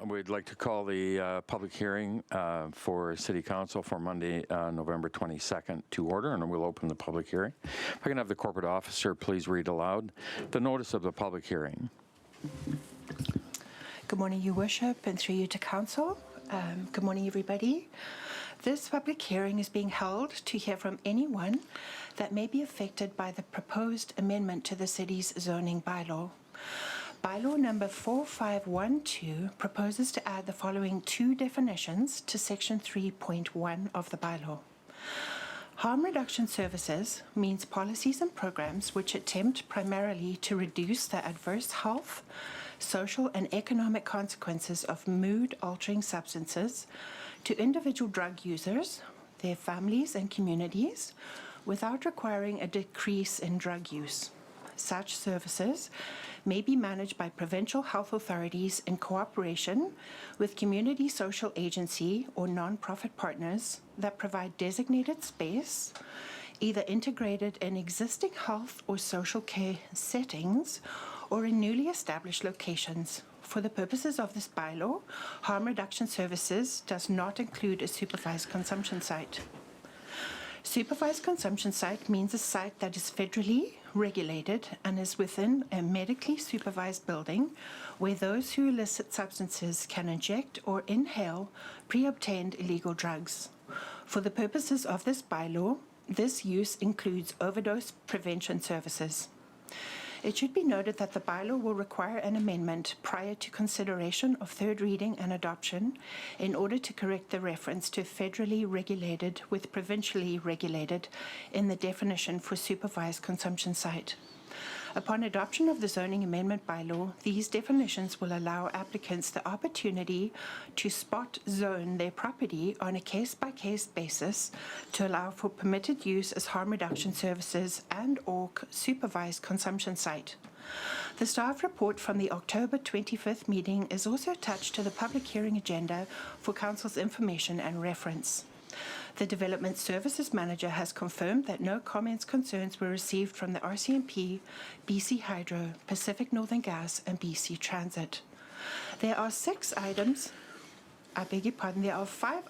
We'd like to call the public hearing for City Council for Monday, November 22nd to order, and we'll open the public hearing. If I can have the corporate officer please read aloud the notice of the public hearing. Good morning, Your Worship, and through you to Council. Good morning, everybody. This public hearing is being held to hear from anyone that may be affected by the proposed amendment to the city's zoning bylaw. Bylaw number 4512 proposes to add the following two definitions to section 3.1 of the bylaw. Harm reduction services means policies and programs which attempt primarily to reduce the adverse health, social and economic consequences of mood-altering substances to individual drug users, their families and communities, without requiring a decrease in drug use. Such services may be managed by provincial health authorities in cooperation with community social agency or non-profit partners that provide designated space, either integrated in existing health or social care settings or in newly established locations. For the purposes of this bylaw, harm reduction services does not include a supervised consumption site. Supervised consumption site means a site that is federally regulated and is within a medically supervised building where those who illicit substances can inject or inhale pre-obtained illegal drugs. For the purposes of this bylaw, this use includes overdose prevention services. It should be noted that the bylaw will require an amendment prior to consideration of third reading and adoption in order to correct the reference to federally regulated with provincially regulated in the definition for supervised consumption site. Upon adoption of the zoning amendment bylaw, these definitions will allow applicants the opportunity to spot zone their property on a case-by-case basis to allow for permitted use as harm reduction services and/or supervised consumption site. The staff report from the October 25th meeting is also attached to the public hearing agenda for Council's information and reference. The Development Services Manager has confirmed that no comments concerns were received from the RCMP, BC Hydro, Pacific Northern Gas, and BC Transit. There are 5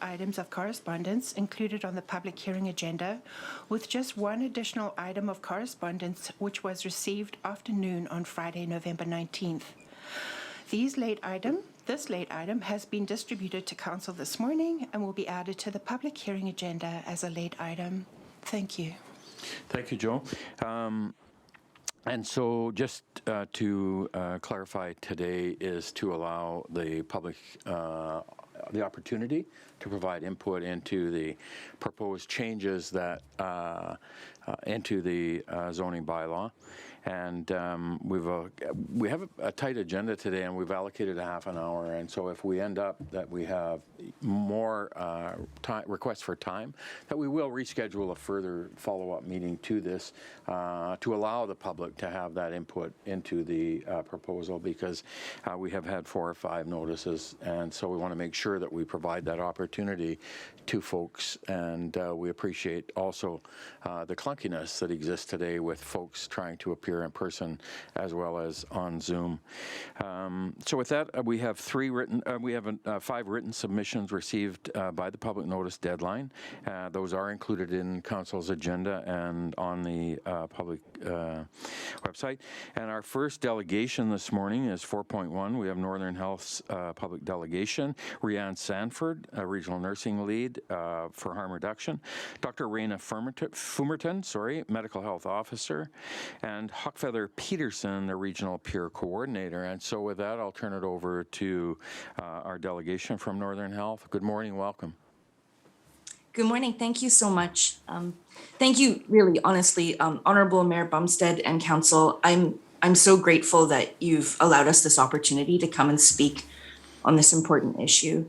items of correspondence included on the public hearing agenda, with just one additional item of correspondence which was received afternoon on Friday, November 19th. This late item has been distributed to Council this morning and will be added to the public hearing agenda as a late item. Thank you. Thank you, Joe. And so just to clarify, today is to allow the public the opportunity to provide input into the proposed changes that into the zoning bylaw. And we have a tight agenda today, and we've allocated a half an hour. And so if we end up that we have more requests for time, that we will reschedule a further follow-up meeting to this to allow the public to have that input into the proposal, because we have had 4 or 5 notices, and so we want to make sure that we provide that opportunity to folks. And we appreciate also the clunkiness that exists today with folks trying to appear in person as well as on Zoom. So with that, we have 5 written submissions received by the public notice deadline. Those are included in Council's agenda and on the public website. And our first delegation this morning is 4.1. We have Northern Health's public delegation, Rianne Sanford, regional nursing lead for harm reduction, Dr. Raina Fumerton, medical health officer, and Huckfeather Peterson, the regional peer coordinator. And so with that, I'll turn it over to our delegation from Northern Health. Good morning, welcome. Good morning. Thank you so much. Thank you, really, honestly, Honorable Mayor Bumstead and Council. I'm so grateful that you've allowed us this opportunity to come and speak on this important issue.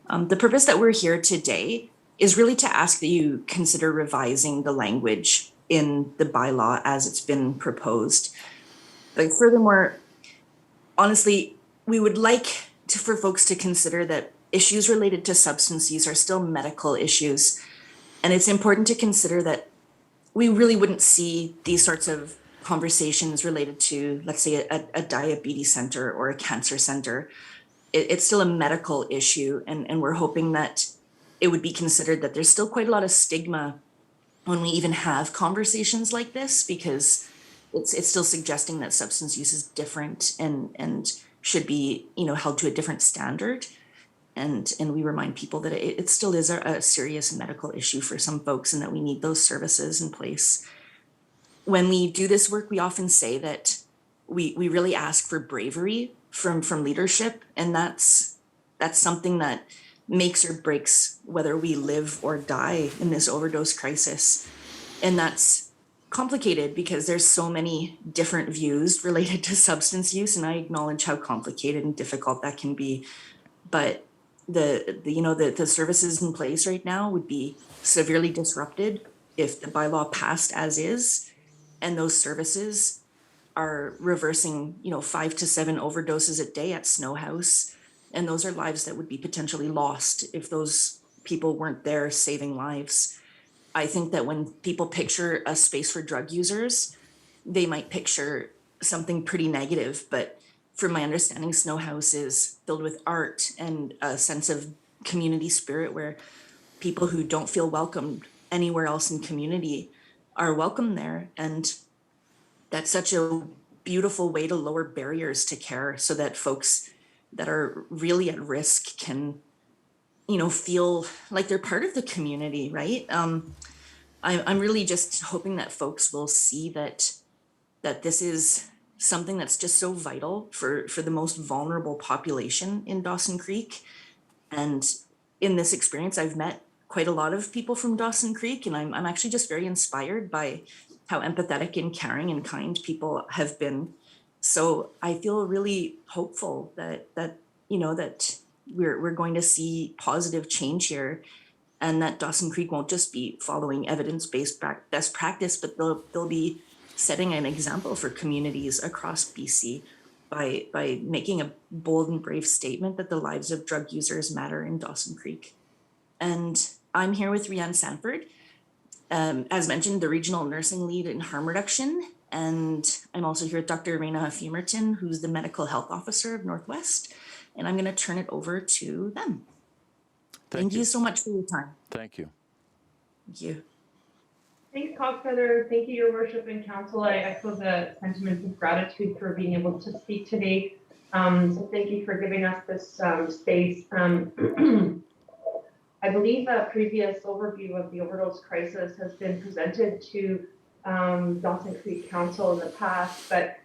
The purpose that we're here today is really to ask that you consider revising the language in the bylaw as it's been proposed. But furthermore, honestly, we would like for folks to consider that issues related to substance use are still medical issues. And it's important to consider that we really wouldn't see these sorts of conversations related to, let's say, a diabetes center or a cancer center. it's still a medical issue, and we're hoping that it would be considered that there's still quite a lot of stigma when we even have conversations like this, because it's still suggesting that substance use is different and should be, you know, held to a different standard. And we remind people that it still is a serious medical issue for some folks, and that we need those services in place. When we do this work, we often say that we really ask for bravery from leadership, and that's something that makes or breaks whether we live or die in this overdose crisis. And that's complicated because there's so many different views related to substance use, and I acknowledge how complicated and difficult that can be. But the services in place right now would be severely disrupted if the bylaw passed as is, and those services are reversing, 5 to 7 overdoses a day at Snow House. And those are lives that would be potentially lost if those people weren't there saving lives. I think that when people picture a space for drug users, they might picture something pretty negative. But from my understanding, Snow House is filled with art and a sense of community spirit where people who don't feel welcomed anywhere else in community are welcome there. And that's such a beautiful way to lower barriers to care so that folks that are really at risk can, feel like they're part of the community, right? I'm really just hoping that folks will see that this is something that's just so vital for the most vulnerable population in Dawson Creek. And in this experience, I've met quite a lot of people from Dawson Creek, and I'm actually just very inspired by how empathetic and caring and kind people have been. So I feel really hopeful that we're going to see positive change here, and that Dawson Creek won't just be following evidence-based best practice, but they'll be setting an example for communities across BC by making a bold and brave statement that the lives of drug users matter in Dawson Creek. And I'm here with Rianne Sanford, as mentioned, the regional nursing lead in harm reduction. And I'm also here with Dr. Raina Fumerton, who's the medical health officer of Northwest. And I'm going to turn it over to them. Thank you so much for your time. Thank you. Thank you. Thanks, Cockfeather. Thank you, Your Worship and Council. I echo the sentiments of gratitude for being able to speak today. So thank you for giving us this space. I believe a previous overview of the overdose crisis has been presented to Dawson Creek Council in the past, but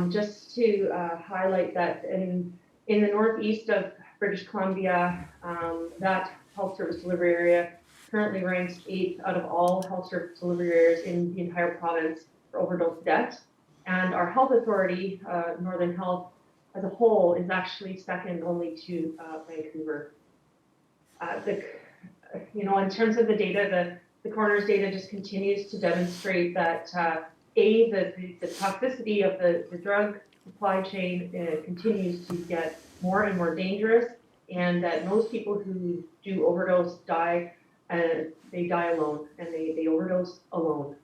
just to highlight that in the northeast of British Columbia, that health service delivery area currently ranks 8th out of all health service delivery areas in the entire province for overdose deaths. And our health authority, Northern Health, as a whole, is actually second only to Vancouver. In terms of the data, the coroner's data just continues to demonstrate that the toxicity of the drug supply chain continues to get more and more dangerous, and that most people who do overdose die, they die alone, and they overdose alone.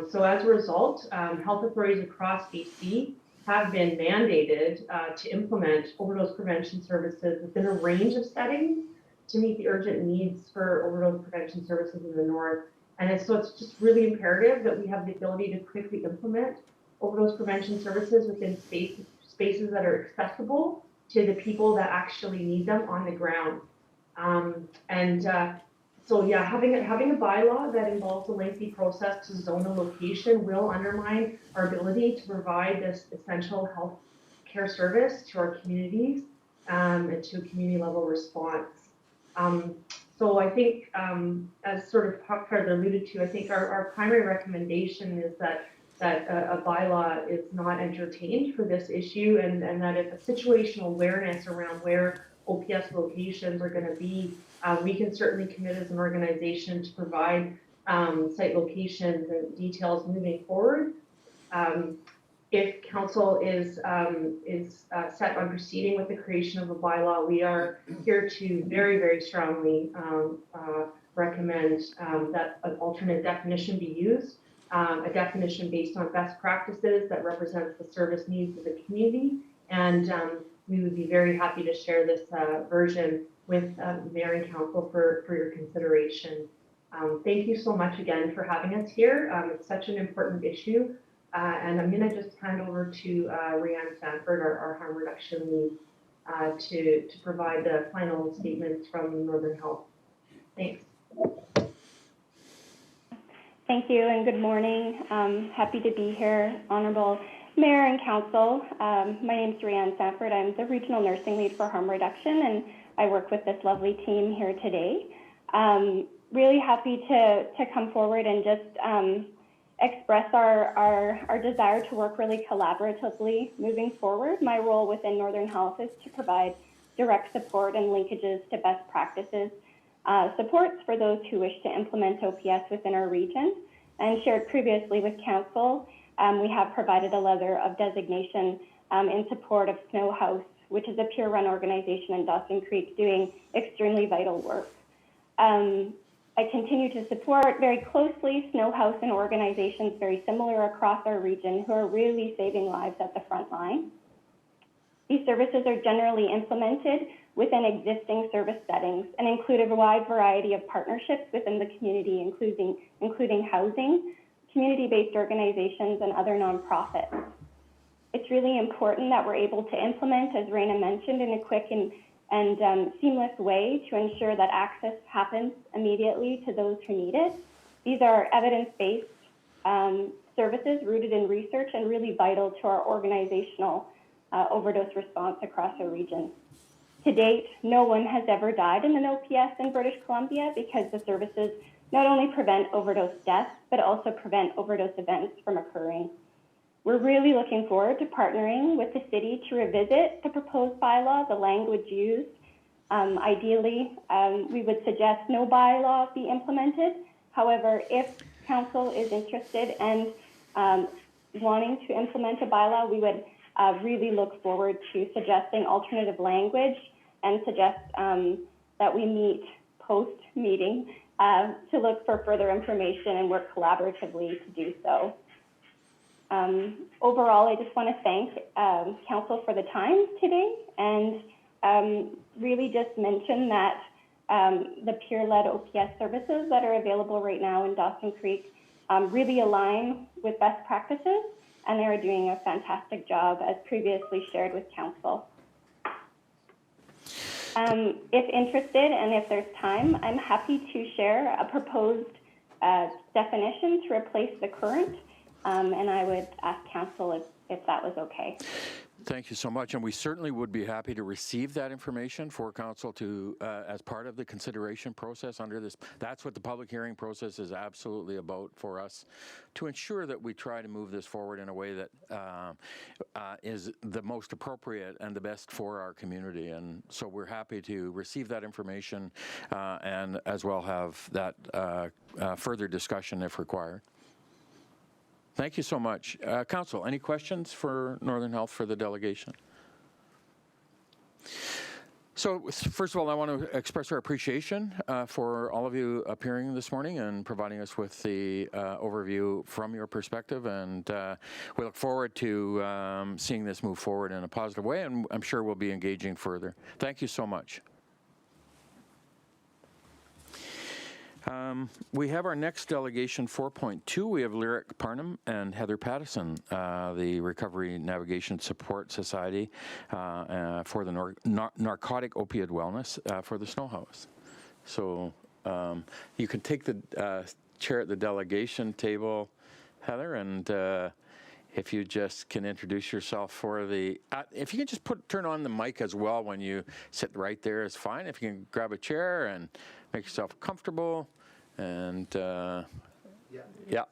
So as a result, health authorities across BC have been mandated to implement overdose prevention services within a range of settings to meet the urgent needs for overdose prevention services in the north. And so it's just really imperative that we have the ability to quickly implement overdose prevention services within spaces that are accessible to the people that actually need them on the ground. So having a bylaw that involves a lengthy process to zone a location will undermine our ability to provide this essential health care service to our communities and to a community level response. So I think, as sort of Cockfeather alluded to, I think our primary recommendation is that a bylaw is not entertained for this issue, and that if a situational awareness around where OPS locations are going to be, we can certainly commit as an organization to provide site locations and details moving forward. If council is set on proceeding with the creation of a bylaw, we are here to very, very strongly recommend that an alternate definition be used, a definition based on best practices that represents the service needs of the community, and we would be very happy to share this version with Mayor and Council for your consideration. Thank you so much again for having us here. It's such an important issue. And I'm going to just hand over to Rianne Sanford, our harm reduction lead, to provide the final statements from Northern Health. Thanks. Thank you and good morning. Happy to be here, Honorable Mayor and Council. My name is Rianne Sanford. I'm the Regional Nursing Lead for Harm Reduction, and I work with this lovely team here today. Really happy to come forward and just express our desire to work really collaboratively moving forward. My role within Northern Health is to provide direct support and linkages to best practices, supports for those who wish to implement OPS within our region. And shared previously with Council, we have provided a letter of designation in support of Snow House, which is a peer-run organization in Dawson Creek doing extremely vital work. I continue to support very closely Snow House and organizations very similar across our region who are really saving lives at the front line. These services are generally implemented within existing service settings and include a wide variety of partnerships within the community, including housing, community-based organizations, and other nonprofits. It's really important that we're able to implement, as Raina mentioned, in a quick and seamless way to ensure that access happens immediately to those who need it. These are evidence-based services rooted in research and really vital to our organizational overdose response across our region. To date, no one has ever died in an OPS in British Columbia because the services not only prevent overdose deaths, but also prevent overdose events from occurring. We're really looking forward to partnering with the city to revisit the proposed bylaw, the language used. Ideally, we would suggest no bylaw be implemented. However, if Council is interested and wanting to implement a bylaw, we would really look forward to suggesting alternative language and suggest that we meet post-meeting to look for further information and work collaboratively to do so. Overall, I just want to thank Council for the time today and really just mention that the peer-led OPS services that are available right now in Dawson Creek really align with best practices, and they are doing a fantastic job, as previously shared with Council. If interested and if there's time, I'm happy to share a proposed definition to replace the current, and I would ask Council if that was okay. Thank you so much, and we certainly would be happy to receive that information for Council to, as part of the consideration process under this. That's what the public hearing process is absolutely about for us, to ensure that we try to move this forward in a way that is the most appropriate and the best for our community. And so we're happy to receive that information and as well have that further discussion if required. Thank you so much. Council, any questions for Northern Health for the delegation? So first of all, I want to express our appreciation for all of you appearing this morning and providing us with the overview from your perspective. And we look forward to seeing this move forward in a positive way, and I'm sure we'll be engaging further. Thank you so much. We have our next delegation 4.2. We have Lyric Parnham and Heather Pattison, the Recovery Navigation Support Society for the Narcotic Opioid Wellness for the Snow House. So you can take the chair at the delegation table, Heather, and if you just can introduce yourself for the, if you can just turn on the mic as well when you sit right there is fine. If you can grab a chair and make yourself comfortable, and yeah.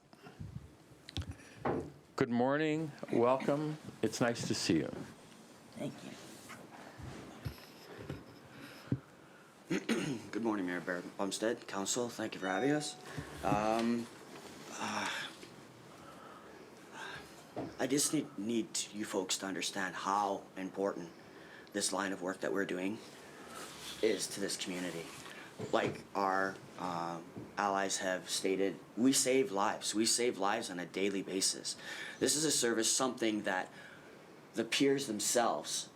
Good morning, welcome. It's nice to see you. Thank you. Good morning, Mayor Bumstead, Council. Thank you for having us. I just need you folks to understand how important this line of work that we're doing is to this community. Like our allies have stated, we save lives. We save lives on a daily basis. This is a service, something that the peers themselves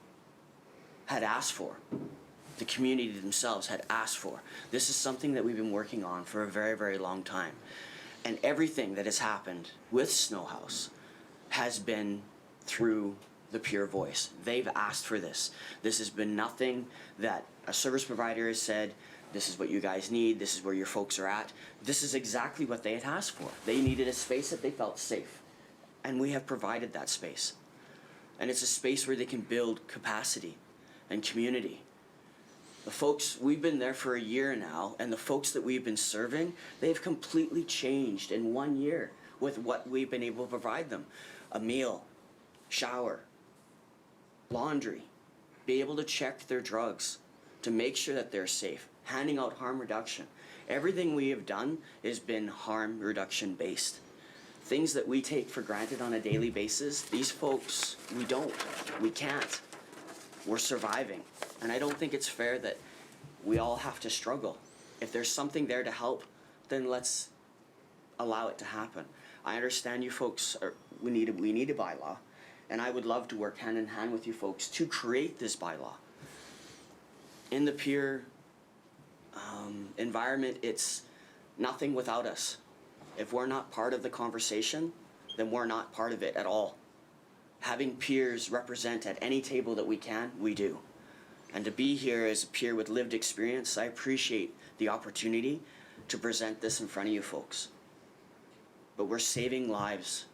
had asked for. The community themselves had asked for. This is something that we've been working on for a very, very long time. And everything that has happened with Snow House has been through the pure voice. They've asked for this. This has been nothing that a service provider has said, this is what you guys need, this is where your folks are at. This is exactly what they had asked for. They needed a space that they felt safe. And we have provided that space. And it's a space where they can build capacity and community. The folks, we've been there for a year now, and the folks that we've been serving, they've completely changed in 1 year with what we've been able to provide them. A meal, shower, laundry, be able to check their drugs, to make sure that they're safe, handing out harm reduction. Everything we have done has been harm reduction based. Things that we take for granted on a daily basis, these folks, we can't. We're surviving. And I don't think it's fair that we all have to struggle. If there's something there to help, then let's allow it to happen. I understand you folks we need a bylaw, and I would love to work hand in hand with you folks to create this bylaw. In the peer environment, it's nothing without us. If we're not part of the conversation, then we're not part of it at all. Having peers represent at any table that we can, we do. And to be here as a peer with lived experience, I appreciate the opportunity to present this in front of you folks. But we're saving lives,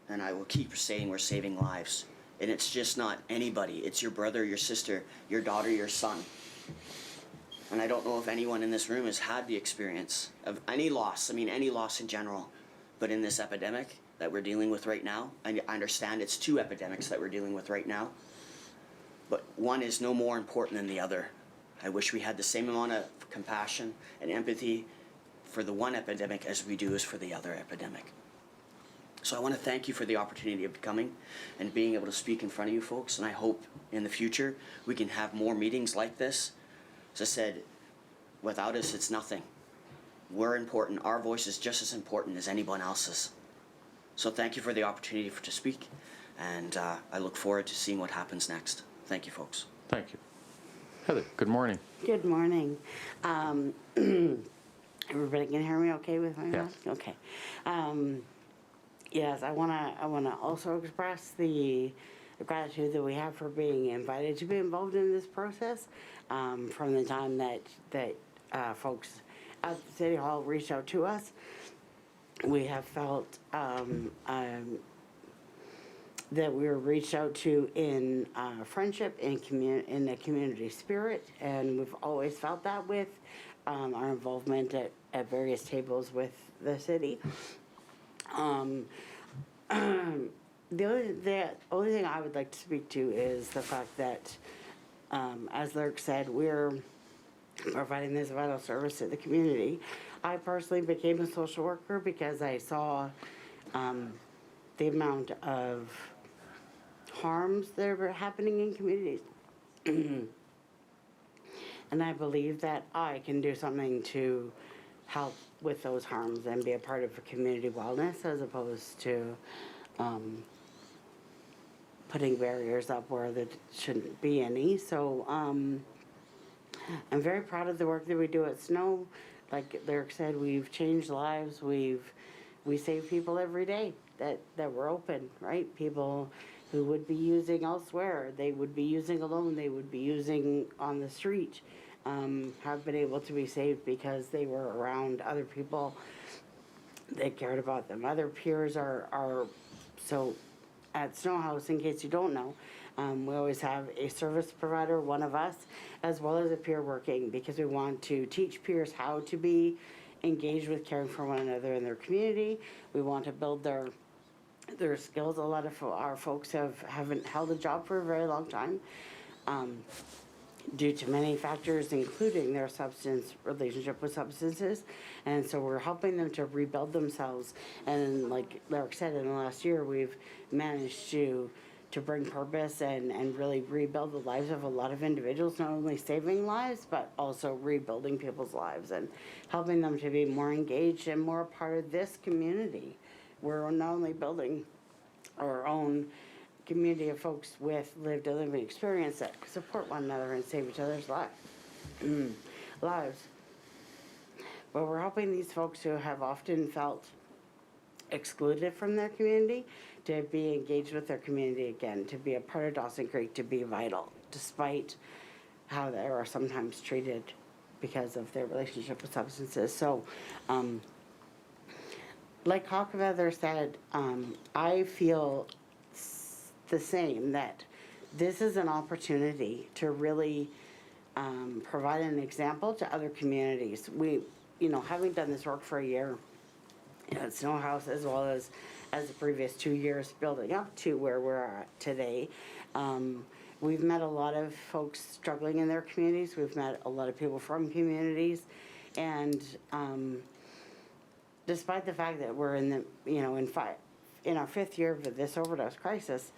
and I will keep saying we're saving lives. And it's just not anybody. It's your brother, your sister, your daughter, your son. And I don't know if anyone in this room has had the experience of any loss, any loss in general, but in this epidemic that we're dealing with right now, I understand it's 2 epidemics that we're dealing with right now, but one is no more important than the other. I wish we had the same amount of compassion and empathy for the one epidemic as we do as for the other epidemic. So I want to thank you for the opportunity of coming and being able to speak in front of you folks, and I hope in the future we can have more meetings like this. As I said, without us, it's nothing. We're important. Our voice is just as important as anyone else's. So thank you for the opportunity to speak, and I look forward to seeing what happens next. Thank you, folks. Thank you. Heather, good morning. Good morning. Everybody can hear me okay with my Yes. mask? Okay. Yes, I wanna also express the gratitude that we have for being invited to be involved in this process. From the time that folks at the City Hall reached out to us, we have felt that we were reached out to in friendship, in a community spirit, and we've always felt that with our involvement at various tables with the city. The only thing I would like to speak to is the fact that, as Lurk said, we're providing this vital service to the community. I personally became a social worker because I saw the amount of harms that are happening in communities. And I believe that I can do something to help with those harms and be a part of community wellness as opposed to putting barriers up where there shouldn't be any. So I'm very proud of the work that we do at Snow. Like Lyric said, we've changed lives. We save people every day that we're open, right? People who would be using elsewhere, they would be using alone, they would be using on the street, have been able to be saved because they were around other people that cared about them. Other peers are so at Snow House, in case you don't know, we always have a service provider, one of us, as well as a peer working, because we want to teach peers how to be engaged with caring for one another in their community. We want to build their skills. A lot of our folks haven't held a job for a very long time, due to many factors, including their relationship with substances. And so we're helping them to rebuild themselves. And like Larry said, in the last year, we've managed to bring purpose and really rebuild the lives of a lot of individuals, not only saving lives, but also rebuilding people's lives and helping them to be more engaged and more a part of this community. We're not only building our own community of folks with lived and living experience that support one another and save each other's lives. But we're helping these folks who have often felt excluded from their community to be engaged with their community again, to be a part of Dawson Creek, to be vital, despite how they are sometimes treated because of their relationship with substances. So, like Hawkfeather said, I feel the same, that this is an opportunity to really provide an example to other communities. We, having done this work for a year at Snow House, as well as the previous 2 years building up to where we're at today, we've met a lot of folks struggling in their communities. We've met a lot of people from communities, and despite the fact that we're in the, in our 5th year of this overdose crisis,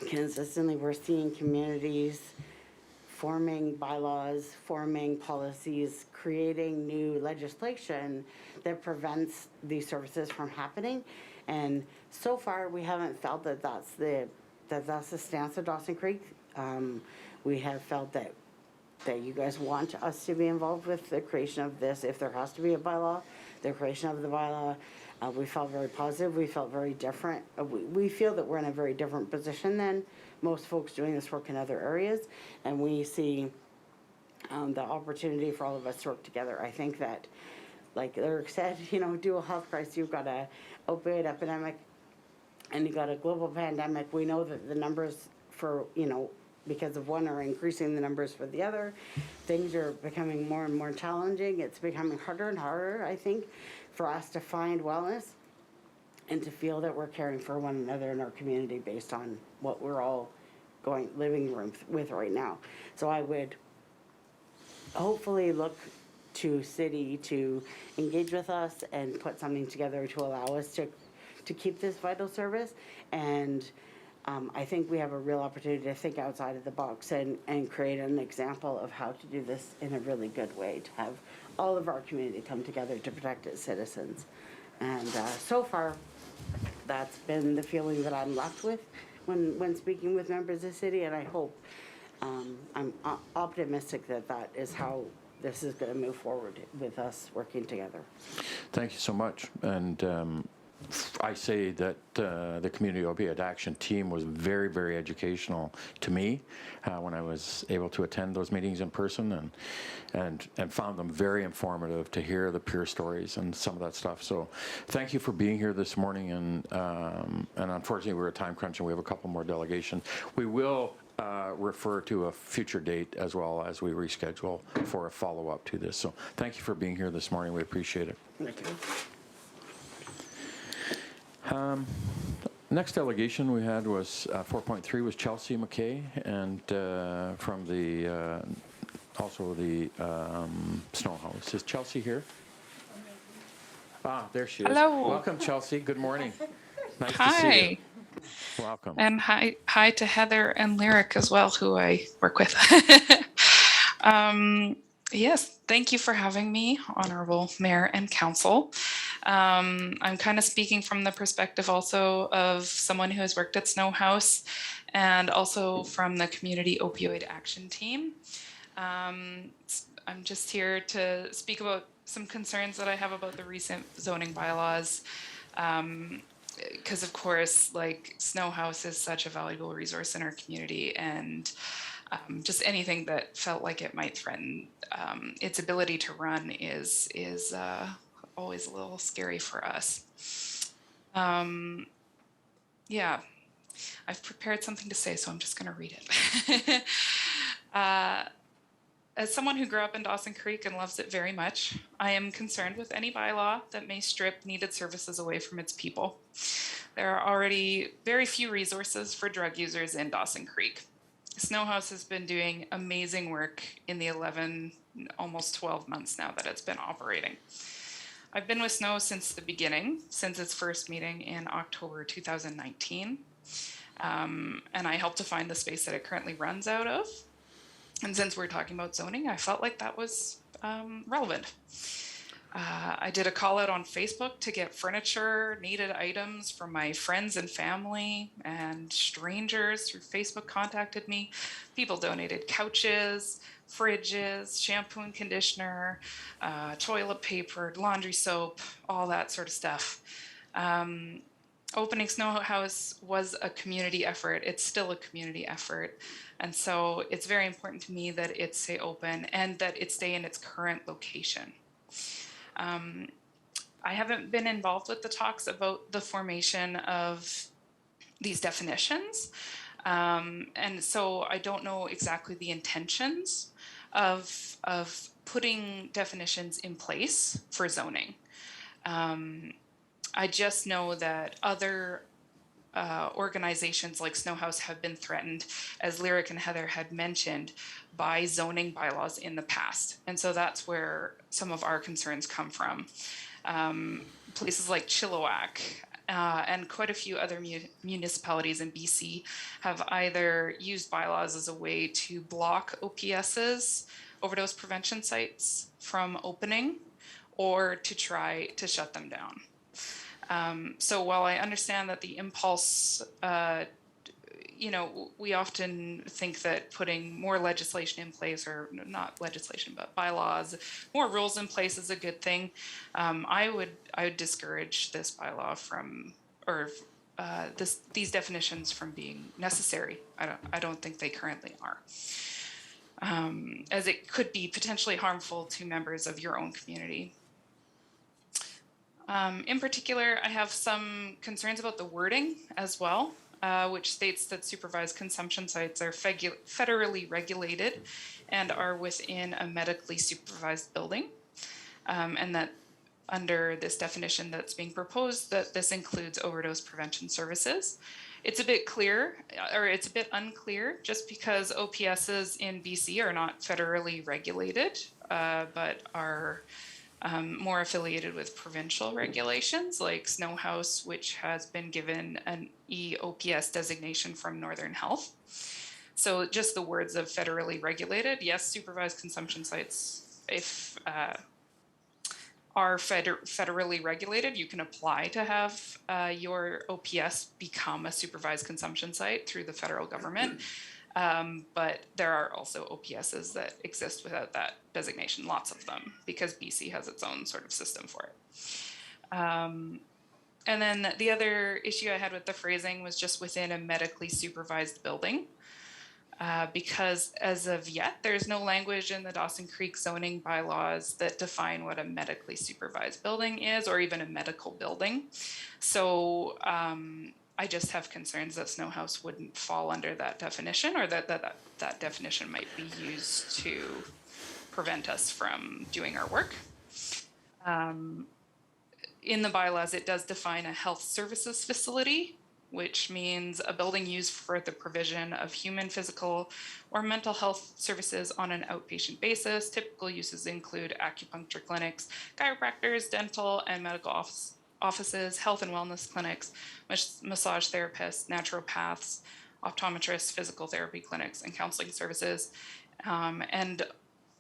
consistently we're seeing communities forming bylaws, forming policies, creating new legislation that prevents these services from happening. And so far, we haven't felt that that's the stance of Dawson Creek. We have felt that you guys want us to be involved with the creation of this. If there has to be a bylaw, the creation of the bylaw. We felt very positive. We felt very different. We feel that we're in a very different position than most folks doing this work in other areas, and we see the opportunity for all of us to work together. I think that, like Eric said, dual health crisis, you've got a opioid epidemic and you've got a global pandemic. We know that the numbers for, because of one are increasing the numbers for the other. Things are becoming more and more challenging. It's becoming harder and harder, I think, for us to find wellness and to feel that we're caring for one another in our community based on what we're all living with right now. So I would hopefully look to city to engage with us and put something together to allow us to keep this vital service. And I think we have a real opportunity to think outside of the box and create an example of how to do this in a really good way, to have all of our community come together to protect its citizens. And so far, that's been the feeling that I'm left with when speaking with members of the city, and I hope, I'm optimistic that is how this is going to move forward with us working together. Thank you so much. And I say that the Community Opioid Action Team was very, very educational to me when I was able to attend those meetings in person, and found them very informative to hear the peer stories and some of that stuff. So thank you for being here this morning. And unfortunately, we're at time crunch and we have a couple more delegation. We will refer to a future date as well as we reschedule for a follow-up to this. So thank you for being here this morning. We appreciate it. Thank you. Next delegation we had was 4.3 was Chelsea McKay, and from the also the Snow House. Is Chelsea here? Ah, there she is. Hello. Welcome, Chelsea. Good morning. Nice to see Hi. you. Welcome. And hi to Heather and Lyric as well, who I work with. Yes, thank you for having me, Honorable Mayor and Council. I'm kind of speaking from the perspective also of someone who has worked at Snow House and also from the Community Opioid Action Team. I'm just here to speak about some concerns that I have about the recent zoning bylaws. Because of course, like, Snow House is such a valuable resource in our community, and just anything that felt like it might threaten its ability to run is always a little scary for us. Yeah, I've prepared something to say, so I'm just going to read it. As someone who grew up in Dawson Creek and loves it very much, I am concerned with any bylaw that may strip needed services away from its people. There are already very few resources for drug users in Dawson Creek. Snow House has been doing amazing work in the 11, almost 12 months now that it's been operating. I've been with Snow since the beginning, since its first meeting in October 2019. And I helped to find the space that it currently runs out of. And since we're talking about zoning, I felt like that was relevant. I did a call out on Facebook to get furniture, needed items from my friends and family, and strangers through Facebook contacted me. People donated couches, fridges, shampoo and conditioner, toilet paper, laundry soap, all that sort of stuff. Opening Snow House was a community effort. It's still a community effort. And so it's very important to me that it stay open and that it stay in its current location. I haven't been involved with the talks about the formation of these definitions. And so I don't know exactly the intentions of putting definitions in place for zoning. I just know that other organizations like Snow House have been threatened, as Lyric and Heather had mentioned, by zoning bylaws in the past. And so that's where some of our concerns come from. Places like Chilliwack and quite a few other municipalities in BC have either used bylaws as a way to block OPSs, overdose prevention sites, from opening, or to try to shut them down. So while I understand that the impulse, we often think that putting more legislation in place, or not legislation, but bylaws, more rules in place is a good thing. I would discourage this bylaw from, or these definitions from being necessary. I don't think they currently are. As it could be potentially harmful to members of your own community. In particular, I have some concerns about the wording as well, which states that supervised consumption sites are federally regulated and are within a medically supervised building, and that under this definition that's being proposed, that this includes overdose prevention services. It's a bit unclear, just because OPSs in BC are not federally regulated, but are more affiliated with provincial regulations, like Snow House, which has been given an EOPS designation from Northern Health. So just the words of federally regulated, yes, supervised consumption sites, if are federally regulated, you can apply to have your OPS become a supervised consumption site through the federal government. But there are also OPSs that exist without that designation, lots of them, because BC has its own sort of system for it. And then the other issue I had with the phrasing was just within a medically supervised building, because as of yet, there's no language in the Dawson Creek zoning bylaws that define what a medically supervised building is, or even a medical building. So I just have concerns that Snow House wouldn't fall under that definition, or that definition might be used to prevent us from doing our work. In the bylaws, it does define a health services facility, which means a building used for the provision of human, physical, or mental health services on an outpatient basis. Typical uses include acupuncture clinics, chiropractors, dental and medical offices, health and wellness clinics, massage therapists, naturopaths, optometrists, physical therapy clinics, and counseling services. And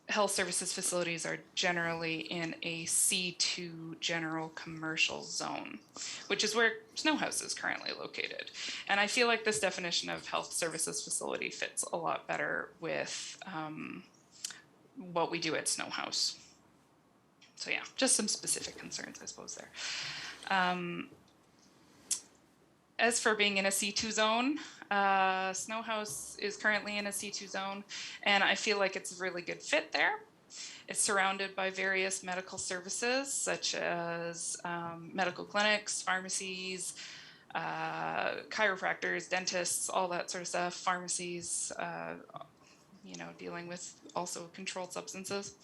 health services facilities are generally in a C2 general commercial zone, which is where Snow House is currently located. And I feel like this definition of health services facility fits a lot better with what we do at Snow House. So yeah, just some specific concerns, I suppose, there. As for being in a C2 zone, Snow House is currently in a C2 zone, and I feel like it's a really good fit there. It's surrounded by various medical services, such as medical clinics, pharmacies, chiropractors, dentists, all that sort of stuff, pharmacies, dealing with also controlled substances.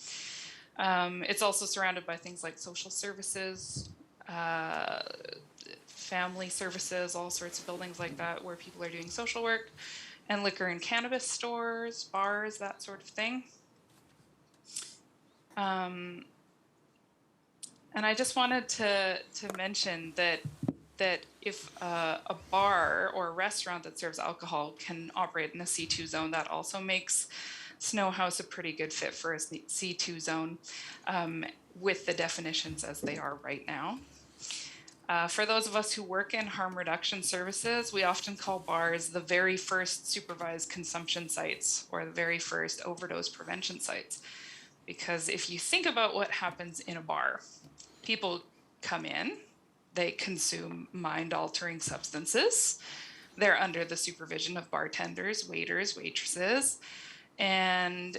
It's also surrounded by things like social services, family services, all sorts of buildings like that where people are doing social work, and liquor and cannabis stores, bars, that sort of thing. And I just wanted to mention that if a bar or a restaurant that serves alcohol can operate in a C2 zone, that also makes Snow House a pretty good fit for a C2 zone with the definitions as they are right now. For those of us who work in harm reduction services, we often call bars the very first supervised consumption sites or the very first overdose prevention sites. Because if you think about what happens in a bar, people come in, they consume mind-altering substances, they're under the supervision of bartenders, waiters, waitresses, and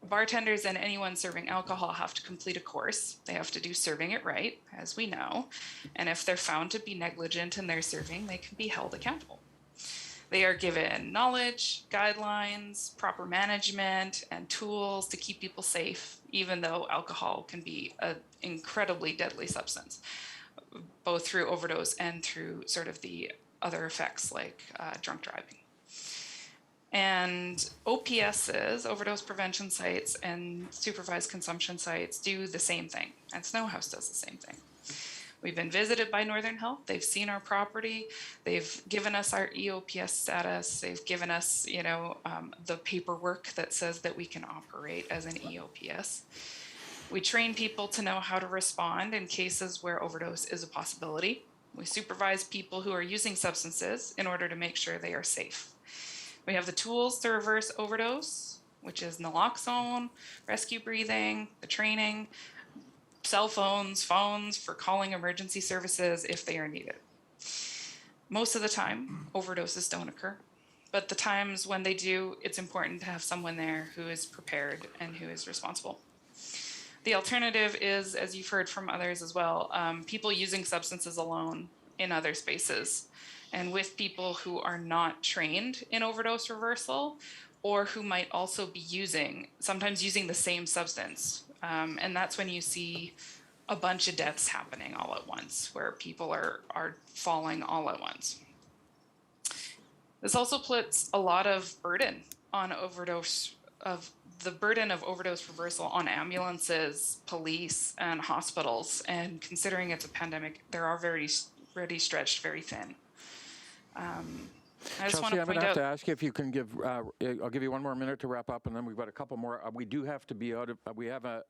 bartenders and anyone serving alcohol have to complete a course. They have to do serving it right, as we know. And if they're found to be negligent in their serving, they can be held accountable. They are given knowledge, guidelines, proper management, and tools to keep people safe, even though alcohol can be an incredibly deadly substance, both through overdose and through sort of the other effects like drunk driving. And OPSs, overdose prevention sites, and supervised consumption sites do the same thing, and Snow House does the same thing. We've been visited by Northern Health. They've seen our property. They've given us our EOPS status. They've given us, the paperwork that says that we can operate as an EOPS. We train people to know how to respond in cases where overdose is a possibility. We supervise people who are using substances in order to make sure they are safe. We have the tools to reverse overdose, which is naloxone, rescue breathing, the training, cell phones for calling emergency services if they are needed. Most of the time, overdoses don't occur, but the times when they do, it's important to have someone there who is prepared and who is responsible. The alternative is, as you've heard from others as well, people using substances alone in other spaces, and with people who are not trained in overdose reversal, or who might also be sometimes using the same substance. And that's when you see a bunch of deaths happening all at once, where people are falling all at once. This also puts a lot of burden on overdose reversal on ambulances, police, and hospitals. And considering it's a pandemic, they are already stretched very thin. I just want Chelsea, to I'm going point to have out. to ask you if you can I'll give you one more minute to wrap up, and then we've got a couple more. We do have to be out of, we have a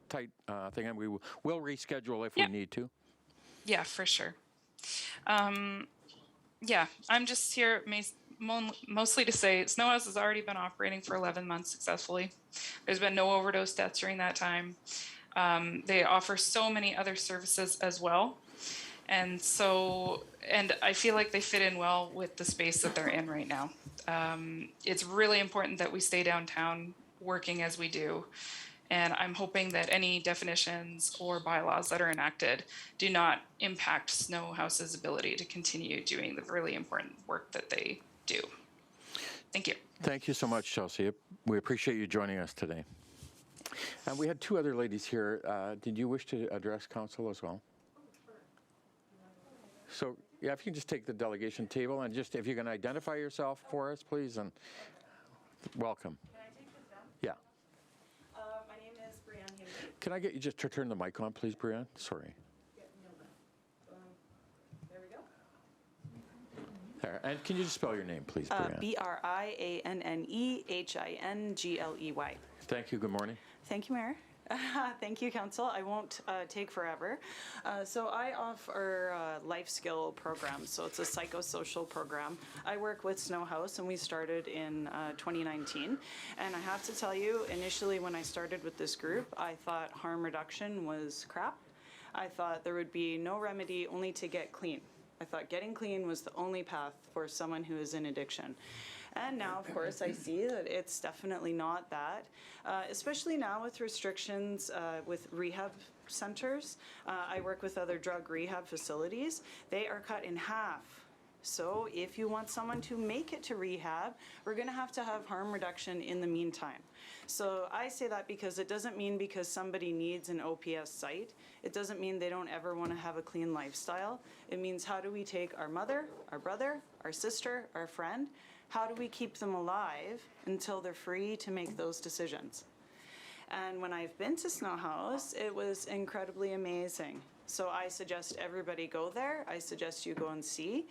tight thing, and we will reschedule if we need to. Yeah, for sure. Yeah, I'm just here mostly to say Snow House has already been operating for 11 months successfully. There's been no overdose deaths during that time. They offer so many other services as well. And I feel like they fit in well with the space that they're in right now. It's really important that we stay downtown working as we do. And I'm hoping that any definitions or bylaws that are enacted do not impact Snow House's ability to continue doing the really important work that they do. Thank you. Thank you so much, Chelsea. We appreciate you joining us today. And we had two other ladies here. Did you wish to address council as well? So, yeah, if you can just take the delegation table and just, if you can identify yourself for us, please, and welcome. Can I take this down? Yeah. My name is Brianne Haley. Can I get you just to turn the mic on, please, Brianne? Sorry. There we go. There. And can you just spell your name, please, Brianne? BRIANNEHINGLEY. Thank you. Good morning. Thank you, Mayor. Thank you, Council. I won't take forever. So I offer life skill programs. So it's a psychosocial program. I work with Snow House, and we started in 2019. And I have to tell you, initially when I started with this group, I thought harm reduction was crap. I thought there would be no remedy, only to get clean. I thought getting clean was the only path for someone who is in addiction. And now, of course, I see that it's definitely not that, especially now with restrictions with rehab centers. I work with other drug rehab facilities. They are cut in half. So if you want someone to make it to rehab, we're going to have harm reduction in the meantime. So I say that because it doesn't mean because somebody needs an OPS site, it doesn't mean they don't ever want to have a clean lifestyle. It means, how do we take our mother, our brother, our sister, our friend, how do we keep them alive until they're free to make those decisions? And when I've been to Snow House, it was incredibly amazing. So I suggest everybody go there. I suggest you go and see.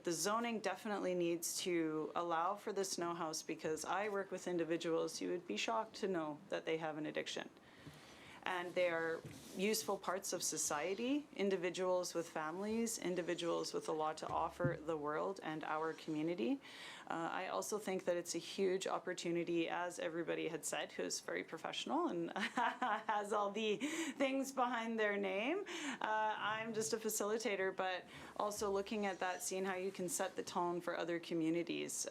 The zoning definitely needs to allow for the Snow House, because I work with individuals, you would be shocked to know that they have an addiction. And they are useful parts of society, individuals with families, individuals with a lot to offer the world and our community. I also think that it's a huge opportunity, as everybody had said, who's very professional and has all the things behind their name. I'm just a facilitator, but also looking at that, seeing how you can set the tone for other communities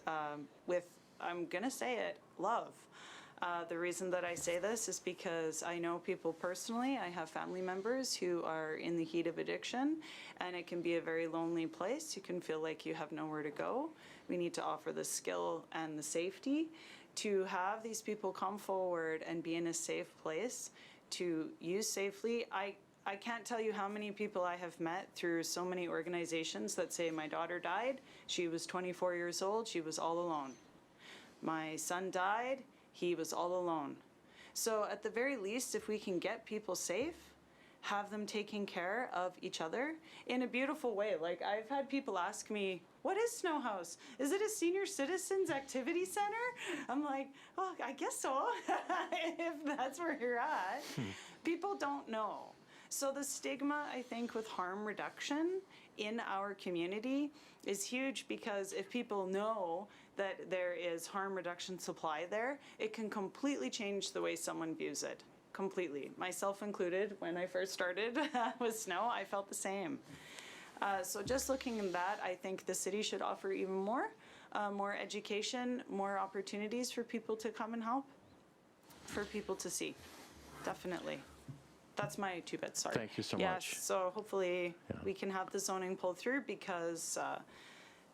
with, I'm gonna say it, love. The reason that I say this is because I know people personally. I have family members who are in the heat of addiction, and it can be a very lonely place. You can feel like you have nowhere to go. We need to offer the skill and the safety to have these people come forward and be in a safe place to use safely. I can't tell you how many people I have met through so many organizations that say, my daughter died, she was 24 years old, she was all alone. My son died, he was all alone. So at the very least, if we can get people safe, have them taking care of each other in a beautiful way. Like, I've had people ask me, what is Snow House? Is it a senior citizens activity center? I'm like, well, I guess so, if that's where you're at. People don't know. So the stigma, I think, with harm reduction in our community is huge, because if people know that there is harm reduction supply there, it can completely change the way someone views it. Completely. Myself included, when I first started with snow, I felt the same. So just looking at that, I think the city should offer even more education, more opportunities for people to come and help, for people to see. Definitely. That's my 2 bits, sorry. Thank you so yes, much. So hopefully we can have the zoning pulled through, because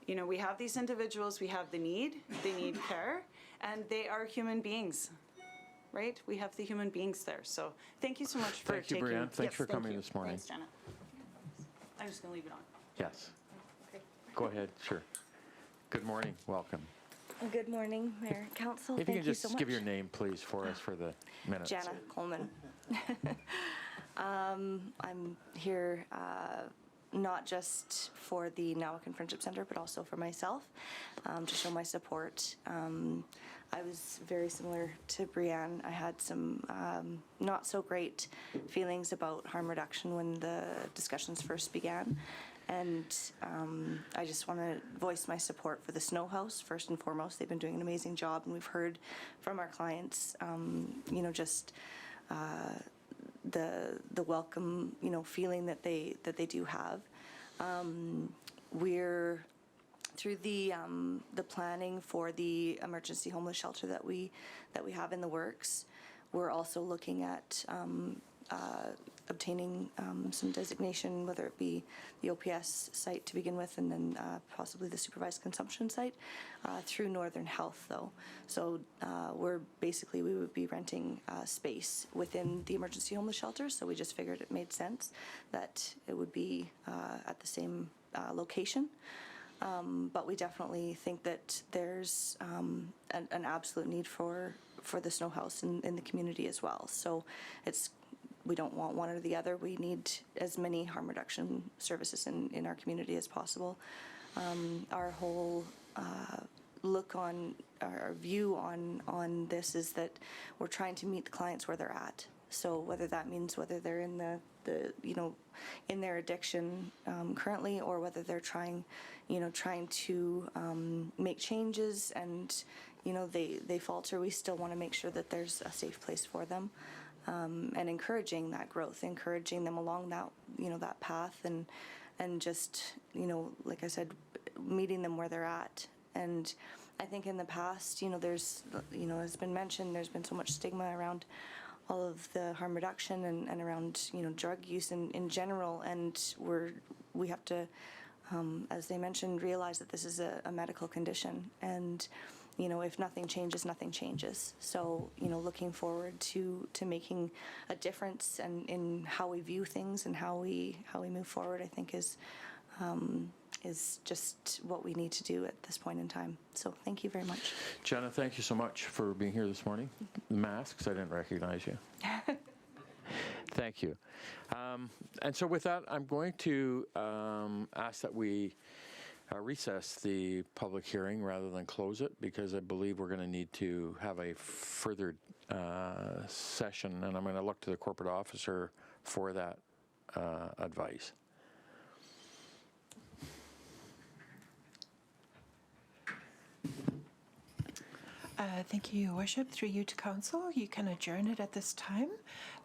you know, we have these individuals, we have the need, they need care, and they are human beings, right? We have the human beings there. So thank you so much for Thank you, taking. Brianne. Thanks Yes, for thank coming you. this morning. Thanks, Jenna. I'm just gonna leave it on. Yes. Okay. Go ahead, sure. Good morning, welcome. Good morning, Mayor and Council. If you Thank can you just so much. give your name, please, for us for the minutes. Jana Coleman. I'm here not just for the Nawakan Friendship Center, but also for myself, to show my support. I was very similar to Brianne. I had some not so great feelings about harm reduction when the discussions first began. And I just want to voice my support for the Snow House, first and foremost. They've been doing an amazing job, and we've heard from our clients, you know, just the welcome, you know, feeling that they do have. We're through the planning for the emergency homeless shelter that we have in the works. We're also looking at obtaining some designation, whether it be the OPS site to begin with, and then possibly the supervised consumption site through Northern Health, though. So we would be renting space within the emergency homeless shelter. So we just figured it made sense that it would be at the same location. But we definitely think that there's an absolute need for the Snow House in the community as well. So we don't want one or the other. We need as many harm reduction services in our community as possible. Our whole look on our view on this is that we're trying to meet the clients where they're at. So whether that means whether they're in the in their addiction currently, or whether they're trying to make changes and they falter, we still want to make sure that there's a safe place for them. And encouraging that growth, encouraging them along that that path, and just like I said, meeting them where they're at. And I think in the past, there's as been mentioned, there's been so much stigma around all of the harm reduction and around drug use in general, and we have to, as they mentioned, realize that this is a medical condition, and if nothing changes, nothing changes. So, looking forward to making a difference in how we view things and how we move forward, I think is is just what we need to do at this point in time. So thank you very much. Jenna, thank you so much for being here this morning. Masks, I didn't recognize you. Thank you. And so with that, I'm going to ask that we recess the public hearing rather than close it, because I believe we're going to need to have a further session, and I'm going to look to the corporate officer for that advice. Thank you, Your Worship. Through you to Council, you can adjourn it at this time,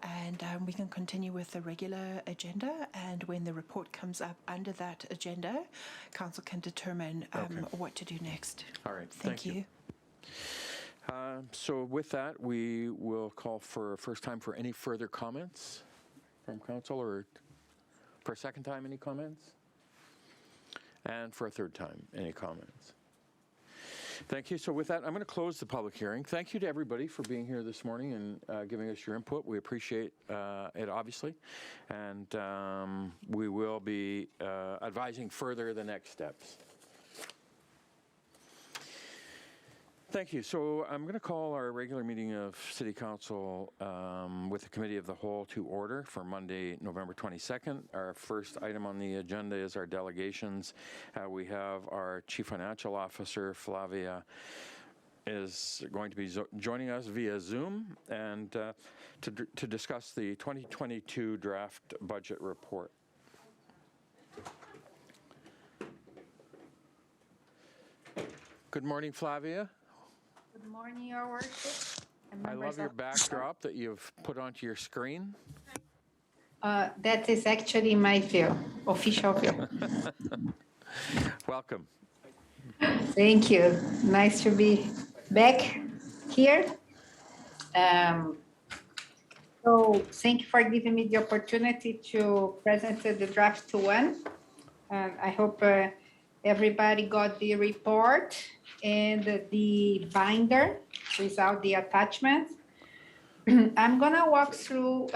and we can continue with the regular agenda. And when the report comes up under that agenda, Council can determine what to do next. All right. Thank you. So with that, we will call for a first time for any further comments from Council, or for a second time, any comments? And for a third time, any comments? Thank you. So with that, I'm going to close the public hearing. Thank you to everybody for being here this morning and giving us your input. We appreciate it, obviously. And we will be advising further the next steps. Thank you. So I'm going to call our regular meeting of City Council with the Committee of the Whole to order for Monday, November 22nd. Our first item on the agenda is our delegations. We have our Chief Financial Officer, Flavia, is going to be joining us via Zoom and to discuss the 2022 draft budget report. Good morning, Flavia. Good morning, Your Worship. I love your backdrop that you've put onto your screen. That is actually my view, official view. Welcome. Thank you. Nice to be back here. So thank you for giving me the opportunity to present the draft one. I hope everybody got the report and the binder without the attachments. I'm gonna walk through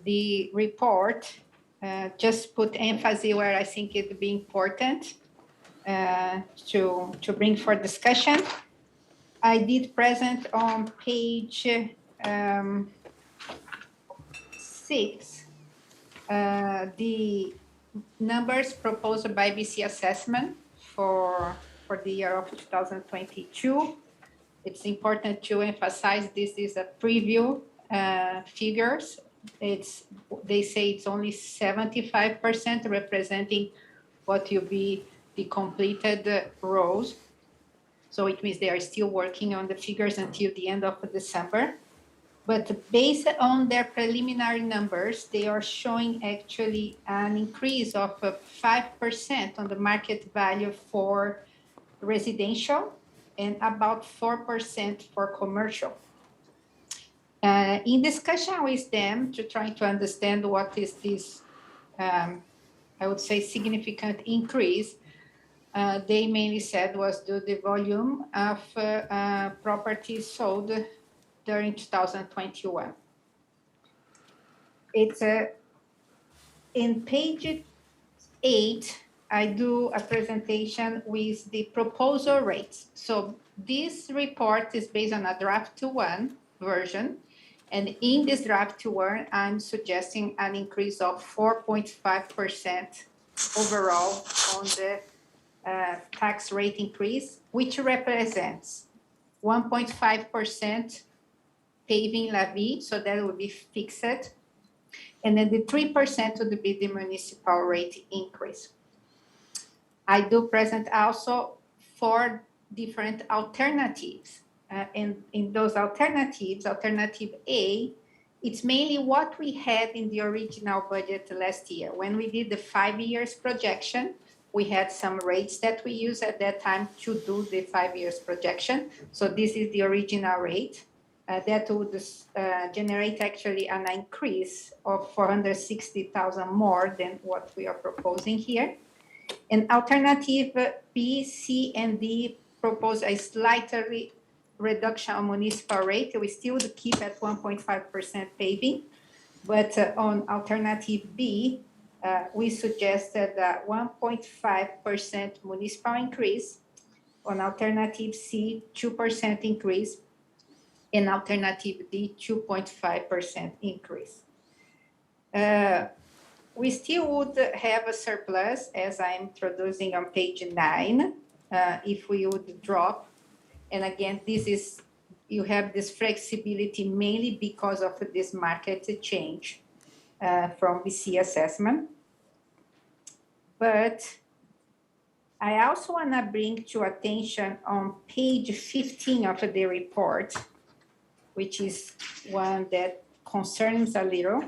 the report, just put emphasis where I think it'd be important to bring for discussion. I did present on page 6 the numbers proposed by BC Assessment for the year of 2022. It's important to emphasize this is a preview figures. They say it's only 75% representing what will be the completed rows. So it means they are still working on the figures until the end of December. But based on their preliminary numbers, they are showing actually an increase of 5% on the market value for residential and about 4% for commercial. In discussion with them to try to understand what is this, I would say, significant increase, they mainly said was due to the volume of properties sold during 2021. It's in page 8, I do a presentation with the proposal rates. So this report is based on a draft 1 version. And in this draft 1, I'm suggesting an increase of 4.5% overall on the tax rate increase, which represents 1.5% paving levy, so that will be fixed. And then the 3% would be the municipal rate increase. I do present also 4 different alternatives. And in those alternatives, alternative A, it's mainly what we had in the original budget last year. When we did the 5 years projection, we had some rates that we used at that time to do the 5 years projection. So this is the original rate. That would generate actually an increase of 460,000 more than what we are proposing here. And alternative B, C, and D propose a slightly reduction on municipal rate. We still keep at 1.5% paving, but on alternative B, we suggested a 1.5% municipal increase, on alternative C, 2% increase, and alternative D, 2.5% increase. We still would have a surplus, as I'm introducing on page 9, if we would drop. And again, you have this flexibility mainly because of this market change from BC assessment. But I also want to bring to attention on page 15 of the report, which is one that concerns a little.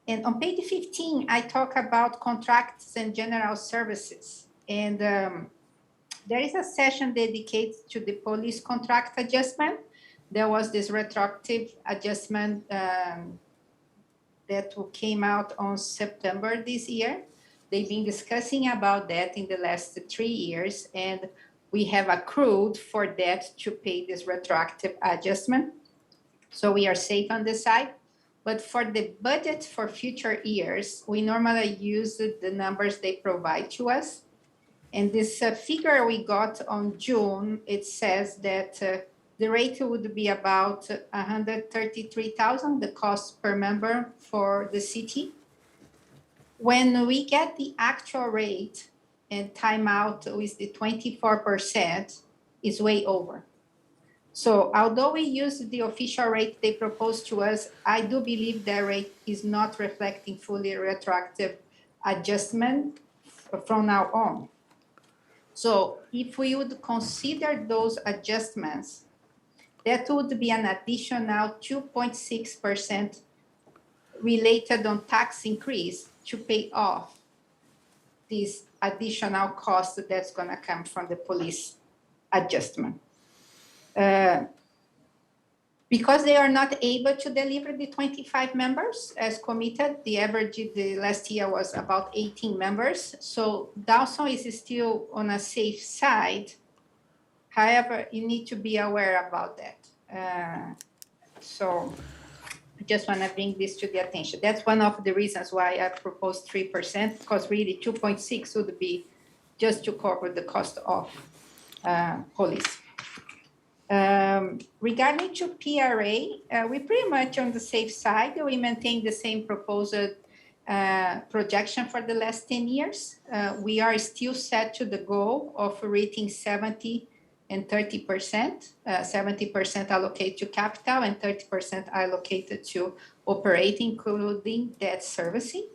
And on page 15, I talk about contracts and general services. And there is a session dedicated to the police contract adjustment. There was this retroactive adjustment that came out on September this year. They've been discussing about that in the last 3 years, and we have accrued for that to pay this retroactive adjustment. So we are safe on this side. But for the budget for future years, we normally use the numbers they provide to us. And this figure we got on June, it says that the rate would be about 133,000, the cost per member for the city. When we get the actual rate and time out with the 24%, is way over. So although we use the official rate they proposed to us, I do believe that rate is not reflecting fully retroactive adjustment from now on. So if we would consider those adjustments, that would be an additional 2.6% related on tax increase to pay off this additional cost that's going to come from the police adjustment. Because they are not able to deliver the 25 members as committed, the average the last year was about 18 members. So Dawson is still on a safe side. However, you need to be aware about that. So I just want to bring this to the attention. That's one of the reasons why I proposed 3%, because really 2.6 would be just to cover the cost of police. Regarding to PRA, we're pretty much on the safe side. We maintain the same proposed projection for the last 10 years. We are still set to the goal of rating 70 and 30%, 70% allocated to capital and 30% allocated to operating, including debt servicing.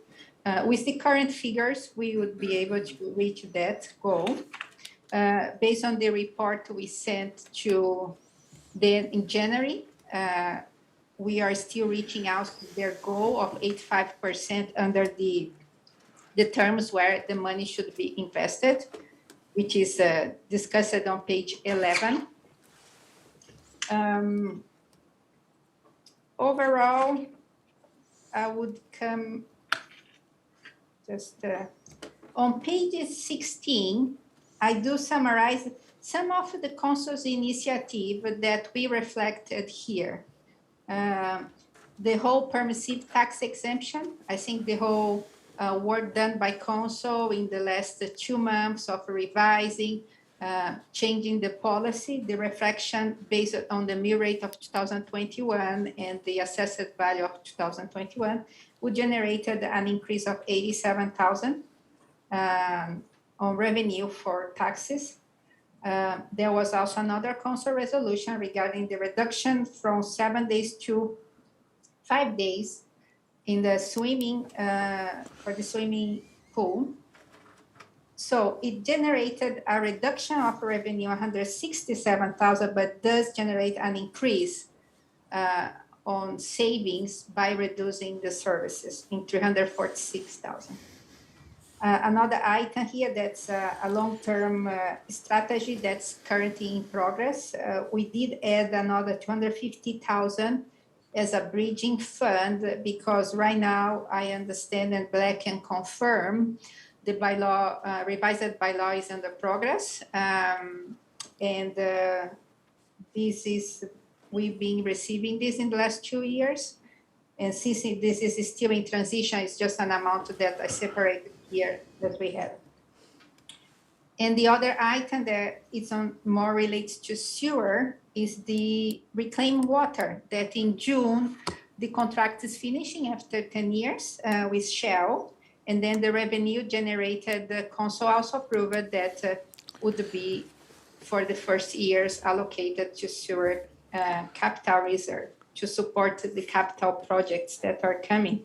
With the current figures, we would be able to reach that goal. Based on the report we sent to them in January, we are still reaching out to their goal of 85% under the terms where the money should be invested, which is discussed on page 11. Overall, I would come just on page 16, I do summarize some of the council's initiative that we reflected here. The whole permissive tax exemption, I think the whole work done by council in the last 2 months of revising, changing the policy, the reflection based on the mill rate of 2021 and the assessed value of 2021 would generated an increase of 87,000 on revenue for taxes. There was also another council resolution regarding the reduction from 7 days to 5 days in the swimming, for the swimming pool. So it generated a reduction of revenue, 167,000, but does generate an increase on savings by reducing the services in 346,000. Another item here that's a long-term strategy that's currently in progress. We did add another 250,000 as a bridging fund because right now I understand and Black can confirm the bylaw, revised bylaw is under progress. This is, we've been receiving this in the last 2 years. And since this is still in transition, it's just an amount that I separated here that we have. And the other item that is on more relates to sewer is the reclaimed water that in June, the contract is finishing after 10 years with Shell. And then the revenue generated, the council also approved that would be for the first years allocated to sewer capital reserve to support the capital projects that are coming.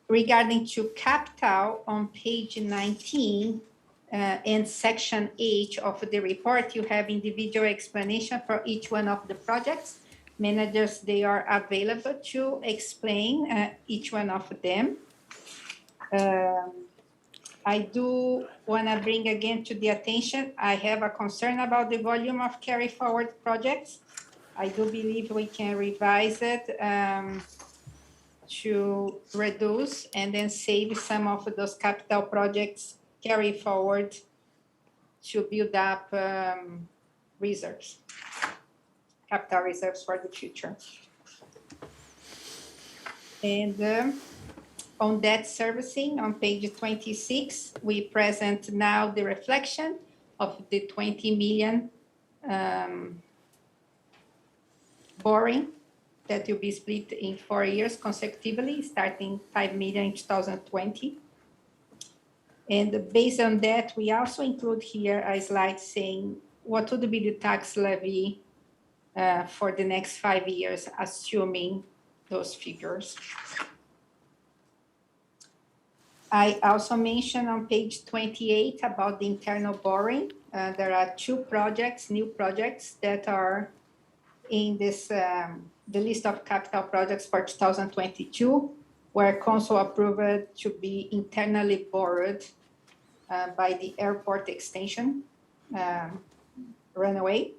Regarding to capital on page 19 and section H of the report, you have individual explanation for each one of the projects. Managers, they are available to explain each one of them. I do want to bring again to the attention, I have a concern about the volume of carry forward projects. I do believe we can revise it to reduce and then save some of those capital projects carry forward to build up reserves, capital reserves for the future. And on debt servicing, on page 26, we present now the reflection of the 20 million borrowing that will be split in 4 years consecutively, starting 5 million in 2020. And based on that, we also include here a slide saying what would be the tax levy for the next 5 years, assuming those figures. I also mentioned on page 28 about the internal borrowing. There are 2 projects, new projects that are in this the list of capital projects for 2022, where council approved to be internally borrowed by the airport extension runway.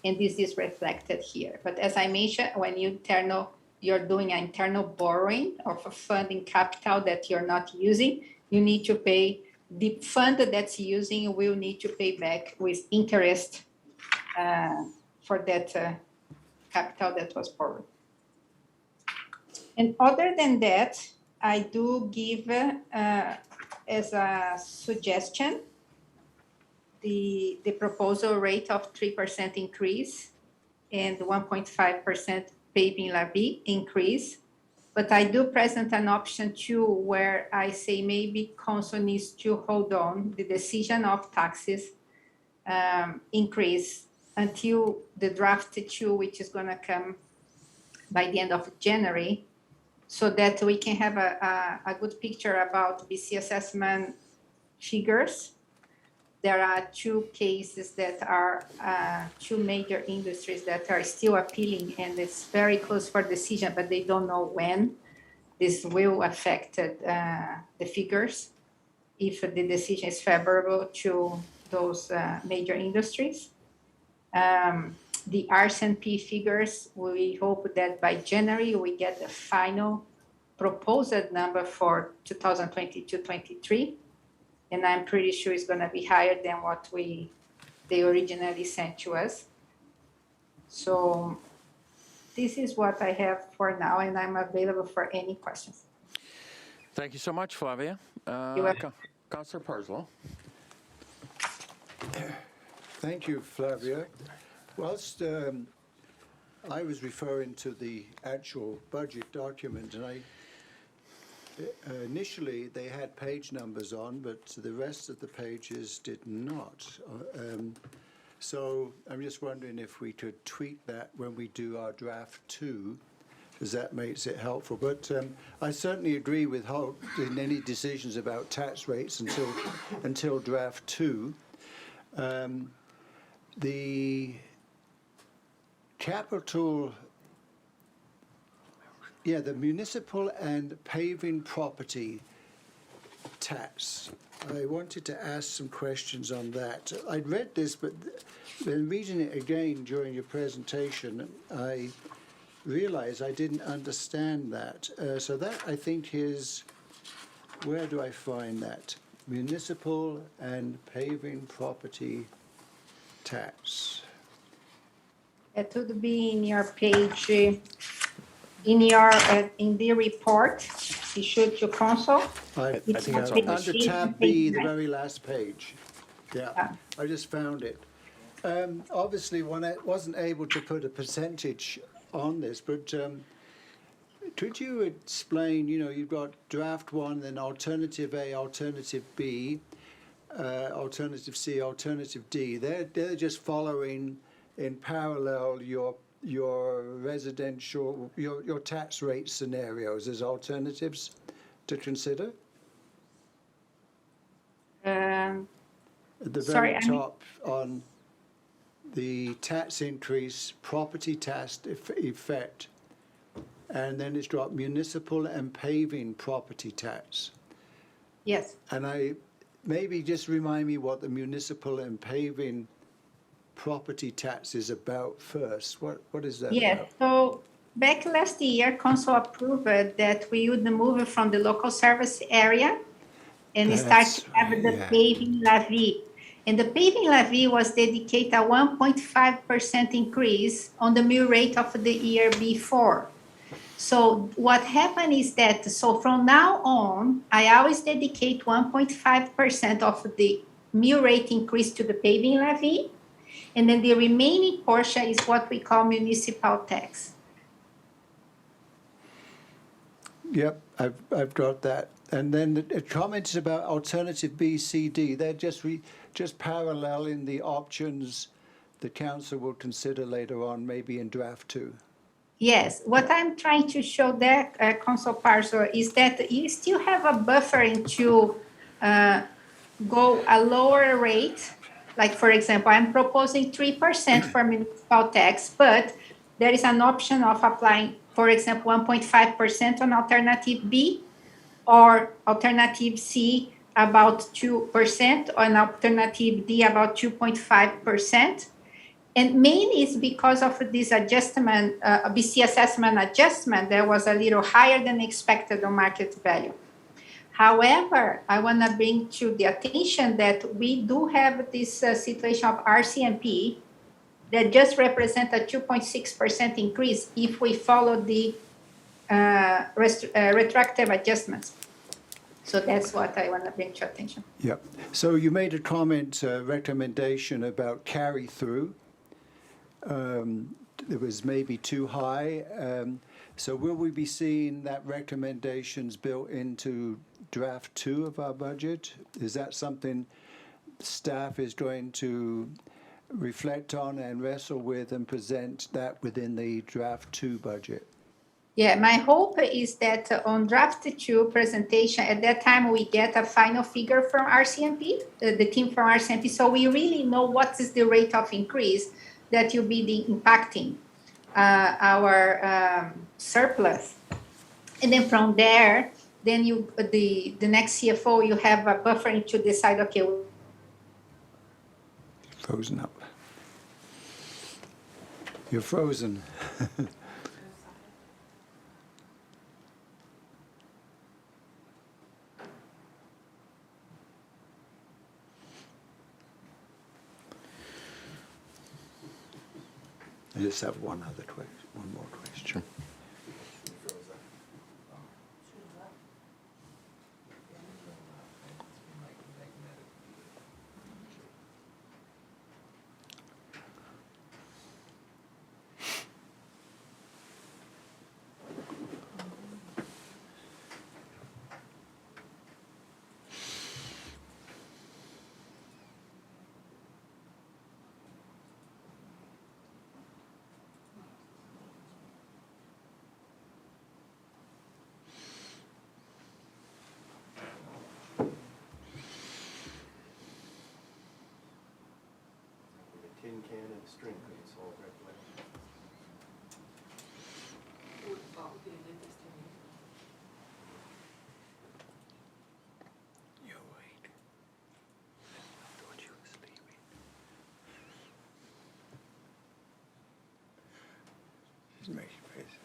And this is reflected here. But as I mentioned, when you're doing an internal borrowing of a funding capital that you're not using, you need to pay, the fund that's using will need to pay back with interest for that capital that was borrowed. And other than that, I do give as a suggestion the proposal rate of 3% increase and 1.5% paving levy increase. But I do present an option too, where I say maybe council needs to hold on the decision of taxes increase until the draft 2, which is going to come by the end of January, so that we can have a good picture about BC assessment figures. There are 2 cases that are 2 major industries that are still appealing, and it's very close for decision, but they don't know when this will affect the figures, if the decision is favorable to those major industries. The R&P figures, we hope that by January we get the final proposed number for 2022-23. And I'm pretty sure it's going to be higher than what they originally sent to us. So this is what I have for now, and I'm available for any questions. Thank you so much, Flavia. You're welcome. Councillor Parslow. Thank you, Flavia. Whilst I was referring to the actual budget document, and initially they had page numbers on, but the rest of the pages did not. So I'm just wondering if we could tweak that when we do our draft 2, because that makes it helpful. But I certainly agree with Holt in any decisions about tax rates until draft 2. The capital, the municipal and paving property tax. I wanted to ask some questions on that. I'd read this, but then reading it again during your presentation, I realized I didn't understand that. So that, I think, is, where do I find that? Municipal and paving property tax. It would be in your page, in the report issued to council. I It's think on it's page under 8 tab and B, page the 9. very last page. Yeah, Yeah. I just found it. Obviously, one wasn't able to put a percentage on this, but could you explain, you've got draft one, then alternative A, alternative B, alternative C, alternative D. They're just following in parallel your residential, your tax rate scenarios as alternatives to consider? Um, At the Sorry, very I mean- top on the tax increase, property tax effect, and then it's got municipal and paving property tax. Yes. And maybe just remind me what the municipal and paving property tax is about first. What is that Yes, about? so back last year, council approved that we would move from the local service area and start That's to have right, the yeah. paving levy. And the paving levy was dedicated a 1.5% increase on the mill rate of the year before. So what happened is that, so from now on, I always dedicate 1.5% of the mill rate increase to the paving levy. And then the remaining portion is what we call municipal tax. Yep, I've got that. And then the comments about alternative B, C, D, they're just paralleling the options the council will consider later on, maybe in draft two. Yes, what I'm trying to show there, Council Parso, is that you still have a buffer to go a lower rate. Like, for example, I'm proposing 3% for municipal tax, but there is an option of applying, for example, 1.5% on alternative B, or alternative C about 2%, or an alternative D about 2.5%. And mainly it's because of this adjustment, BC assessment adjustment that was a little higher than expected on market value. However, I want to bring to the attention that we do have this situation of RCMP that just represent a 2.6% increase if we follow the retroactive adjustments. So that's what I want to bring to attention. Yep. So you made a comment, recommendation about carry through. It was maybe too high. So will we be seeing that recommendations built into draft two of our budget? Is that something staff is going to reflect on and wrestle with and present that within the draft two budget? Yeah, my hope is that on draft two presentation, at that time we get a final figure from RCMP, the team from RCMP, so we really know what is the rate of increase that will be impacting our surplus. And then from there, then the next CFO, you have a buffer to decide, okay. Frozen up. You're frozen. I just have one more question. Tin can and string couldn't solve that problem. You're awake. I thought you were sleeping. She's making faces.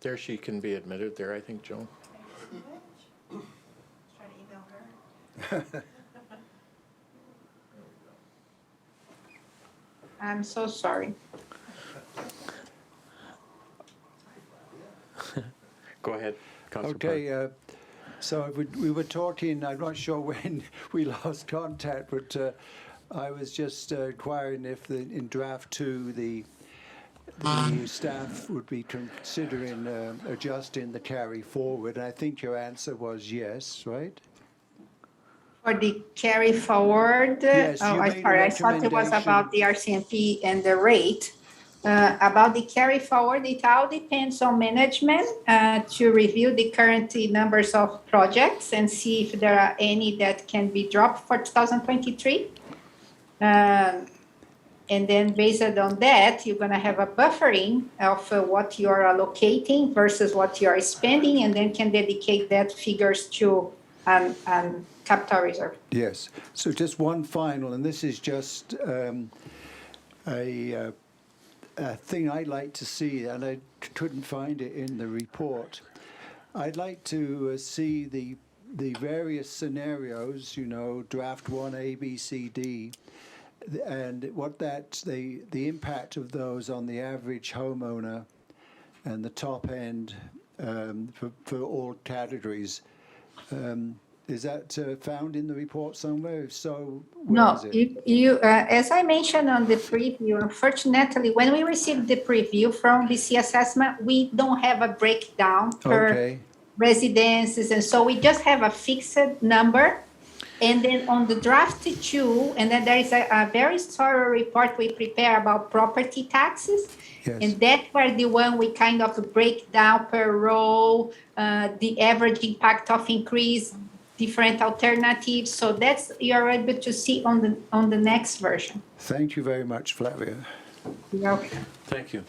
There she can be admitted there, I think, Joan. Trying to email her. I'm so sorry. Go ahead, Councillor Okay, so we were talking, I'm not sure when we lost contact, but I was just inquiring if in draft 2, the staff would be considering adjusting the carry forward. I think your answer was yes, right? For the carry forward, Yes, oh, you I'm made a sorry, I thought it was recommendation. about the RCMP and the rate. About the carry forward, it all depends on management to review the current numbers of projects and see if there are any that can be dropped for 2023. And then based on that, you're gonna have a buffering of what you are allocating versus what you are spending, and then can dedicate that figures to capital reserve. Yes. So just one final, and this is just a thing I'd like to see, and I couldn't find it in the report. I'd like to see the various scenarios, you know, draft 1, A, B, C, D, and what the impact of those on the average homeowner and the top end for all categories. Is that found in the report somewhere? If so, where is it? You as I mentioned on the preview, unfortunately, when we received the preview from BC Assessment, we don't have a breakdown per residences, and so we just have a fixed number. And then on the draft 2, and then there is a very thorough report we prepare about property taxes. Yes. And that was the one we kind of break down per row, the average impact of increase, different alternatives. So that's you're able to see on the next version. Thank you very much, Flavia. You're welcome. Thank you.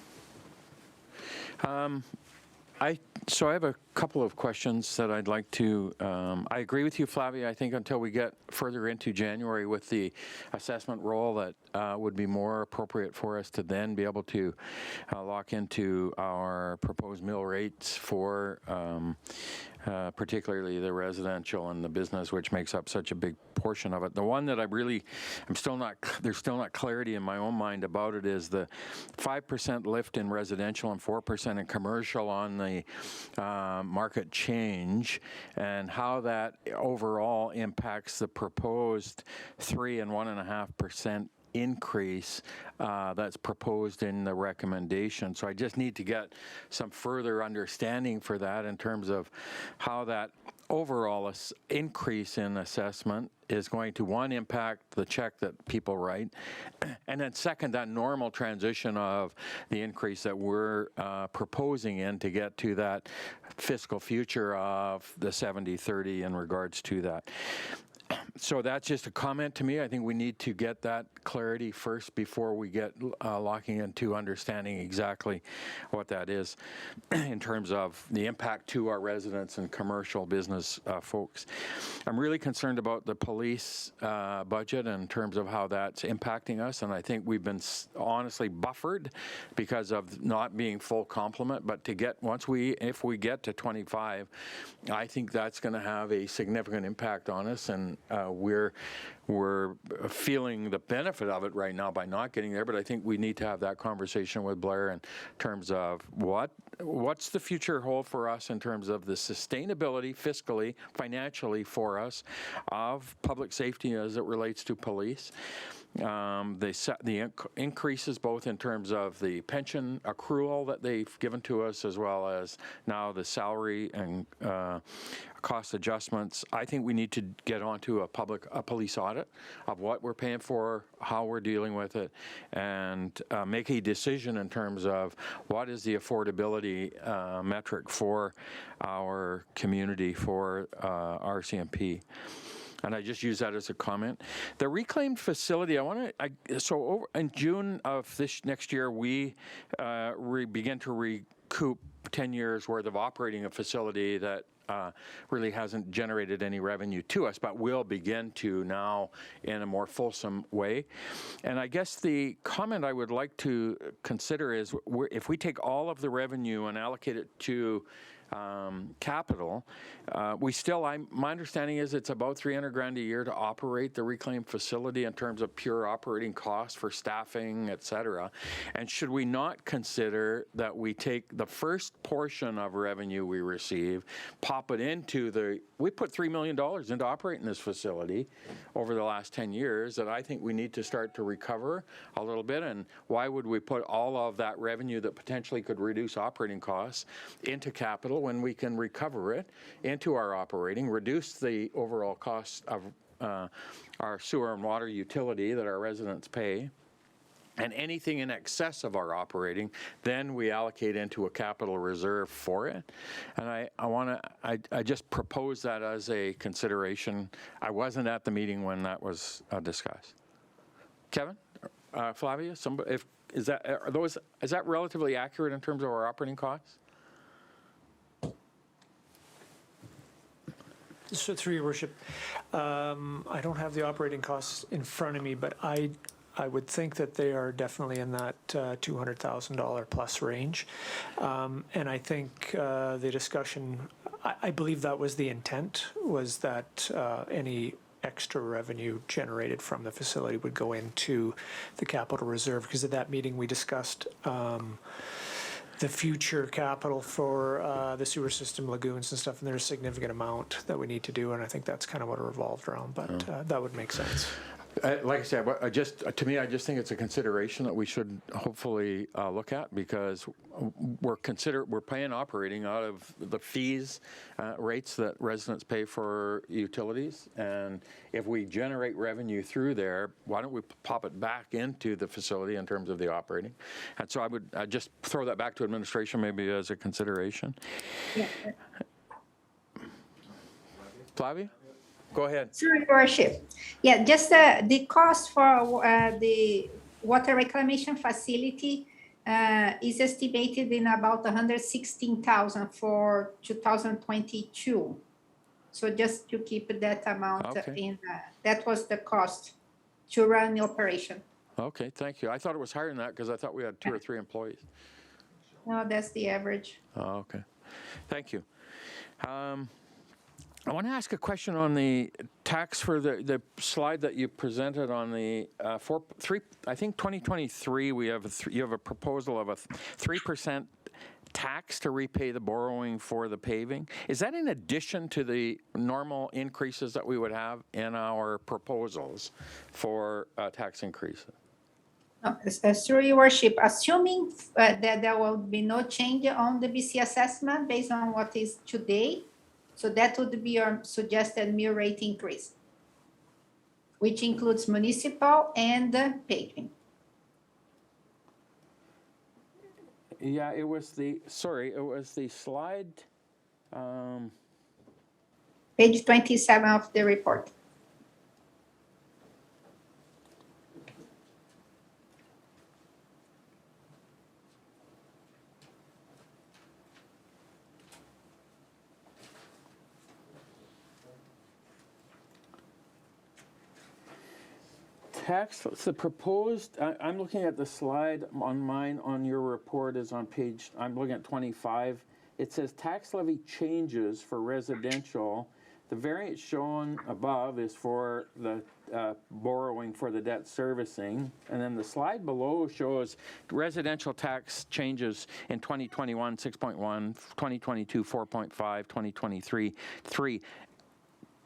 So I have a couple of questions that I'd like to, I agree with you, Flavia. I think until we get further into January with the assessment role, that would be more appropriate for us to then be able to lock into our proposed mill rates for particularly the residential and the business, which makes up such a big portion of it. The one that there's still not clarity in my own mind about it is the 5% lift in residential and 4% in commercial on the market change, and how that overall impacts the proposed 3 and 1.5% increase that's proposed in the recommendation. So I just need to get some further understanding for that in terms of how that overall increase in assessment is going to, one, impact the check that people write, and then second, that normal transition of the increase that we're proposing in to get to that fiscal future of the 70-30 in regards to that. So that's just a comment to me. I think we need to get that clarity first before we get locking into understanding exactly what that is in terms of the impact to our residents and commercial business folks. I'm really concerned about the police budget in terms of how that's impacting us, and I think we've been honestly buffered because of not being full complement, but to get, if we get to 25, I think that's going to have a significant impact on us, and we're feeling the benefit of it right now by not getting there, but I think we need to have that conversation with Blair in terms of what's the future hold for us in terms of the sustainability fiscally, financially for us of public safety as it relates to police. The increases both in terms of the pension accrual that they've given to us, as well as now the salary and cost adjustments. I think we need to get onto a police audit of what we're paying for, how we're dealing with it, and make a decision in terms of what is the affordability metric for our community, for RCMP. And I just use that as a comment. The reclaimed facility, so in June of this next year, we begin to recoup 10 years worth of operating a facility that really hasn't generated any revenue to us, but will begin to now in a more fulsome way. And I guess the comment I would like to consider is if we take all of the revenue and allocate it to capital, we still, my understanding is it's about $300,000 a year to operate the reclaimed facility in terms of pure operating costs for staffing, et cetera. And should we not consider that we take the first portion of revenue we receive, pop it into we put $3 million into operating this facility over the last 10 years that I think we need to start to recover a little bit. And why would we put all of that revenue that potentially could reduce operating costs into capital when we can recover it into our operating, reduce the overall cost of our sewer and water utility that our residents pay, and anything in excess of our operating, then we allocate into a capital reserve for it. And I just propose that as a consideration. I wasn't at the meeting when that was discussed. Kevin, Flavia, is that relatively accurate in terms of our operating costs? So through your worship, I don't have the operating costs in front of me, but I would think that they are definitely in that $200,000 plus range. And I think the discussion, I believe that was the intent, was that any extra revenue generated from the facility would go into the capital reserve, because at that meeting we discussed the future capital for the sewer system, lagoons and stuff, and there's a significant amount that we need to do, and I think that's kind of what it revolved around, but that would make sense. Like I said, to me, I just think it's a consideration that we should hopefully look at, because we're paying operating out of the fees rates that residents pay for utilities, and if we generate revenue through there, why don't we pop it back into the facility in terms of the operating? And so I'd just throw that back to administration maybe as a consideration. Yeah. Flavia? Go ahead. Through your worship. Yeah, just the cost for the water reclamation facility is estimated in about $116,000 for 2022. So just to keep that amount in, that was the cost to run the operation. Okay, thank you. I thought it was higher than that because I thought we had 2 or 3 employees. No, that's the average. Oh, okay. Thank you. I want to ask a question on the tax for the slide that you presented on the I think 2023. You have a proposal of a 3% tax to repay the borrowing for the paving. Is that in addition to the normal increases that we would have in our proposals for tax increases? Through your worship, assuming that there will be no change on the BC assessment based on what is today, so that would be your suggested mill rate increase, which includes municipal and paving. Yeah, it was the slide. Page 27 of the report. Tax, the proposed, I'm looking at the slide on mine, on your report is on page, I'm looking at 25. It says tax levy changes for residential. The variance shown above is for the borrowing for the debt servicing. And then the slide below shows residential tax changes in 2021, 6.1, 2022, 4.5, 2023, 3.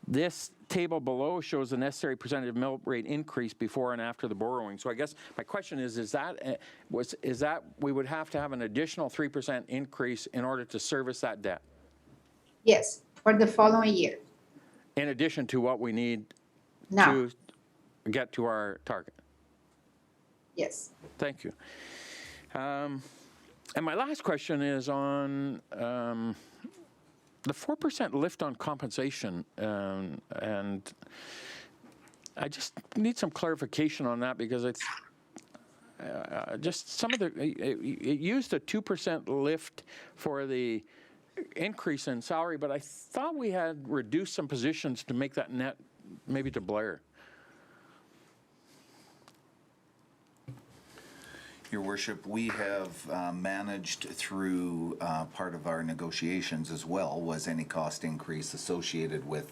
This table below shows the necessary percentage of mill rate increase before and after the borrowing. So I guess my question is that we would have to have an additional 3% increase in order to service that debt? Yes, for the following year. In addition to what we need Now. to get to our target? Yes. Thank you. And my last question is on the 4% lift on compensation, and I just need some clarification on that, because it's just some of it used a 2% lift for the increase in salary, but I thought we had reduced some positions to make that net, maybe to Blair. Your Worship, we have managed through part of our negotiations as well was any cost increase associated with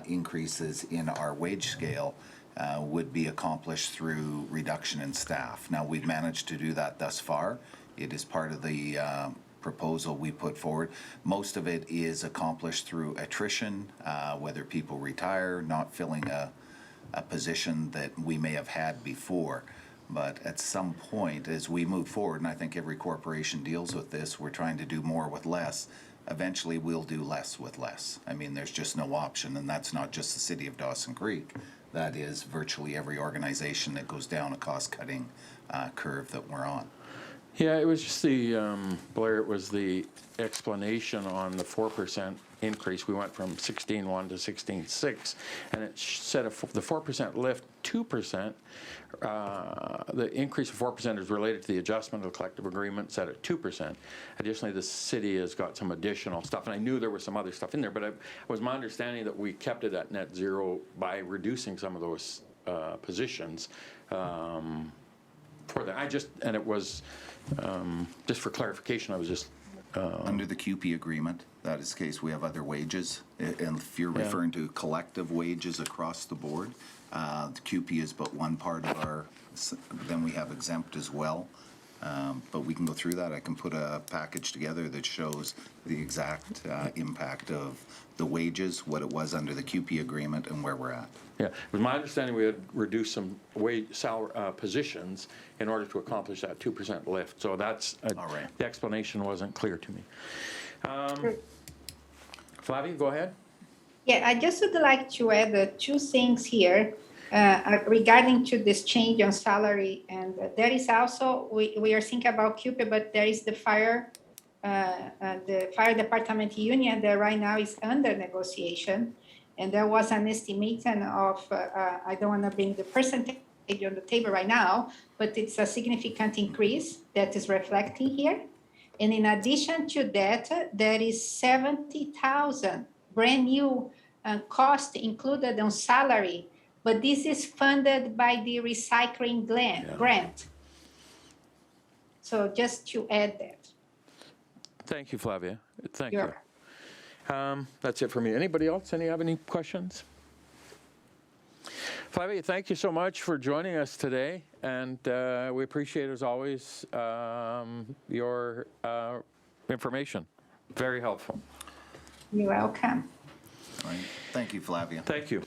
increases in our wage scale would be accomplished through reduction in staff. Now, we've managed to do that thus far. It is part of the proposal we put forward. Most of it is accomplished through attrition, whether people retire, not filling a position that we may have had before. But at some point, as we move forward, and I think every corporation deals with this, we're trying to do more with less. Eventually, we'll do less with less. I mean, there's just no option, and that's not just the city of Dawson Creek. That is virtually every organization that goes down a cost-cutting curve that we're on. Yeah, it was just the, Blair, it was the explanation on the 4% increase. We went from 16.1 to 16.6, and it said the 4% lift 2%. The increase of 4% is related to the adjustment of the collective agreement set at 2%. Additionally, the city has got some additional stuff, and I knew there was some other stuff in there, but it was my understanding that we kept it at net zero by reducing some of those positions. For that, and it was, just for clarification, I was just... Under the QP agreement, that is the case, we have other wages. And if you're referring to collective wages across the board, the QP is but one part of our, then we have exempt as well. But we can go through that. I can put a package together that shows the exact impact of the wages, what it was under the QP agreement, and where we're at. Yeah, it was my understanding we had reduced some positions in order to accomplish that 2% lift. So that's, all right. The explanation wasn't clear to me. Flavia, go ahead. Yeah, I just would like to add two things here regarding to this change on salary. And there is also, we are thinking about CUPE, but there is the fire department union that right now is under negotiation. And there was an estimation of, I don't want to bring the percentage on the table right now, but it's a significant increase that is reflecting here. And in addition to that, there is 70,000 brand new cost included on salary, but this is funded by the recycling grant. So just to add that. Thank you, Flavia. Thank You're you. That's it for me. Anybody else? Have any questions? Flavia, thank you so much for joining us today, and we appreciate, as always, your information. Very helpful. You're welcome. All right. Thank you, Flavia. Thank you.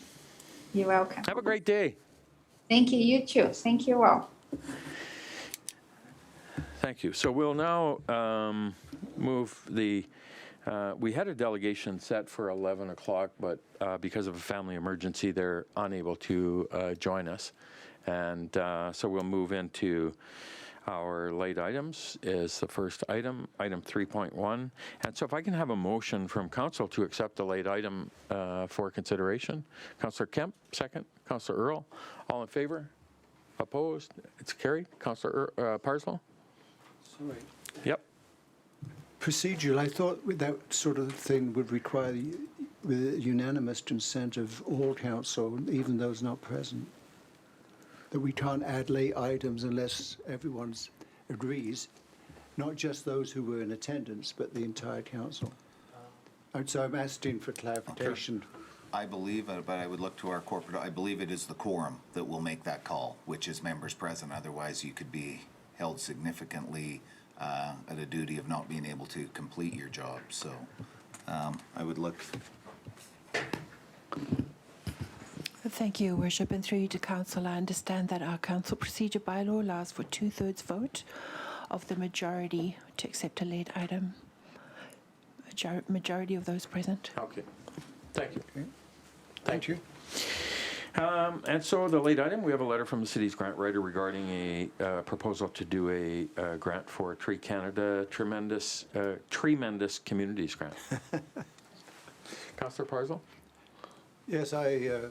You're welcome. Have a great day. Thank you, you too. Thank you all. Thank you. So we'll now move the, we had a delegation set for 11 o'clock, but because of a family emergency, they're unable to join us. And so we'll move into our late items is the first item, item 3.1. And so if I can have a motion from council to accept the late item for consideration. Councillor Kemp, second. Councillor Earl, all in favor? Opposed? It's carried. Councillor Parslow? Sorry. Yep. Procedural, I thought that sort of thing would require the unanimous consent of all council, even those not present. That we can't add late items unless everyone agrees, not just those who were in attendance, but the entire council. And so I'm asking for clarification. Okay. I believe, but I would look to our corporate, I believe it is the quorum that will make that call, which is members present. Otherwise, you could be held significantly at a duty of not being able to complete your job. So I would look. Thank you, Worship, and through you to Council, I understand that our Council Procedure Bylaw allows for 2/3 vote of the majority to accept a late item. Majority of those present. Okay. Thank you. Okay. Thank you. And so the late item, we have a letter from the city's grant writer regarding a proposal to do a grant for Tree Canada Tremendous Communities Grant. Councillor Parslow? Yes, I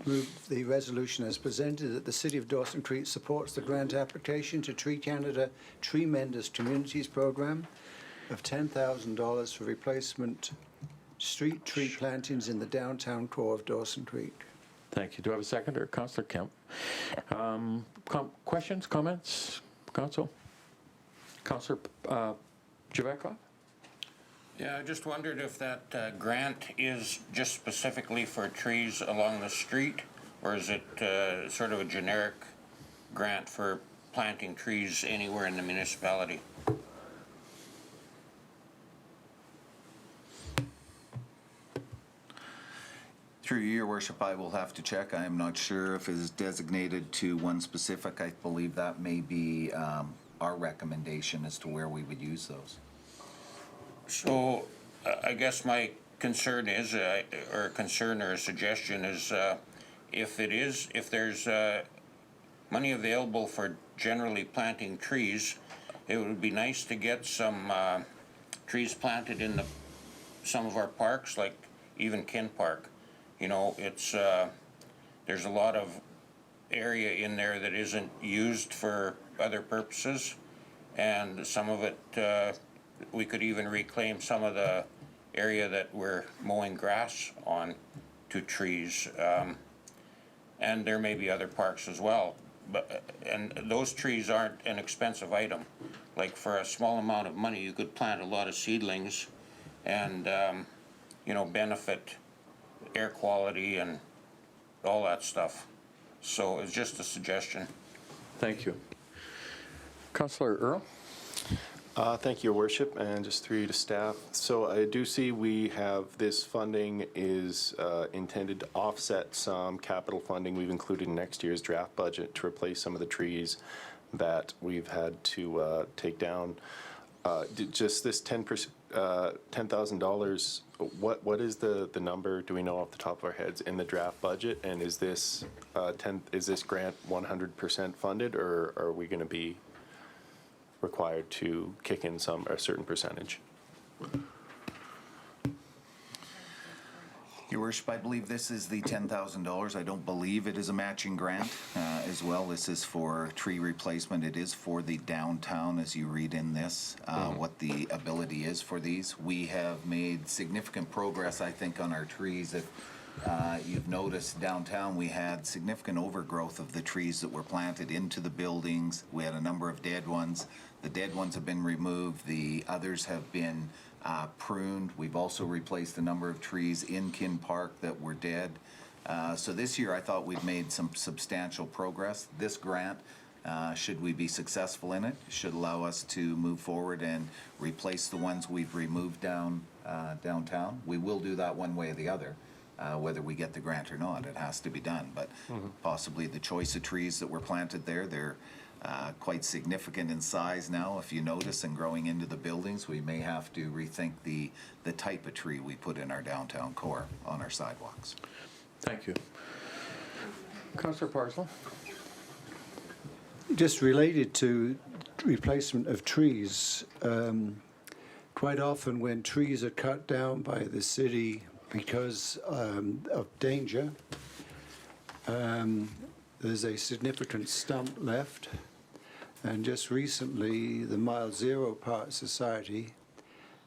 move the resolution as presented that the City of Dawson Creek supports the grant application to Tree Canada Tremendous Communities Program of $10,000 for replacement street tree plantings in the downtown core of Dawson Creek. Thank you. Do I have a seconder? Councillor Kemp. Questions, comments, Council? Councillor Javetkov? Yeah, I just wondered if that grant is just specifically for trees along the street, or is it sort of a generic grant for planting trees anywhere in the municipality? Through your worship, I will have to check. I am not sure if it is designated to one specific. I believe that may be our recommendation as to where we would use those. So I guess my concern is, or a concern or a suggestion is, if there's money available for generally planting trees, it would be nice to get some trees planted in some of our parks, like even Kin Park. You know, it's there's a lot of area in there that isn't used for other purposes, and some of it we could even reclaim some of the area that we're mowing grass on to trees, and there may be other parks as well. But and those trees aren't an expensive item. Like for a small amount of money, you could plant a lot of seedlings, and you know, benefit air quality and all that stuff. So it's just a suggestion. Thank you. Councillor Earl? Thank you, Your Worship, and just through you to staff. So I do see we have this funding is intended to offset some capital funding we've included in next year's draft budget to replace some of the trees that we've had to take down. Just this $10,000, what is the number, do we know off the top of our heads, in the draft budget? And is this grant 100% funded, or are we going to be required to kick in a certain percentage? Your Worship, I believe this is the $10,000. I don't believe it is a matching grant as well. This is for tree replacement. It is for the downtown, as you read in this, what the ability is for these. We have made significant progress, I think, on our trees. If you've noticed downtown, we had significant overgrowth of the trees that were planted into the buildings. We had a number of dead ones. The dead ones have been removed. The others have been pruned. We've also replaced a number of trees in Kin Park that were dead. So this year I thought we'd made some substantial progress. This grant, should we be successful in it, should allow us to move forward and replace the ones we've removed downtown. We will do that one way or the other. Whether we get the grant or not, it has to be done. But possibly the choice of trees that were planted there, they're quite significant in size now, if you notice, and growing into the buildings. We may have to rethink the type of tree we put in our downtown core on our sidewalks. Thank you. Councillor Parslow? Just related to replacement of trees, quite often when trees are cut down by the city because of danger, there's a significant stump left. And just recently, the Mile Zero Park Society,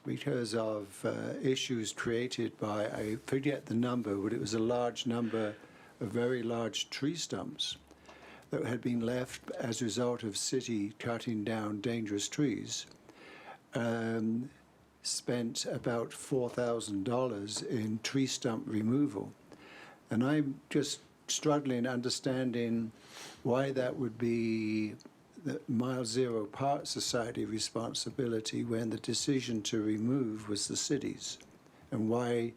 because of issues created by, I forget the number, but it was a large number of very large tree stumps that had been left as a result of city cutting down dangerous trees, spent about $4,000 in tree stump removal. And I'm just struggling understanding why that would be the Mile Zero Park Society responsibility when the decision to remove was the city's, and why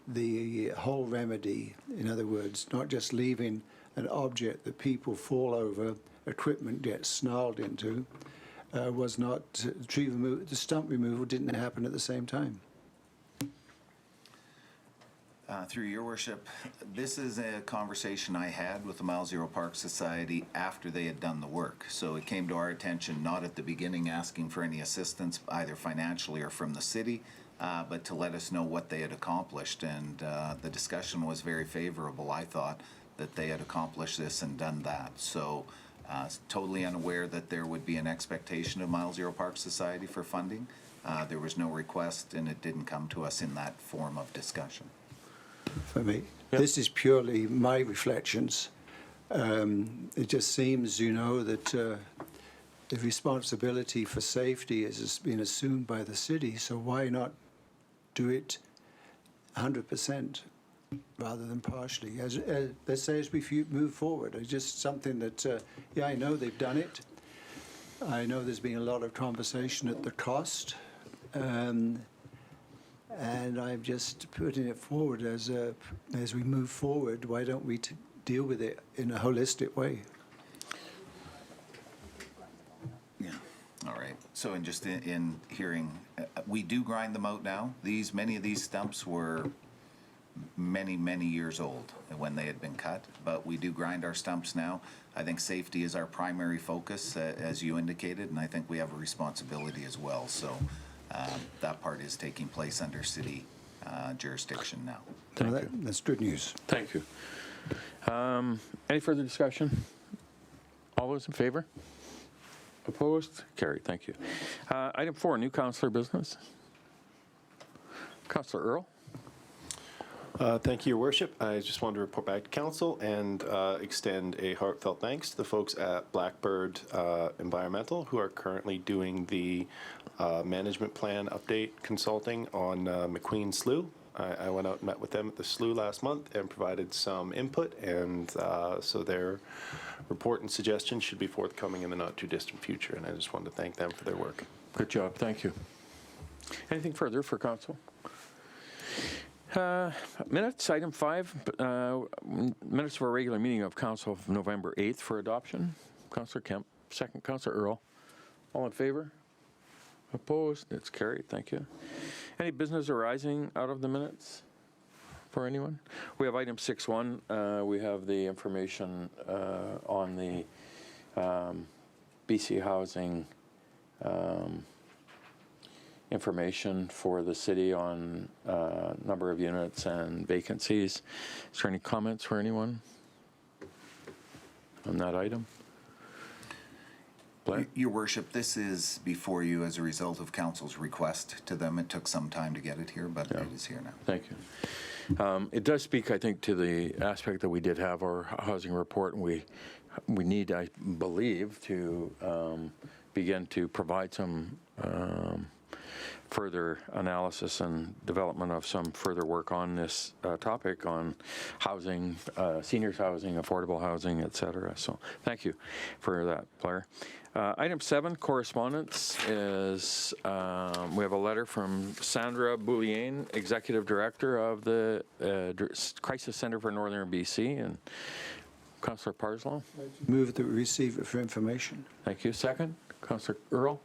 the whole remedy, in other words, not just leaving an object that people fall over, equipment gets snarled into, was not tree removal. The stump removal didn't happen at the same time. Through your worship, this is a conversation I had with the Mile Zero Park Society after they had done the work. So it came to our attention not at the beginning asking for any assistance, either financially or from the city, but to let us know what they had accomplished. And the discussion was very favorable, I thought, that they had accomplished this and done that. So totally unaware that there would be an expectation of Mile Zero Park Society for funding. There was no request, and it didn't come to us in that form of discussion. For me, this is purely my reflections. It just seems, that the responsibility for safety has been assumed by the city, so why not do it 100% rather than partially? Let's say as we move forward, it's just something that, I know they've done it. I know there's been a lot of conversation at the cost, and I'm just putting it forward as we move forward. Why don't we deal with it in a holistic way? Yeah. All right. So in hearing, we do grind them out now. Many of these stumps were many years old when they had been cut, but we do grind our stumps now. I think safety is our primary focus, as you indicated, and I think we have a responsibility as well. So that part is taking place under city jurisdiction now. That's good news. Thank you. Any further discussion? All those in favor? Opposed? Carried. Thank you. Item 4, new councillor business. Councillor Earl. Thank you, Your Worship. I just wanted to report back to Council and extend a heartfelt thanks to the folks at Blackbird Environmental who are currently doing the management plan update consulting on McQueen Slough. I went out and met with them at the slough last month and provided some input, and so their report and suggestions should be forthcoming in the not-too-distant future, and I just wanted to thank them for their work. Good job. Thank you. Anything further for Council? Minutes, item 5, minutes of our regular meeting of Council of November 8th for adoption. Councillor Kemp, second. Councillor Earl. All in favor? Opposed? It's carried. Thank you. Any business arising out of the minutes for anyone? We have item 6.1. We have the information on the BC Housing information for the city on number of units and vacancies. Is there any comments for anyone on that item? Blair? Your Worship, this is before you as a result of Council's request to them. It took some time to get it here, but it is here now. Thank you. It does speak, I think, to the aspect that we did have our housing report, and we need, I believe, to begin to provide some further analysis and development of some further work on this topic on housing, seniors housing, affordable housing, et cetera. So thank you for that, Blair. Item 7, correspondence, is we have a letter from Sandra Bouliane, Executive Director of the Crisis Center for Northern BC, and Councillor Parslow. Move that we receive it for information. Thank you. Second, Councillor Earl.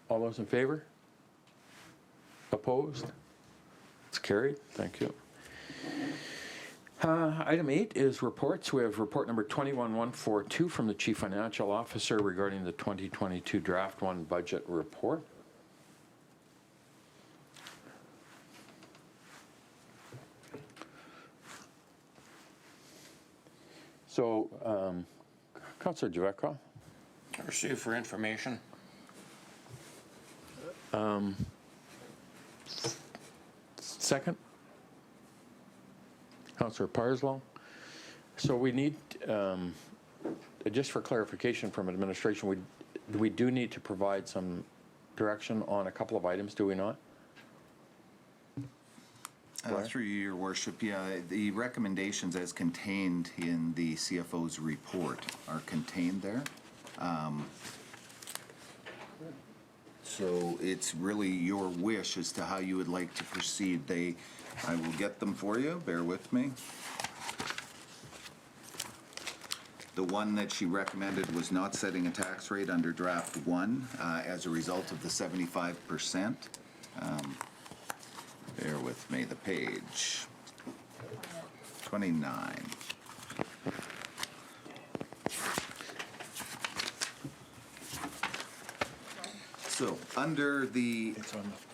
All those in favor? Opposed? It's carried. Thank you. Item 8 is reports. We have report number 21142 from the Chief Financial Officer regarding the 2022 Draft 1 budget report. So, Councillor Javeka. Receive for information. Second. Councillor Parslow. So we need, just for clarification from administration, we do need to provide some direction on a couple of items, do we not? Through you, Your Worship, the recommendations as contained in the CFO's report are contained there. So it's really your wish as to how you would like to proceed. I will get them for you, bear with me. The one that she recommended was not setting a tax rate under draft 1 as a result of the 75%. Bear with me, the page 29. So under the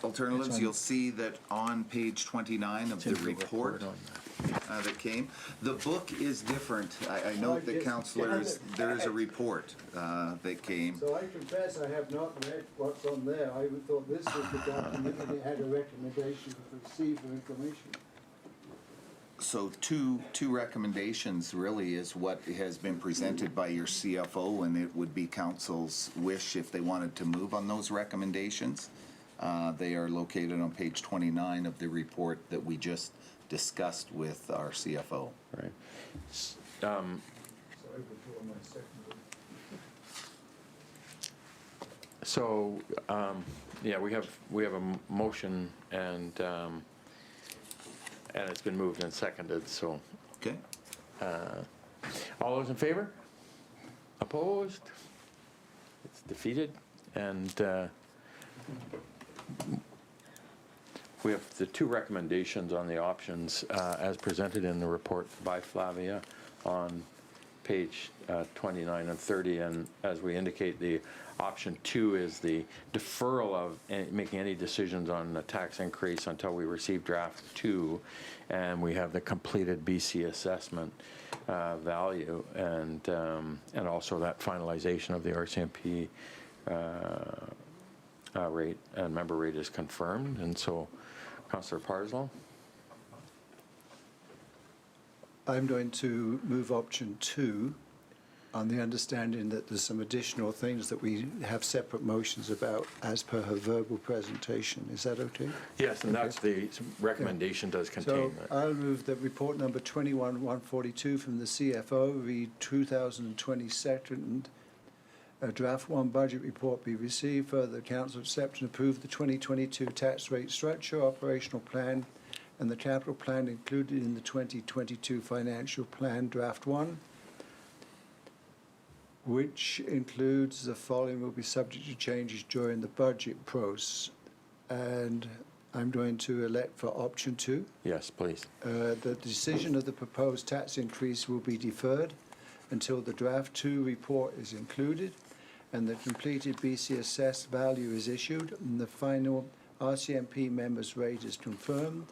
alternatives, you'll see that on page 29 of the report, that came. The book is different. I note that councillors, there is a report that came. So I confess I have not read what's on there. I thought this was the document and it had a recommendation to receive for information. So two recommendations really is what has been presented by your CFO, and it would be council's wish if they wanted to move on those recommendations. They are located on page 29 of the report that we just discussed with our CFO. Right. So I withdraw my second. So, yeah, we have a motion and it's been moved and seconded, so. Okay. All those in favor? Opposed? It's defeated, and we have the two recommendations on the options as presented in the report by Flavia on page 29 and 30, and as we indicate, the option 2 is the deferral of making any decisions on the tax increase until we receive draft 2, and we have the completed BC assessment value, and also that finalization of the RCMP rate and member rate is confirmed. And so, Councillor Parslow. I'm going to move option 2 on the understanding that there's some additional things that we have separate motions about as per her verbal presentation. Is that okay? Yes, and that's the recommendation does contain that. So I'll move that report number 21-142 from the CFO, read 2022 draft 1 budget report be received. Further, council accept and approve the 2022 tax rate structure, operational plan, and the capital plan included in the 2022 financial plan, draft 1, which includes the following will be subject to changes during the budget process. And I'm going to elect for option 2. Yes, please. The decision of the proposed tax increase will be deferred until the draft 2 report is included and the completed BC assessed value is issued and the final RCMP members rate is confirmed.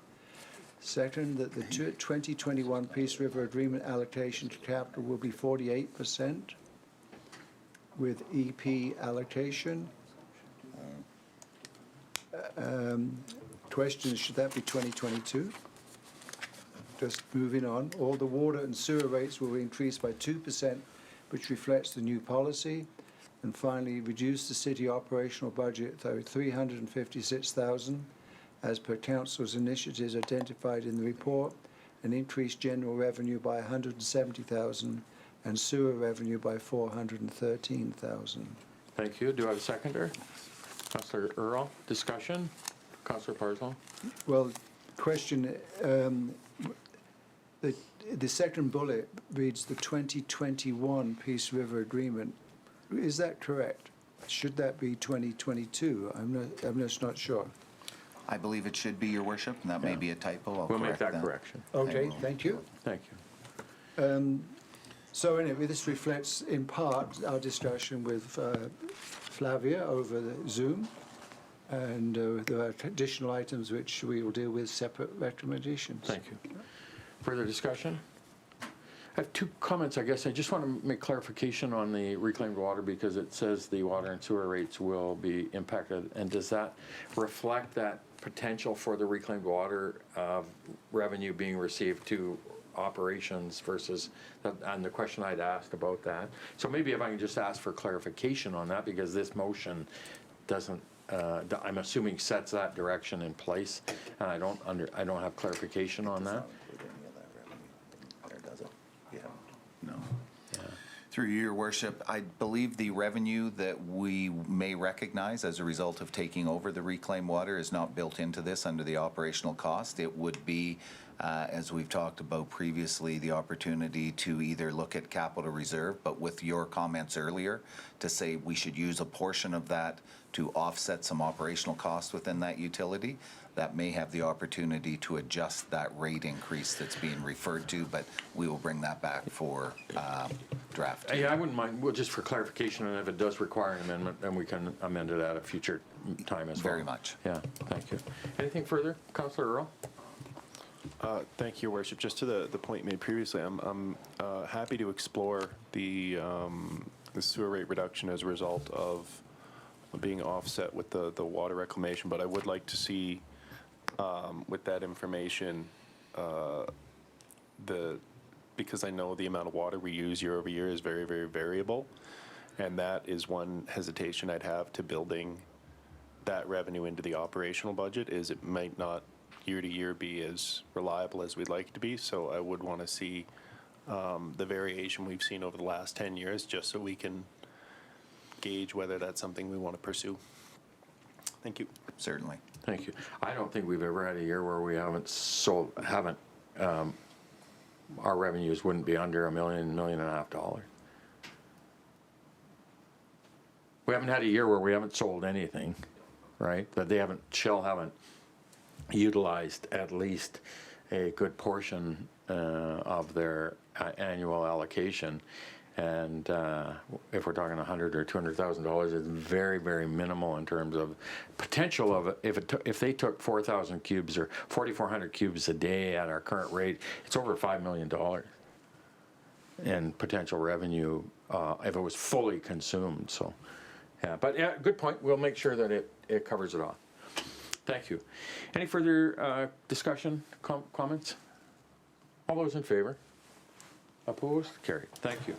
Second, that the 2021 Peace River Agreement allocation to capital will be 48% with EP allocation. Question is, should that be 2022? Just moving on. All the water and sewer rates will increase by 2%, which reflects the new policy. And finally, reduce the city operational budget by $356,000 as per council's initiatives identified in the report, and increase general revenue by $170,000 and sewer revenue by $413,000. Thank you. Do I have a seconder? Councillor Earl, discussion? Councillor Parslow? Well, question, the second bullet reads the 2021 Peace River Agreement. Is that correct? Should that be 2022? I'm just not sure. I believe it should be, Your Worship, and that may be a typo. I'll We'll make correct that correction. Okay, thank you. Thank you. So anyway, this reflects in part our discussion with Flavia over the Zoom, and there are additional items which we will deal with separate recommendations. Thank you. Further discussion? I have two comments, I guess. I just want to make clarification on the reclaimed water because it says the water and sewer rates will be impacted. And does that reflect that potential for the reclaimed water revenue being received to operations versus, and the question I'd asked about that. So maybe if I can just ask for clarification on that because this motion doesn't, I'm assuming sets that direction in place, and I don't have clarification on that. No. Through you, Your Worship, I believe the revenue that we may recognize as a result of taking over the reclaimed water is not built into this under the operational cost. It would be, as we've talked about previously, the opportunity to either look at capital reserve, but with your comments earlier, to say we should use a portion of that to offset some operational costs within that utility. That may have the opportunity to adjust that rate increase that's being referred to, but we will bring that back for draft. Yeah, I wouldn't mind, well, just for clarification, and if it does require an amendment, then we can amend it at a future time as well. Very much. Yeah, thank you. Anything further? Councillor Earl? Thank you, Your Worship. Just to the point made previously, I'm happy to explore the sewer rate reduction as a result of being offset with the water reclamation, but I would like to see with that information because I know the amount of water we use year over year is very, very variable, and that is one hesitation I'd have to building that revenue into the operational budget, is it might not year to year be as reliable as we'd like it to be. So I would want to see the variation we've seen over the last 10 years, just so we can gauge whether that's something we want to pursue. Thank you. Certainly. Thank you. I don't think we've ever had a year where we our revenues wouldn't be under $1 million, $1.5 million. We haven't had a year where we haven't sold anything, right? That Shell haven't utilized at least a good portion of their annual allocation. And if we're talking $100,000 or $200,000, it's very, very minimal in terms of potential of it. If they took 4,000 cubes or 4,400 cubes a day at our current rate, it's over $5 million in potential revenue if it was fully consumed. So, yeah, but yeah, good point. We'll make sure that it covers it off. Thank you. Any further discussion, comments? All those in favor? Opposed? Carried. Thank you.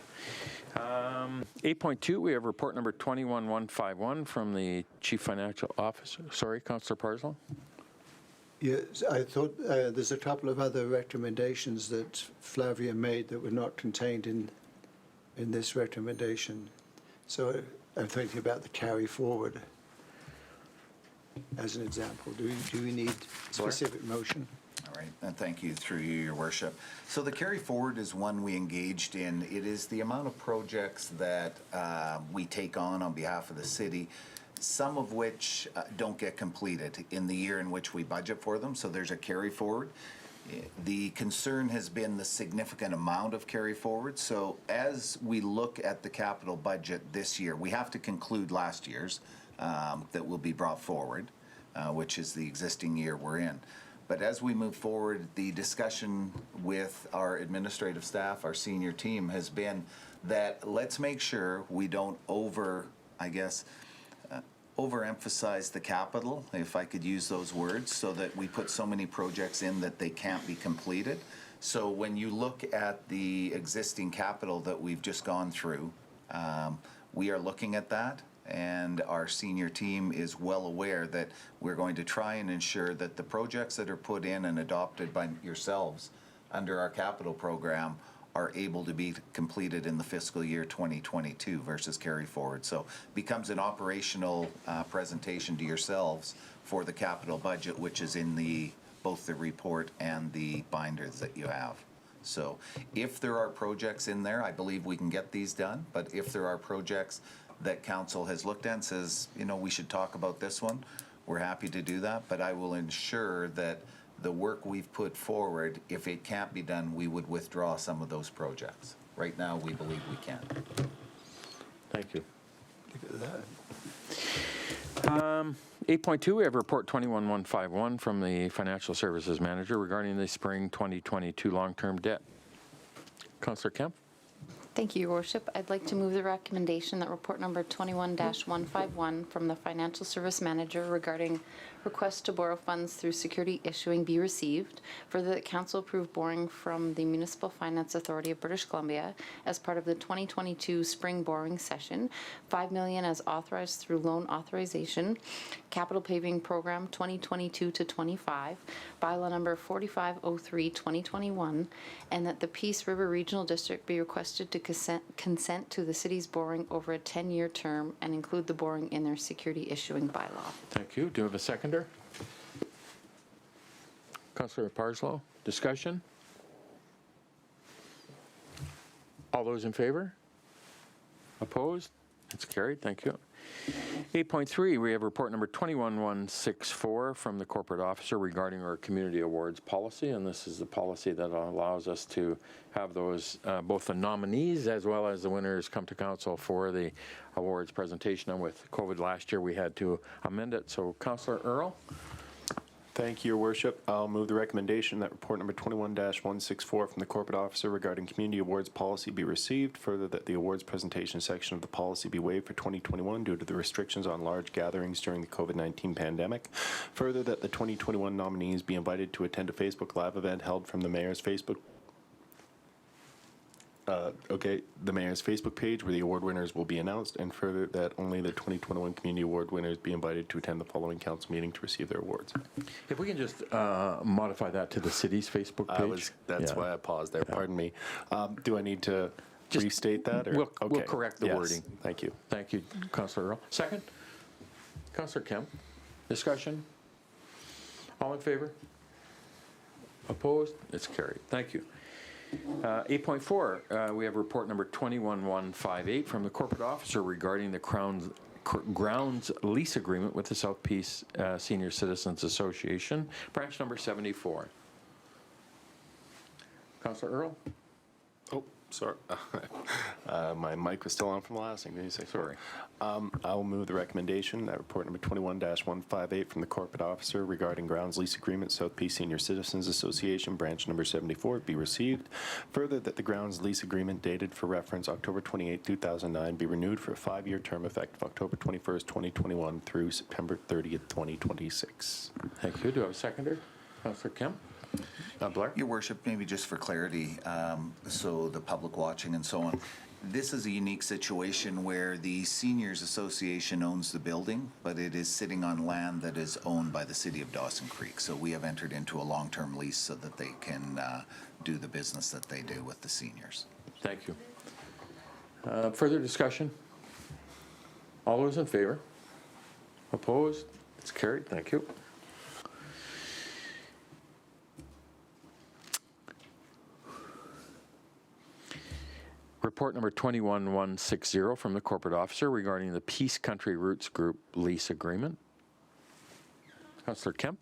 8.2, we have report number 21151 from the Chief Financial Officer. Sorry, Councillor Parslow. Yes, I thought there's a couple of other recommendations that Flavia made that were not contained in this recommendation. So I'm thinking about the carry forward as an example. Do we need specific motion? All right, and thank you through you, Your Worship. So the carry forward is one we engaged in. It is the amount of projects that we take on behalf of the city, some of which don't get completed in the year in which we budget for them. So there's a carry forward. The concern has been the significant amount of carry forward. So as we look at the capital budget this year, we have to conclude last year's that will be brought forward, which is the existing year we're in. But as we move forward, the discussion with our administrative staff, our senior team, has been that let's make sure we don't overemphasize the capital, if I could use those words, so that we put so many projects in that they can't be completed. So when you look at the existing capital that we've just gone through, we are looking at that. And our senior team is well aware that we're going to try and ensure that the projects that are put in and adopted by yourselves under our capital program are able to be completed in the fiscal year 2022 versus carry forward. So it becomes an operational presentation to yourselves for the capital budget, which is in both the report and the binders that you have. So if there are projects in there, I believe we can get these done. But if there are projects that council has looked at and says, we should talk about this one, we're happy to do that, but I will ensure that the work we've put forward, if it can't be done, we would withdraw some of those projects. Right now, we believe we can. Thank you. 8.2, we have report 21151 from the Financial Services Manager regarding the spring 2022 long-term debt. Councillor Kemp. Thank you, Your Worship. I'd like to move the recommendation that report number 21-151 from the Financial Service Manager regarding requests to borrow funds through security issuing be received. Further, that Council approve borrowing from the Municipal Finance Authority of British Columbia as part of the 2022 spring borrowing session, $5 million as authorized through loan authorization, Capital Paving Program 2022 to 25, bylaw number 4503/2021, and that the Peace River Regional District be requested to consent to the city's borrowing over a 10-year term and include the borrowing in their security issuing bylaw. Thank you. Do you have a seconder? Councillor Parslow, discussion? All those in favor? Opposed? It's carried. Thank you. 8.3, we have report number 21164 from the corporate officer regarding our community awards policy, and this is the policy that allows us to have those, both the nominees as well as the winners come to council for the awards presentation. And with COVID last year, we had to amend it. So, Councillor Earl. Thank you, Your Worship. I'll move the recommendation that report number 21-164 from the corporate officer regarding community awards policy be received. Further, that the awards presentation section of the policy be waived for 2021 due to the restrictions on large gatherings during the COVID-19 pandemic. Further, that the 2021 nominees be invited to attend a Facebook Live event held from the mayor's Facebook the mayor's Facebook page where the award winners will be announced, and further that only the 2021 community award winners be invited to attend the following council meeting to receive their awards. If we can just modify that to the city's Facebook page. That's why I paused there. Pardon me. Do I need to Just- restate that? Or? We'll correct the Yes. wording. Thank you. Thank you, Councillor Earl. Second? Councillor Kemp. Discussion? All in favor? Opposed? It's carried. Thank you. 8.4, we have report number 21158 from the corporate officer regarding the grounds lease agreement with the South Peace Senior Citizens Association, branch number 74. Councillor Earl? Oh, sorry. My mic was still on from the last thing. Did you say Sorry. I'll move the recommendation that report number 21-158 from the corporate officer regarding grounds lease agreement, South Peace Senior Citizens Association, branch number 74, be received. Further, that the grounds lease agreement dated for reference October 28, 2009 be renewed for a 5-year term effective October 21st, 2021 through September 30th, 2026. Thank you. Do I have a seconder? Councillor Kemp? Blair? Your Worship, maybe just for clarity, so the public watching and so on, this is a unique situation where the Seniors Association owns the building, but it is sitting on land that is owned by the City of Dawson Creek. So we have entered into a long-term lease so that they can do the business that they do with the seniors. Thank you. Further discussion? All those in favor? Opposed? It's carried. Thank you. Report number 21160 from the corporate officer regarding the Peace Country Roots Group lease agreement. Councillor Kemp?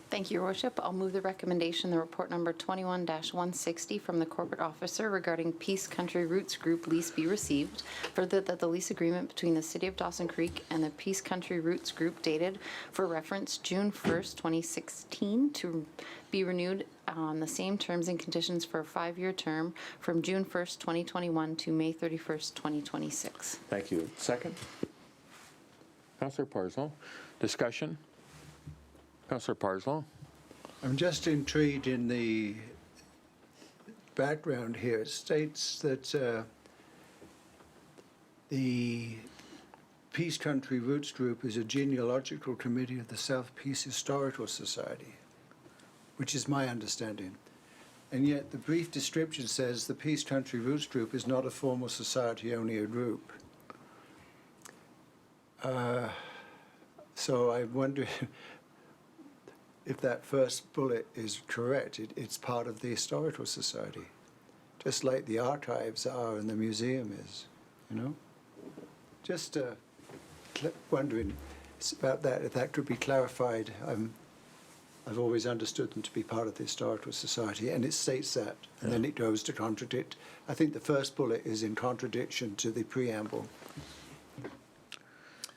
Thank you, Your Worship. I'll move the recommendation, the report number 21-160 from the corporate officer regarding Peace Country Roots Group lease be received. Further, that the lease agreement between the City of Dawson Creek and the Peace Country Roots Group dated for reference June 1st, 2016 to be renewed on the same terms and conditions for a 5-year term from June 1st, 2021 to May 31st, 2026. Thank you. Second? Councillor Parslow. Discussion? Councillor Parslow? I'm just intrigued in the background here. It states that the Peace Country Roots Group is a genealogical committee of the South Peace Historical Society, which is my understanding. And yet the brief description says the Peace Country Roots Group is not a formal society, only a group. So I wonder if that first bullet is correct. It's part of the Historical Society, just like the archives are and the museum is, you know? Just wondering about that, if that could be clarified. I've always understood them to be part of the Historical Society, and it states that, and then it goes to contradict. I think the first bullet is in contradiction to the preamble.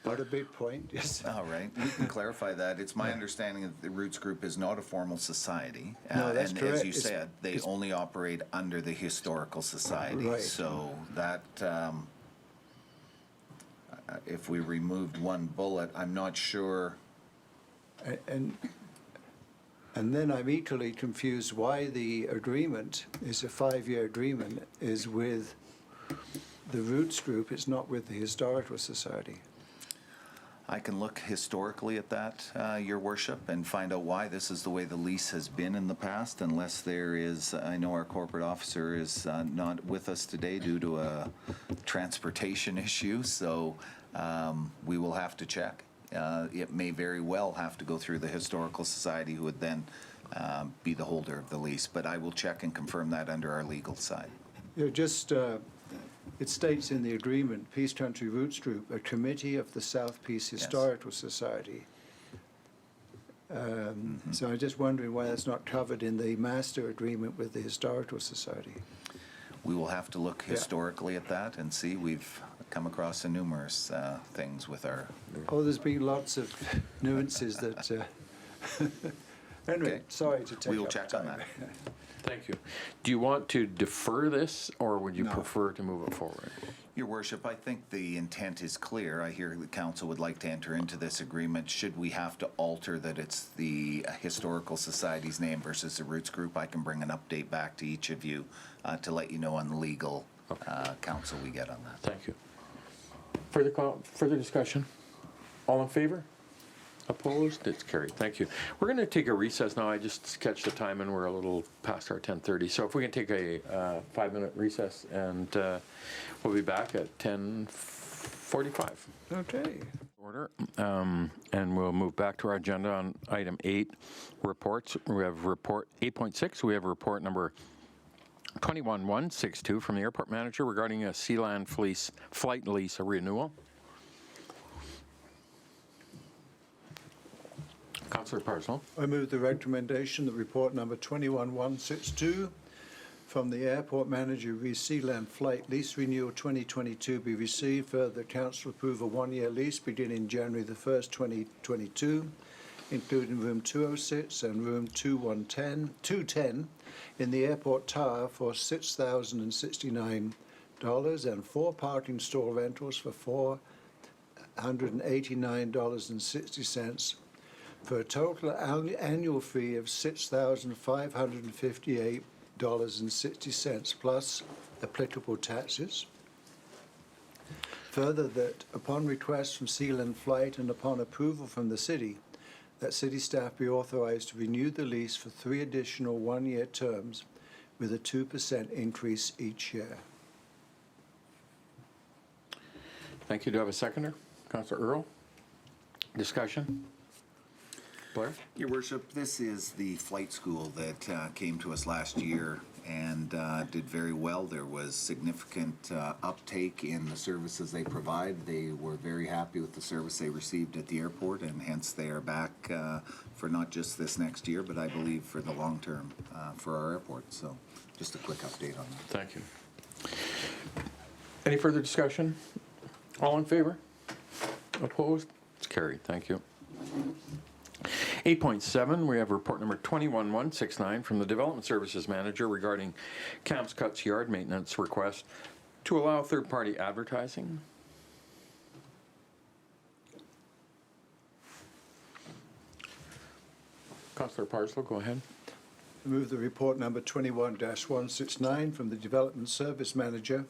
Not a big point, yes. All right, we can clarify that. It's my understanding that the Roots Group is not a formal society. No, that's and correct. as you said, they only operate under the Historical Society. Right. So that, if we removed one bullet, I'm not sure. And then I'm equally confused why the agreement is a 5-year agreement is with the Roots Group, it's not with the Historical Society. I can look historically at that, Your Worship, and find out why this is the way the lease has been in the past, unless there is, I know our corporate officer is not with us today due to a transportation issue, so we will have to check. It may very well have to go through the Historical Society, who would then be the holder of the lease, but I will check and confirm that under our legal side. You know, just, it states in the agreement, Peace Country Roots Group, a committee of the South Peace Historical Society. So I'm just wondering why that's not covered in the master agreement with the Historical Society. We will have to look historically at that and see. We've come across numerous things with our... Oh, there's been lots of nuances that Anyway, Okay. sorry to take We will up check on time. that. Thank you. Do you want to defer this, or would you No. prefer to move it forward? Your worship, I think the intent is clear. I hear the council would like to enter into this agreement. Should we have to alter that it's the Historical Society's name versus the Roots Group, I can bring an update back to each of you to let you know on the legal counsel we get on that. Thank you. Further discussion? All in favor? Opposed? It's carried. Thank you. We're going to take a recess now. I just sketched the time and we're a little past our 10:30. So if we can take a 5-minute recess, and we'll be back at 10:45. Okay. Order. And we'll move back to our agenda on item 8, reports. We have report 8.6. We have report number 21162 from the airport manager regarding a Sealand flight lease renewal. Councillor Parslow. I move the recommendation that report number 21162 from the airport manager Sealand flight lease renewal 2022 be received. Further, council approve a 1-year lease beginning January the 1st, 2022, including room 206 and room 210 in the airport tower for $6,069 and 4 parking stall rentals for $489.60 for a total annual fee of $6,558.60 plus applicable taxes. Further, that upon request from Sealand Flight and upon approval from the city, that city staff be authorized to renew the lease for 3 additional 1-year terms with a 2% increase each year. Thank you. Do I have a seconder? Councillor Earl. Discussion? Blair? Your worship, this is the flight school that came to us last year and did very well. There was significant uptake in the services they provide. They were very happy with the service they received at the airport, and hence they are back for not just this next year, but I believe for the long term for our airport. So just a quick update on that. Thank you. Any further discussion? All in favor? Opposed? It's carried. Thank you. 8.7, we have report number 21169 from the Development Services Manager regarding Camps Cuts yard maintenance request to allow third-party advertising. Councillor Parslow, go ahead. I move the report number 21-169 from the Development Service Manager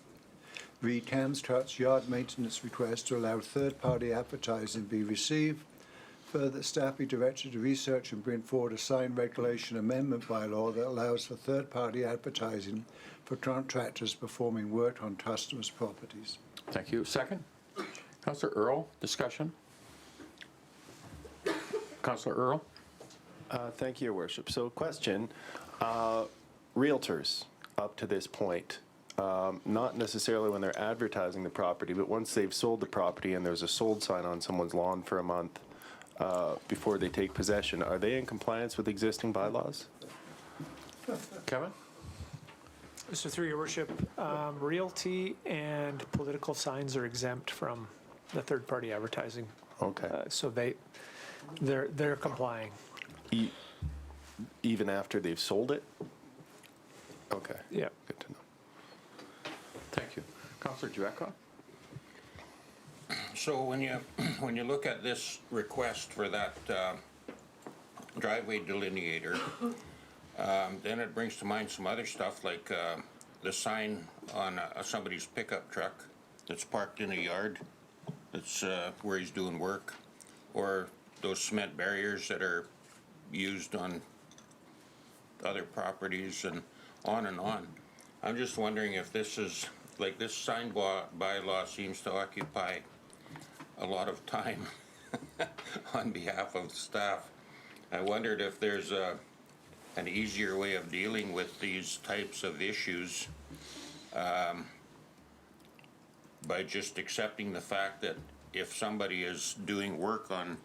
read Camps Cuts yard maintenance request to allow third-party advertising be received. Further, staff be directed to research and bring forward a signed regulation amendment bylaw that allows for third-party advertising for contractors performing work on customers' properties. Thank you. Second? Councillor Earl, discussion? Councillor Earl? Thank you, Your Worship. So question, realtors up to this point, not necessarily when they're advertising the property, but once they've sold the property and there's a sold sign on someone's lawn for a month before they take possession, are they in compliance with existing bylaws? Kevin? So through your worship, realty and political signs are exempt from the third-party advertising. Okay. So they're complying. Even after they've sold it? Okay. Yeah. Good to know. Thank you. Councillor Jewecka? So when you look at this request for that driveway delineator, then it brings to mind some other stuff like the sign on somebody's pickup truck that's parked in a yard that's where he's doing work, or those cement barriers that are used on other properties and on and on. I'm just wondering if this is, like, this sign bylaw seems to occupy a lot of time on behalf of staff. I wondered if there's an easier way of dealing with these types of issues by just accepting the fact that if somebody is doing work on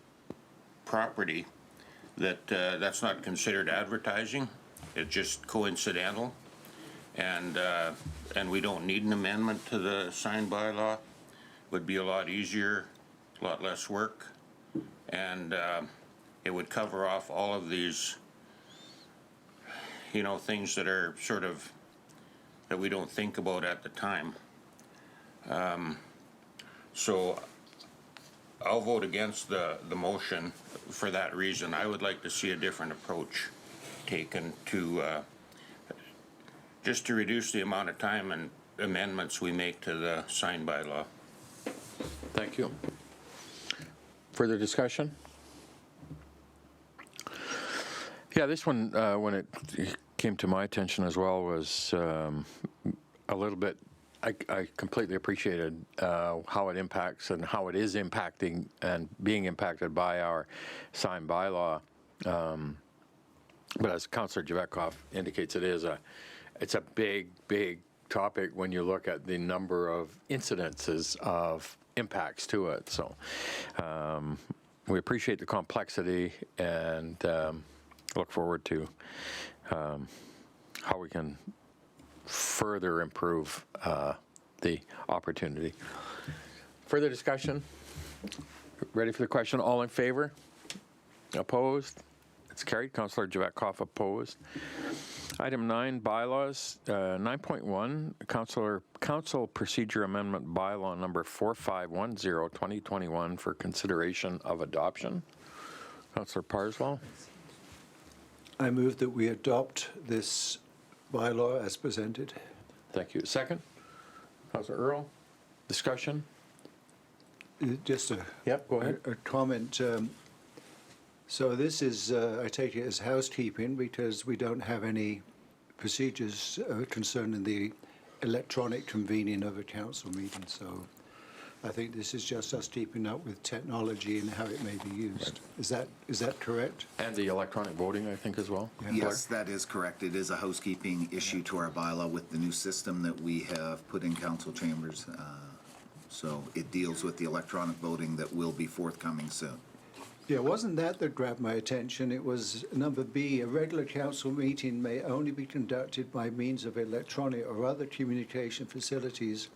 property, that that's not considered advertising. It's just coincidental, and we don't need an amendment to the sign bylaw. Would be a lot easier, a lot less work, and it would cover off all of these, you know, things that are sort of, that we don't think about at the time. So I'll vote against the motion for that reason. I would like to see a different approach taken to, just to reduce the amount of time and amendments we make to the sign bylaw. Thank you. Further discussion? Yeah, this one, when it came to my attention as well, was a little bit, I completely appreciated how it impacts and how it is impacting and being impacted by our sign bylaw. But as Councillor Javetkov indicates, it's a big, big topic when you look at the number of incidences of impacts to it. So we appreciate the complexity and look forward to how we can further improve the opportunity. Further discussion? Ready for the question? All in favor? Opposed? It's carried. Councillor Javetkov opposed. Item 9, bylaws. 9.1, Council Procedure Amendment Bylaw number 4510, 2021 for consideration of adoption. Councillor Parswell. I move that we adopt this bylaw as presented. Thank you. Second? Councillor Earl. Discussion? Just Yep, go ahead. a comment. So this is, I take it as housekeeping because we don't have any procedures concerning the electronic convening of a council meeting. So I think this is just us keeping up with technology and how it may be used. Right. Is that correct? And the electronic voting, I think, as well? Yeah. Yes, that is correct. It is a housekeeping issue to our bylaw with the new system that we have put in council chambers. So it deals with the electronic voting that will be forthcoming soon. Yeah, wasn't that grabbed my attention? It was number B, a regular council meeting may only be conducted by means of electronic or other communication facilities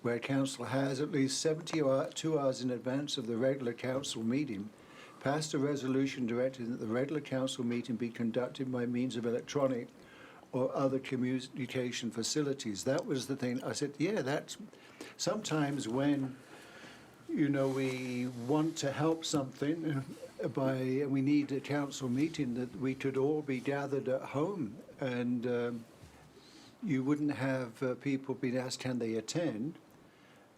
where council has at least 72 hours in advance of the regular council meeting passed a resolution directing that the regular council meeting be conducted by means of electronic or other communication facilities. That was the thing. I said, yeah, that's sometimes when, you know, we want to help something we need a council meeting that we could all be gathered at home and you wouldn't have people being asked can they attend.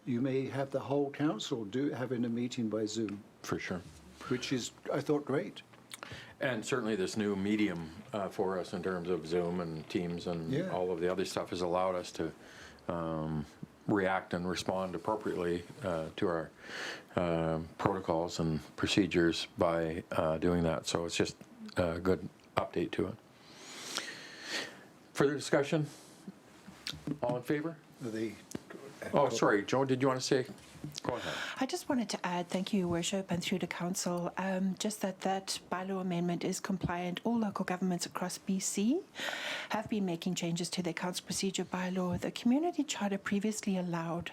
You may have the whole council having a meeting by Zoom. For sure. Which is, I thought, great. And certainly this new medium for us in terms of Zoom and Teams and all of the other stuff has allowed us to react and respond appropriately to our protocols and procedures by doing that. So it's just a good update to it. Further discussion? All in favor? Oh, sorry, Joe, did you want to say? Go ahead. I just wanted to add, thank you, Your Worship, and through to Council, just that bylaw amendment is compliant. All local governments across BC have been making changes to their council procedure bylaw. The community charter previously allowed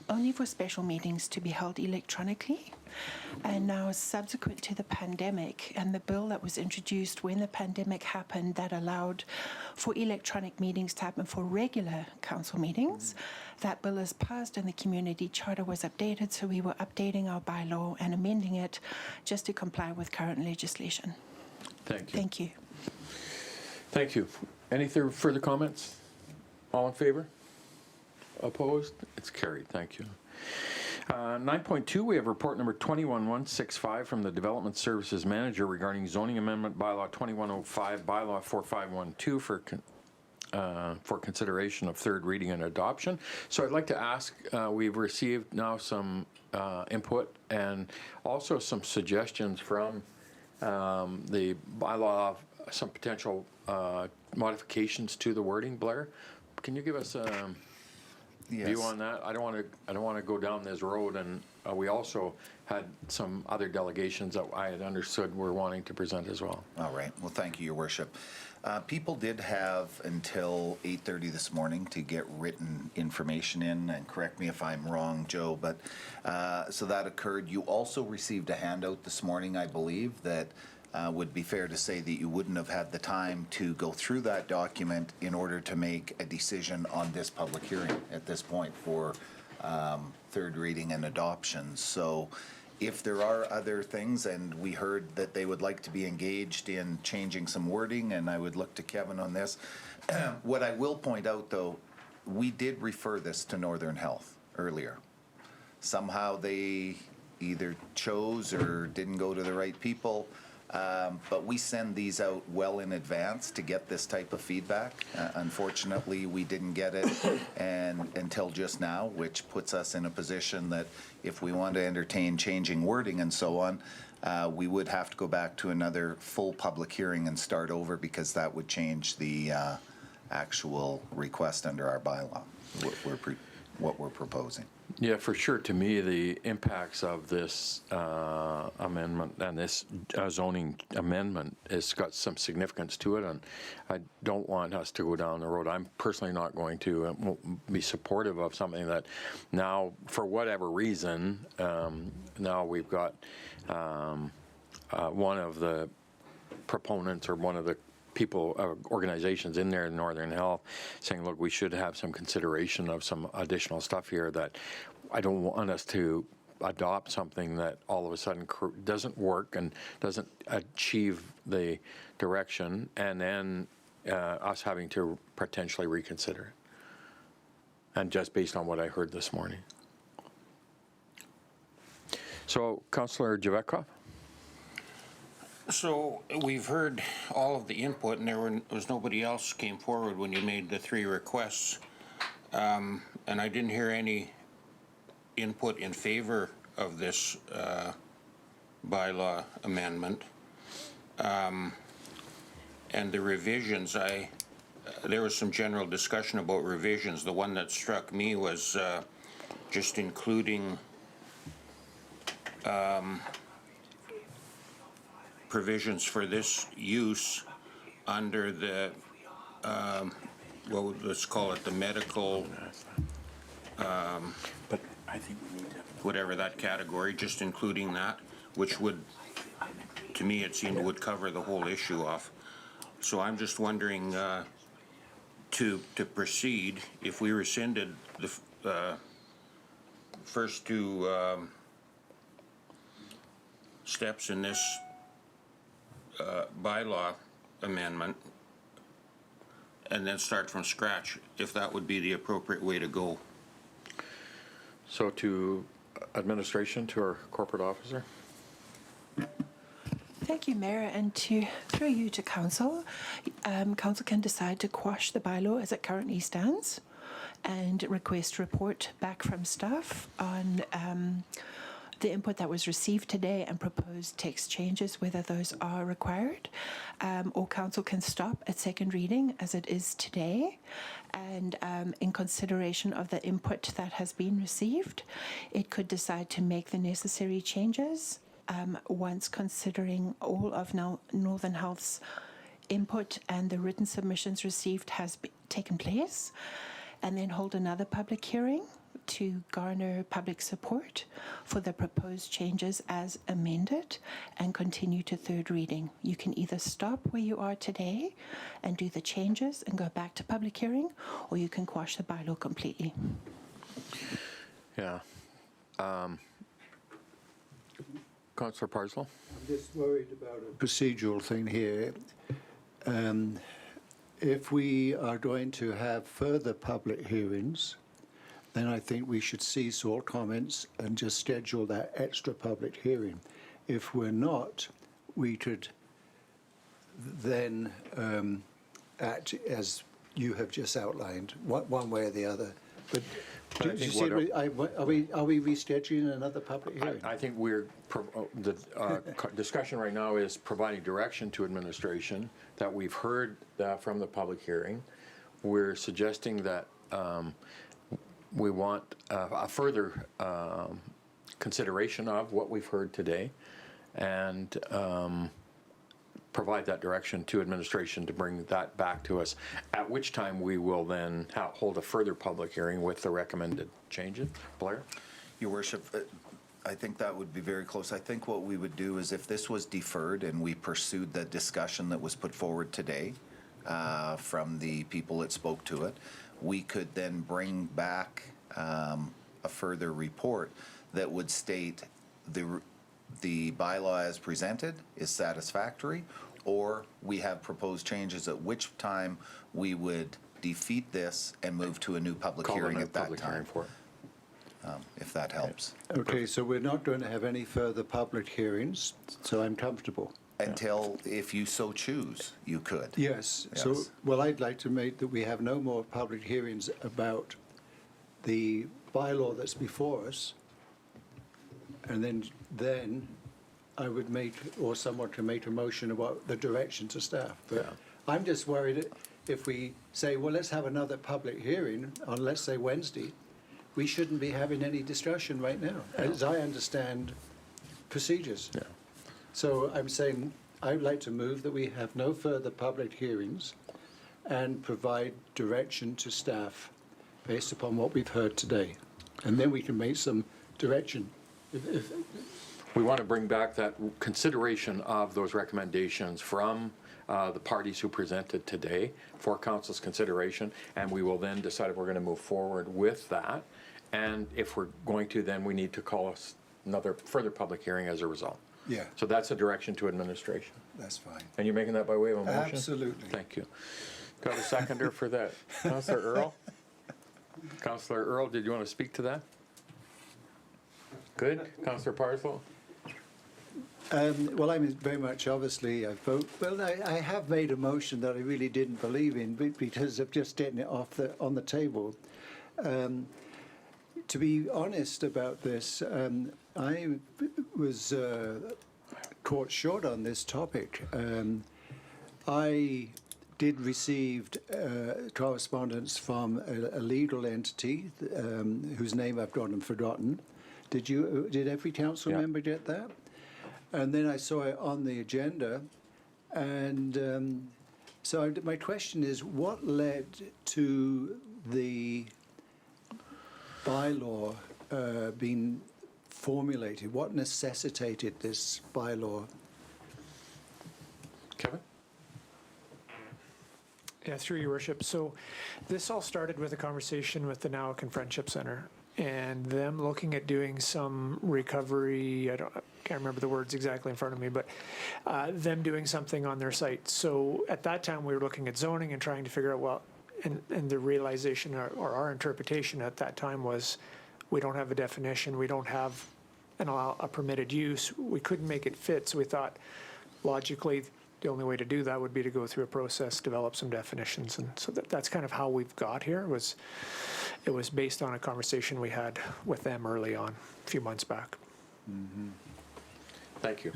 only for special meetings to be held electronically. And now, subsequent to the pandemic and the bill that was introduced when the pandemic happened that allowed for electronic meetings to happen for regular council meetings, that bill is passed and the community charter was updated. So we were updating our bylaw and amending it just to comply with current legislation. Thank you. Thank you. Thank you. Any further comments? All in favor? Opposed? It's carried. Thank you. 9.2, we have report number 21165 from the Development Services Manager regarding zoning amendment bylaw 2105, bylaw 4512 for consideration of third reading and adoption. So I'd like to ask, we've received now some input and also some suggestions from the bylaw, some potential modifications to the wording. Blair, can you give us view on that? I don't want to go down this road, and we also had some other delegations that I had understood were wanting to present as well. All right. Well, thank you, Your Worship. People did have until 8:30 this morning to get written information in, and correct me if I'm wrong, Joe, but so that occurred. You also received a handout this morning, I believe, that would be fair to say that you wouldn't have had the time to go through that document in order to make a decision on this public hearing at this point for third reading and adoption. So if there are other things, and we heard that they would like to be engaged in changing some wording, and I would look to Kevin on this. What I will point out, though, we did refer this to Northern Health earlier. Somehow they either chose or didn't go to the right people. But we send these out well in advance to get this type of feedback. Unfortunately, we didn't get it until just now, which puts us in a position that if we want to entertain changing wording and so on, we would have to go back to another full public hearing and start over, because that would change the actual request under our bylaw, what we're proposing. Yeah, for sure. To me, the impacts of this amendment and this zoning amendment has got some significance to it, and I don't want us to go down the road. I'm personally not going to be supportive of something that now, for whatever reason, now we've got one of the proponents or one of the people, organizations in there in Northern Health saying, look, we should have some consideration of some additional stuff here, that I don't want us to adopt something that all of a sudden doesn't work and doesn't achieve the direction, and then us having to potentially reconsider it. And just based on what I heard this morning. So, Councillor Javetkov? So we've heard all of the input, and there was nobody else came forward when you made the 3 requests, and I didn't hear any input in favor of this bylaw amendment. And the revisions, there was some general discussion about revisions. The one that struck me was just including provisions for this use under the, well, let's call it the medical, but I think we need to, whatever that category, just including that, which would, to me, it seemed would cover the whole issue off. So I'm just wondering, to proceed, if we rescinded the first 2 steps in this bylaw amendment and then start from scratch, if that would be the appropriate way to go. So to administration, to our corporate officer. Thank you, Mayor, and through you to Council. Council can decide to quash the bylaw as it currently stands and request report back from staff on the input that was received today and proposed text changes, whether those are required, or Council can stop at second reading as it is today, and in consideration of the input that has been received, it could decide to make the necessary changes once considering all of Northern Health's input and the written submissions received has taken place, and then hold another public hearing to garner public support for the proposed changes as amended and continue to third reading. You can either stop where you are today and do the changes and go back to public hearing, or you can quash the bylaw completely. Yeah. Councillor Parslow? I'm just worried about a procedural thing here. If we are going to have further public hearings, then I think we should cease all comments and just schedule that extra public hearing. If we're not, we could then act as you have just outlined, one way or the other. But do you see, are we rescheduling another public hearing? I think the discussion right now is providing direction to administration that we've heard from the public hearing. We're suggesting that we want a further consideration of what we've heard today, and provide that direction to administration to bring that back to us, at which time we will then hold a further public hearing with the recommended changes. Blair? Your Worship, I think that would be very close. I think what we would do is if this was deferred and we pursued the discussion that was put forward today from the people that spoke to it, we could then bring back a further report that would state the bylaw as presented is satisfactory, or we have proposed changes, at which time we would defeat this and move to a new public hearing at that time. If that helps. Okay, so we're not going to have any further public hearings, so I'm comfortable. Until, if you so choose, you could. Yes, so, well, I'd like to make that we have no more public hearings about the bylaw that's before us, and then I would make, or someone can make a motion about the direction to staff. But I'm just worried if we say, well, let's have another public hearing on, let's say, Wednesday, we shouldn't be having any discussion right now, as I understand procedures. Yeah. So I'm saying, I'd like to move that we have no further public hearings and provide direction to staff based upon what we've heard today. And then we can make some direction. We want to bring back that consideration of those recommendations from the parties who presented today for council's consideration, and we will then decide if we're going to move forward with that. And if we're going to, then we need to call another further public hearing as a result. Yeah. So that's a direction to administration. That's fine. And you're making that by way of a motion? Absolutely. Thank you. Got a seconder for that? Councillor Earl? Councillor Earl, did you want to speak to that? Good. Councillor Parslow? Well, I'm very much, obviously, I have made a motion that I really didn't believe in because of just getting it on the table. To be honest about this, I was caught short on this topic. I did receive correspondence from a legal entity whose name I've gone and forgotten. Did every council member get that? And then I saw it on the agenda, and so my question is, what led to the bylaw being formulated? What necessitated this bylaw? Kevin? Yeah, through your worship. So this all started with a conversation with the Nowickan Friendship Center and them looking at doing some recovery. I can't remember the words exactly in front of me, but them doing something on their site. So at that time, we were looking at zoning and trying to figure out, well, and the realization or our interpretation at that time was we don't have a definition, we don't have a permitted use, we couldn't make it fit, so we thought logically the only way to do that would be to go through a process, develop some definitions, and so that's kind of how we've got here. It was based on a conversation we had with them early on, a few months back. Mm-hmm. Thank you.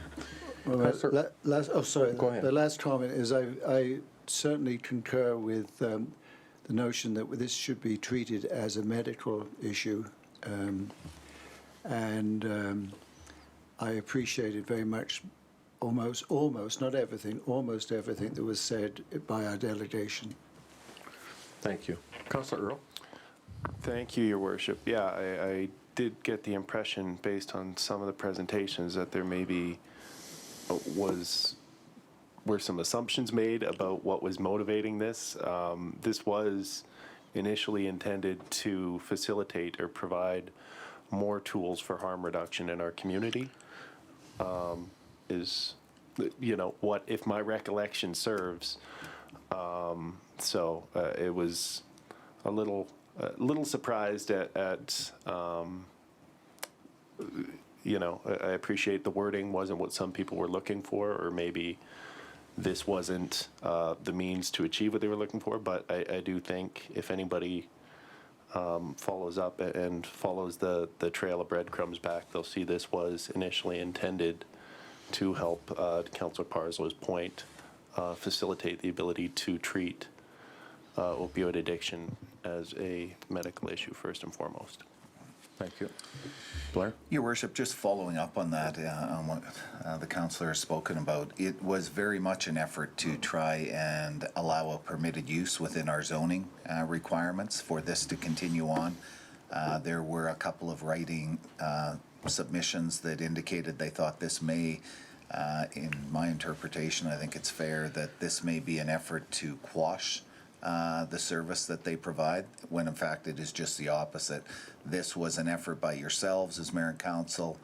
Well, Go ahead. The last comment is I certainly concur with the notion that this should be treated as a medical issue, and I appreciated very much almost, not everything, almost everything that was said by our delegation. Thank you. Councillor Earl? Thank you, Your Worship. Yeah, I did get the impression, based on some of the presentations, that there maybe were some assumptions made about what was motivating this. This was initially intended to facilitate or provide more tools for harm reduction in our community. What if my recollection serves? So it was a little surprised at I appreciate the wording wasn't what some people were looking for, or maybe this wasn't the means to achieve what they were looking for. But I do think if anybody follows up and follows the trail of breadcrumbs back, they'll see this was initially intended to help, Councillor Parslow's point, facilitate the ability to treat opioid addiction as a medical issue first and foremost. Thank you. Blair? Your Worship, just following up on that, on what the councillor has spoken about, it was very much an effort to try and allow a permitted use within our zoning requirements for this to continue on. There were a couple of writing submissions that indicated they thought this may, in my interpretation, I think it's fair that this may be an effort to quash the service that they provide, when in fact it is just the opposite. This was an effort by yourselves as mayor and council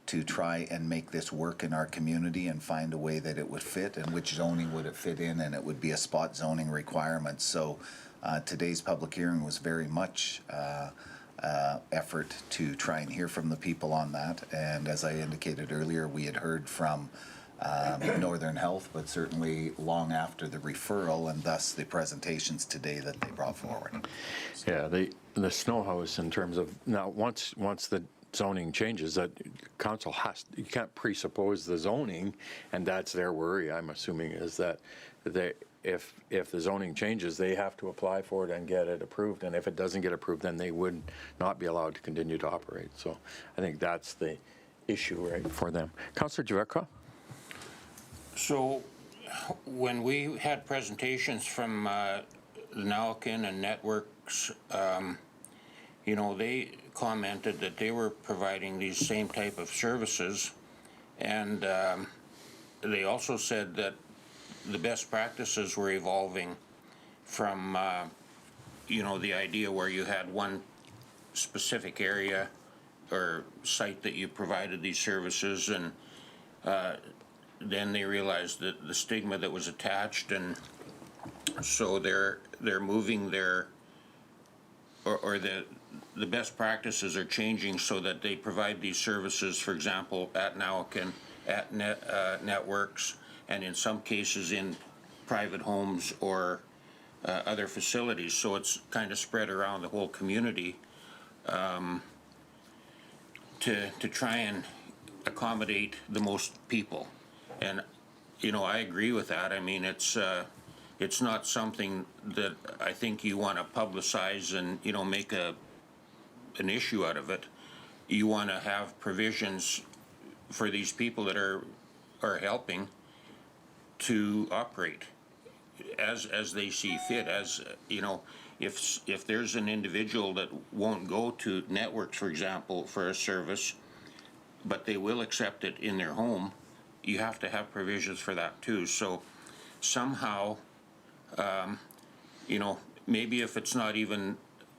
to try and make this work in our community and find a way that it would fit, and which zoning would it fit in, and it would be a spot zoning requirement. So today's public hearing was very much effort to try and hear from the people on that. And as I indicated earlier, we had heard from Northern Health, but certainly long after the referral, and thus the presentations today that they brought forward. Yeah, the snow house, in terms of, now, once the zoning changes, that council you can't presuppose the zoning, and that's their worry, I'm assuming, is that if the zoning changes, they have to apply for it and get it approved, and if it doesn't get approved, then they would not be allowed to continue to operate. So I think that's the issue, right, for them. Councillor Javetka? So when we had presentations from the Nalkin and Networks, you know, they commented that they were providing these same type of services, and they also said that the best practices were evolving from, you know, the idea where you had one specific area or site that you provided these services, and then they realized that the stigma that was attached, and so they're moving their, or the best practices are changing so that they provide these services, for example, at Nalkin, at Networks, and in some cases in private homes or other facilities. So it's kind of spread around the whole community to try and accommodate the most people. And, you know, I agree with that. I mean, it's not something that I think you want to publicize and, you know, make an issue out of it. You want to have provisions for these people that are helping to operate as they see fit. As you know, if there's an individual that won't go to Networks, for example, for a service, but they will accept it in their home, you have to have provisions for that too. So somehow, you know, maybe if it's not even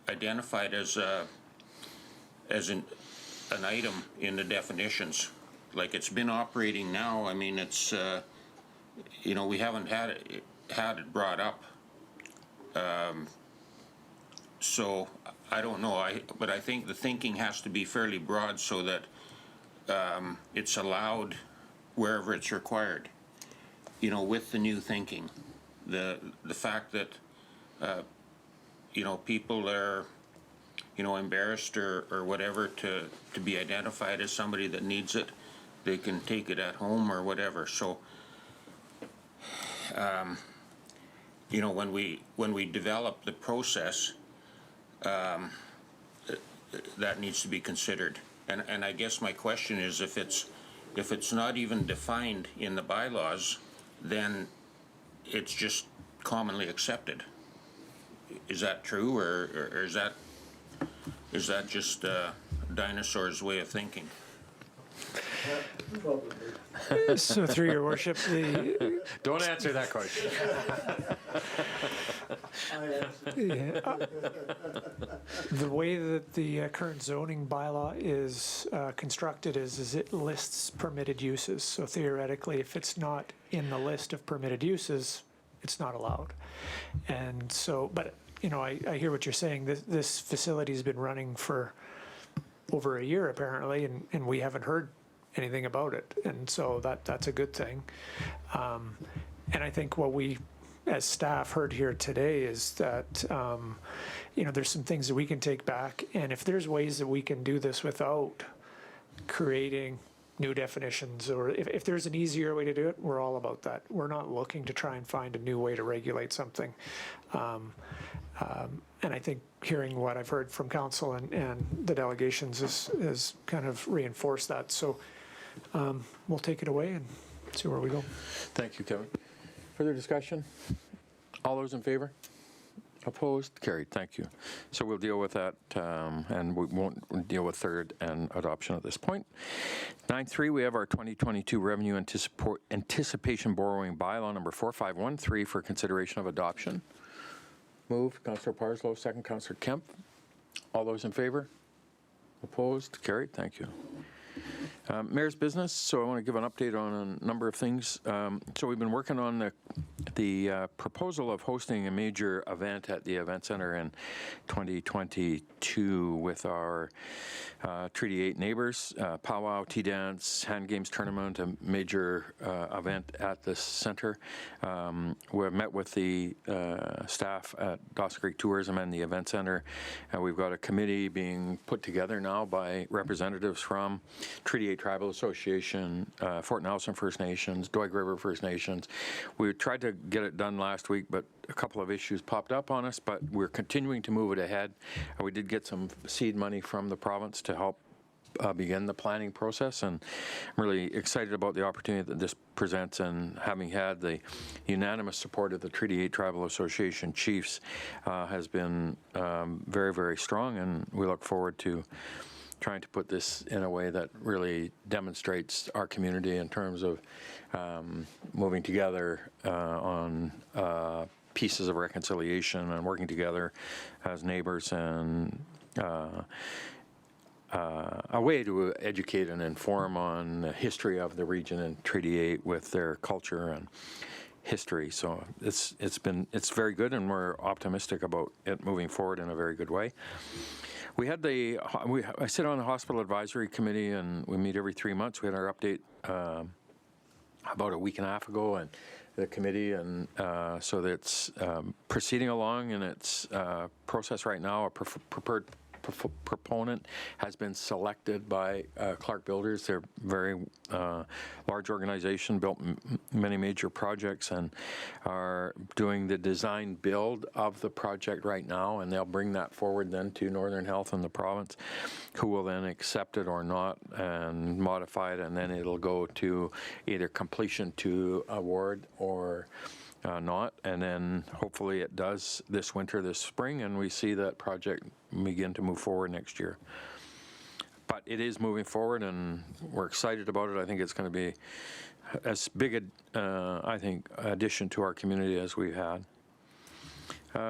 identified as an item in the definitions, like it's been operating now. I mean, it's you know, we haven't had it brought up. So I don't know. But I think the thinking has to be fairly broad so that it's allowed wherever it's required. You know, with the new thinking, the fact that you know, people are, you know, embarrassed or whatever to be identified as somebody that needs it, they can take it at home or whatever. So you know, when we develop the process, that needs to be considered. And I guess my question is, if it's not even defined in the bylaws, then it's just commonly accepted. Is that true, or is that just dinosaur's way of thinking? So through your worship, Don't answer that question. the way that the current zoning bylaw is constructed is it lists permitted uses. So theoretically, if it's not in the list of permitted uses, it's not allowed. And so, but you know, I hear what you're saying. This facility has been running for over a year apparently, and we haven't heard anything about it, and so that's a good thing. And I think what we as staff heard here today is that you know, there's some things that we can take back, and if there's ways that we can do this without creating new definitions, or if there's an easier way to do it, we're all about that. We're not looking to try and find a new way to regulate something. And I think hearing what I've heard from council and the delegations is kind of reinforced that. So we'll take it away and see where we go. Thank you, Kevin. Further discussion? All those in favor? Opposed? Carried. Thank you. So we'll deal with that, and we won't deal with third and adoption at this point. 9.3, we have our 2022 Revenue Anticipation Borrowing Bylaw number 4513 for consideration of adoption. Move, Councillor Parslow, second, Councillor Kemp. All those in favor? Opposed? Carried. Thank you. Mayor's business, so I want to give an update on a number of things. So we've been working on the proposal of hosting a major event at the Event Center in 2022 with our Treaty 8 neighbors, powwow, tea dance, hand games tournament, a major event at the center. We've met with the staff at Dawson Creek Tourism and the Event Center. We've got a committee being put together now by representatives from Treaty 8 Tribal Association, Fort Nelson First Nations, Doig River First Nations. We tried to get it done last week, but a couple of issues popped up on us, but we're continuing to move it ahead. We did get some seed money from the province to help begin the planning process, and I'm really excited about the opportunity that this presents, and having had the unanimous support of the Treaty 8 Tribal Association chiefs has been very, very strong, and we look forward to trying to put this in a way that really demonstrates our community in terms of moving together on pieces of reconciliation and working together as neighbors, and a way to educate and inform on the history of the region and Treaty 8 with their culture and history. So it's very good, and we're optimistic about it moving forward in a very good way. We had I sit on the Hospital Advisory Committee, and we meet every 3 months. We had our update about a week and a half ago, and the committee, and so that's proceeding along in its process right now. A preferred proponent has been selected by Clark Builders. They're a very large organization, built many major projects, and are doing the design build of the project right now, and they'll bring that forward then to Northern Health and the province, who will then accept it or not and modify it, and then it'll go to either completion to award or not, and then hopefully it does this winter, this spring, and we see that project begin to move forward next year. But it is moving forward, and we're excited about it. I think it's going to be as big I think, addition to our community as we've had.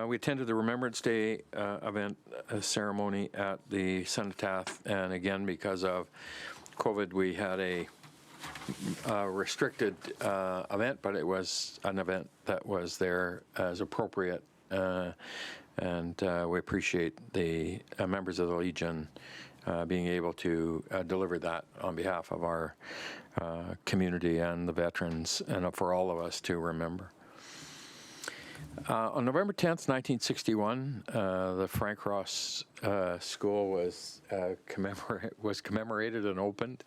We attended the Remembrance Day event ceremony at the Cenotaph, and again, because of COVID, we had a restricted event, but it was an event that was there as appropriate, and we appreciate the members of the Legion being able to deliver that on behalf of our community and the veterans, and for all of us to remember. On November 10th, 1961, the Frank Ross School was commemorated and opened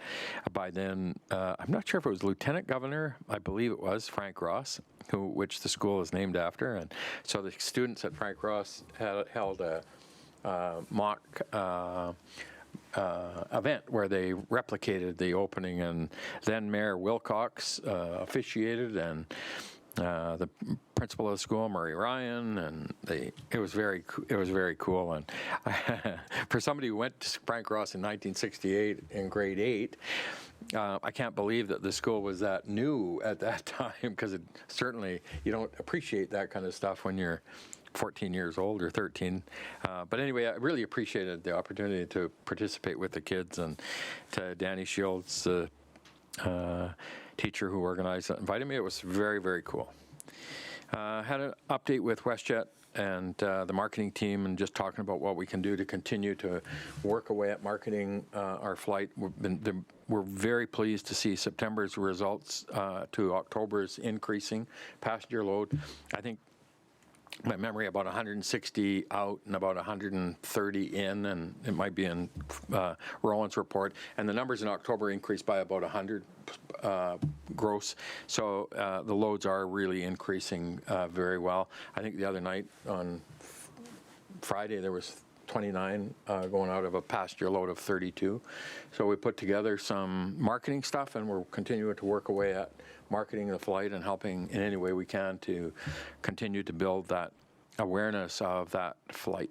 by then, I'm not sure if it was Lieutenant Governor, I believe it was Frank Ross, which the school is named after. And so the students at Frank Ross held a mock event where they replicated the opening, and then Mayor Wilcox officiated, and the principal of the school, Murray Ryan, and it was very cool. And for somebody who went to Frank Ross in 1968 in grade 8, I can't believe that the school was that new at that time, because certainly you don't appreciate that kind of stuff when you're 14 years old or 13. But anyway, I really appreciated the opportunity to participate with the kids, and to Danny Shields, teacher who organized it, invited me. It was very, very cool. Had an update with WestJet and the marketing team, and just talking about what we can do to continue to work away at marketing our flight. We're very pleased to see September's results to October's increasing passenger load. I think, my memory, about 160 out and about 130 in, and it might be in Roland's report. And the numbers in October increased by about 100 gross. So the loads are really increasing very well. I think the other night on Friday there was 29 going out of a passenger load of 32. So we put together some marketing stuff, and we're continuing to work away at marketing the flight and helping in any way we can to continue to build that awareness of that flight.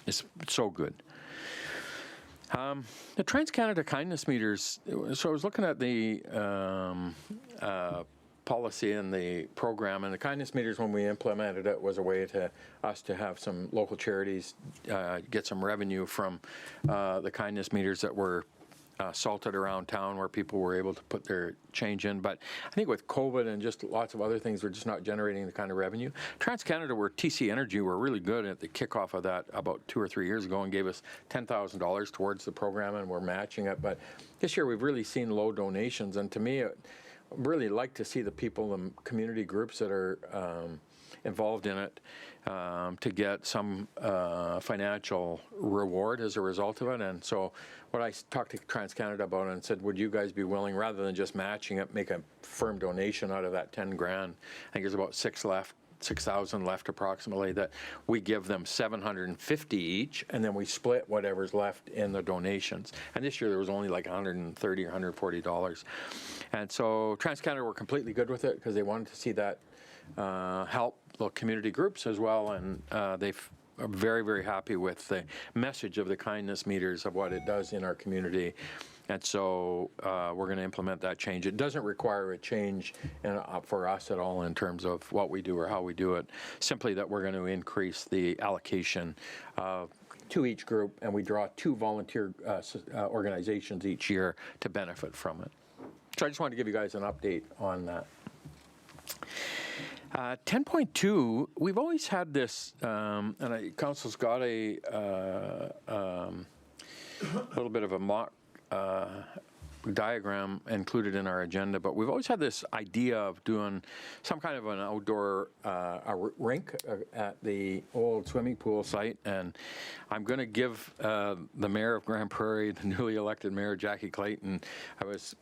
It's so good. The Trans-Canada Kindness Meters, so I was looking at the policy and the program, and the kindness meters, when we implemented it, was a way to us to have some local charities get some revenue from the kindness meters that were salted around town, where people were able to put their change in. But I think with COVID and just lots of other things, we're just not generating the kind of revenue. TransCanada, where TC Energy were really good at the kickoff of that about 2 or 3 years ago and gave us $10,000 towards the program, and we're matching it. But this year we've really seen low donations, and to me, I'd really like to see the people, the community groups that are involved in it, to get some financial reward as a result of it. And so what I talked to TransCanada about and said, would you guys be willing, rather than just matching it, make a firm donation out of that 10 grand? I think there's about 6,000 left approximately, that we give them $750 each, and then we split whatever's left in the donations. And this year there was only like $130 or $140. And so TransCanada were completely good with it because they wanted to see that help the community groups as well, and they are very, very happy with the message of the kindness meters, of what it does in our community. And so we're going to implement that change. It doesn't require a change for us at all in terms of what we do or how we do it, simply that we're going to increase the allocation to each group, and we draw 2 volunteer organizations each year to benefit from it. So I just wanted to give you guys an update on that. 10.2, we've always had this, and Council's got a little bit of a mock diagram included in our agenda, but we've always had this idea of doing some kind of an outdoor rink at the old swimming pool site. And I'm going to give the mayor of Grand Prairie, the newly elected mayor, Jackie Clayton, I was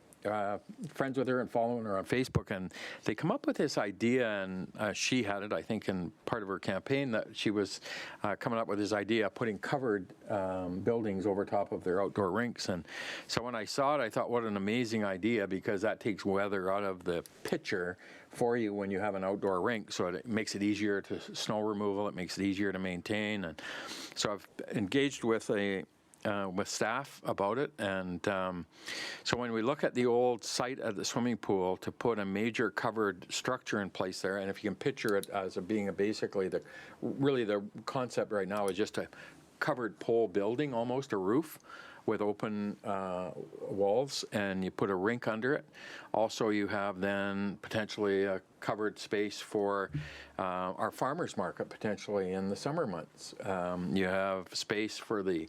friends with her and following her on Facebook, and they come up with this idea, and she had it, I think, in part of her campaign, that she was coming up with this idea of putting covered buildings over top of their outdoor rinks. And so when I saw it, I thought, what an amazing idea, because that takes weather out of the picture for you when you have an outdoor rink. So it makes it easier to snow removal, it makes it easier to maintain. And so I've engaged with staff about it, and so when we look at the old site at the swimming pool, to put a major covered structure in place there, and if you can picture it as being basically the concept right now is just a covered pole building, almost a roof with open walls, and you put a rink under it. Also, you have then potentially a covered space for our farmers market, potentially in the summer months. You have space for the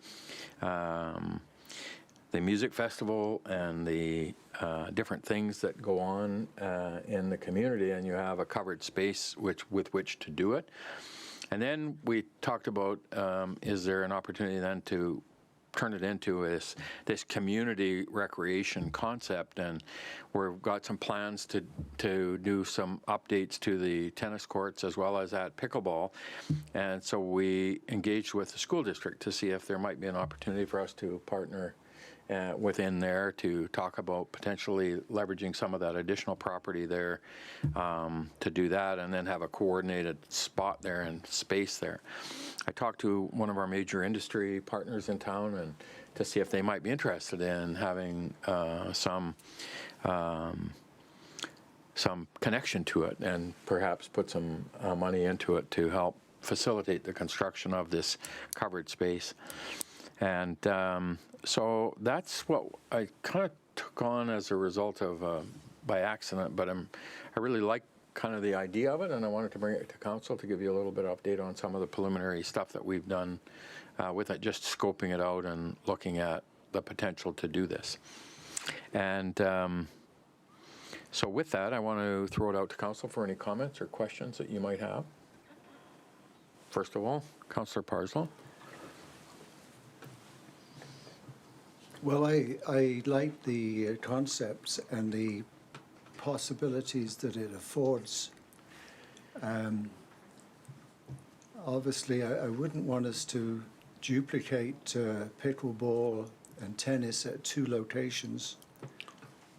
music festival and the different things that go on in the community, and you have a covered space with which to do it. And then we talked about, is there an opportunity then to turn it into this community recreation concept? And we've got some plans to do some updates to the tennis courts as well as at pickleball. And so we engaged with the school district to see if there might be an opportunity for us to partner within there to talk about potentially leveraging some of that additional property there to do that, and then have a coordinated spot there and space there. I talked to one of our major industry partners in town, and to see if they might be interested in having some connection to it, and perhaps put some money into it to help facilitate the construction of this covered space. And so that's what I kind of took on as a result of by accident, but I really like kind of the idea of it, and I wanted to bring it to council to give you a little bit of update on some of the preliminary stuff that we've done with it, just scoping it out and looking at the potential to do this. And so with that, I want to throw it out to council for any comments or questions that you might have. First of all, Councillor Parslow. Well, I like the concepts and the possibilities that it affords. Obviously, I wouldn't want us to duplicate pickleball and tennis at 2 locations.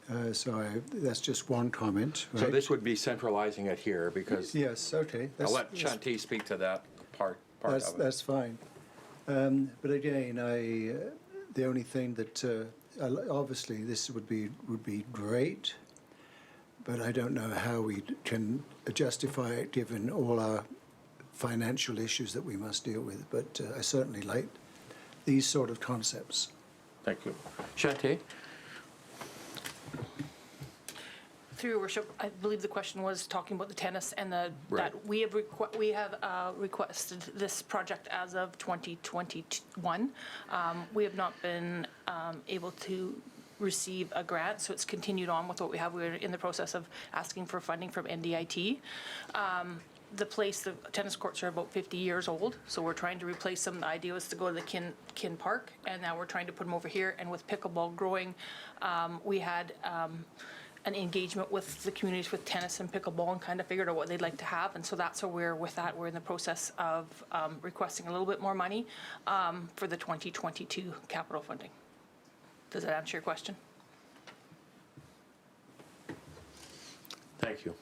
That's just one comment, right? So this would be centralizing it here because Yes, okay. I'll let Shanti speak to that part of it. That's fine. But again, the only thing that, obviously this would be great, but I don't know how we can justify it given all our financial issues that we must deal with. But I certainly like these sort of concepts. Thank you. Shanti? Through your worship, I believe the question was talking about the tennis and Right. that we have requested this project as of 2021. We have not been able to receive a grant, so it's continued on with what we have. We're in the process of asking for funding from NDIT. The tennis courts are about 50 years old, so we're trying to replace them. The idea was to go to the Kin Park, and now we're trying to put them over here. And with pickleball growing, we had an engagement with the communities with tennis and pickleball and kind of figured out what they'd like to have. And so that's where we're with that. We're in the process of requesting a little bit more money for the 2022 capital funding. Does that answer your question? Thank you.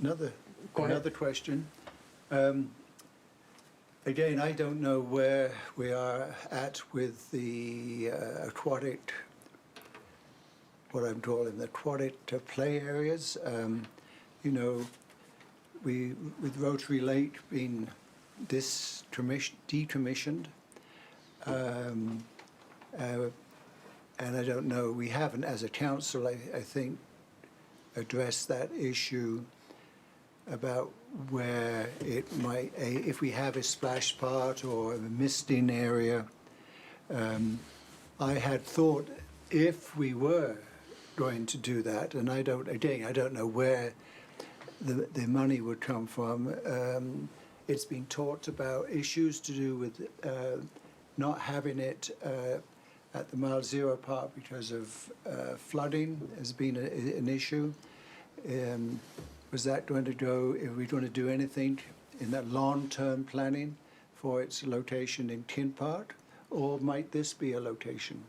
Another question. Again, I don't know where we are at with the aquatic, what I'm calling the aquatic play areas. You know, with Rotary Lake being decommissioned, and I don't know, we haven't as a council, I think, addressed that issue about where it might, if we have a splash part or a misting area. I had thought if we were going to do that, and I don't know where the money would come from. It's been talked about issues to do with not having it at the Mile Zero Park because of flooding has been an issue. Was that going to go, are we going to do anything in that long-term planning for its location in Kin Park? Or might this be a location?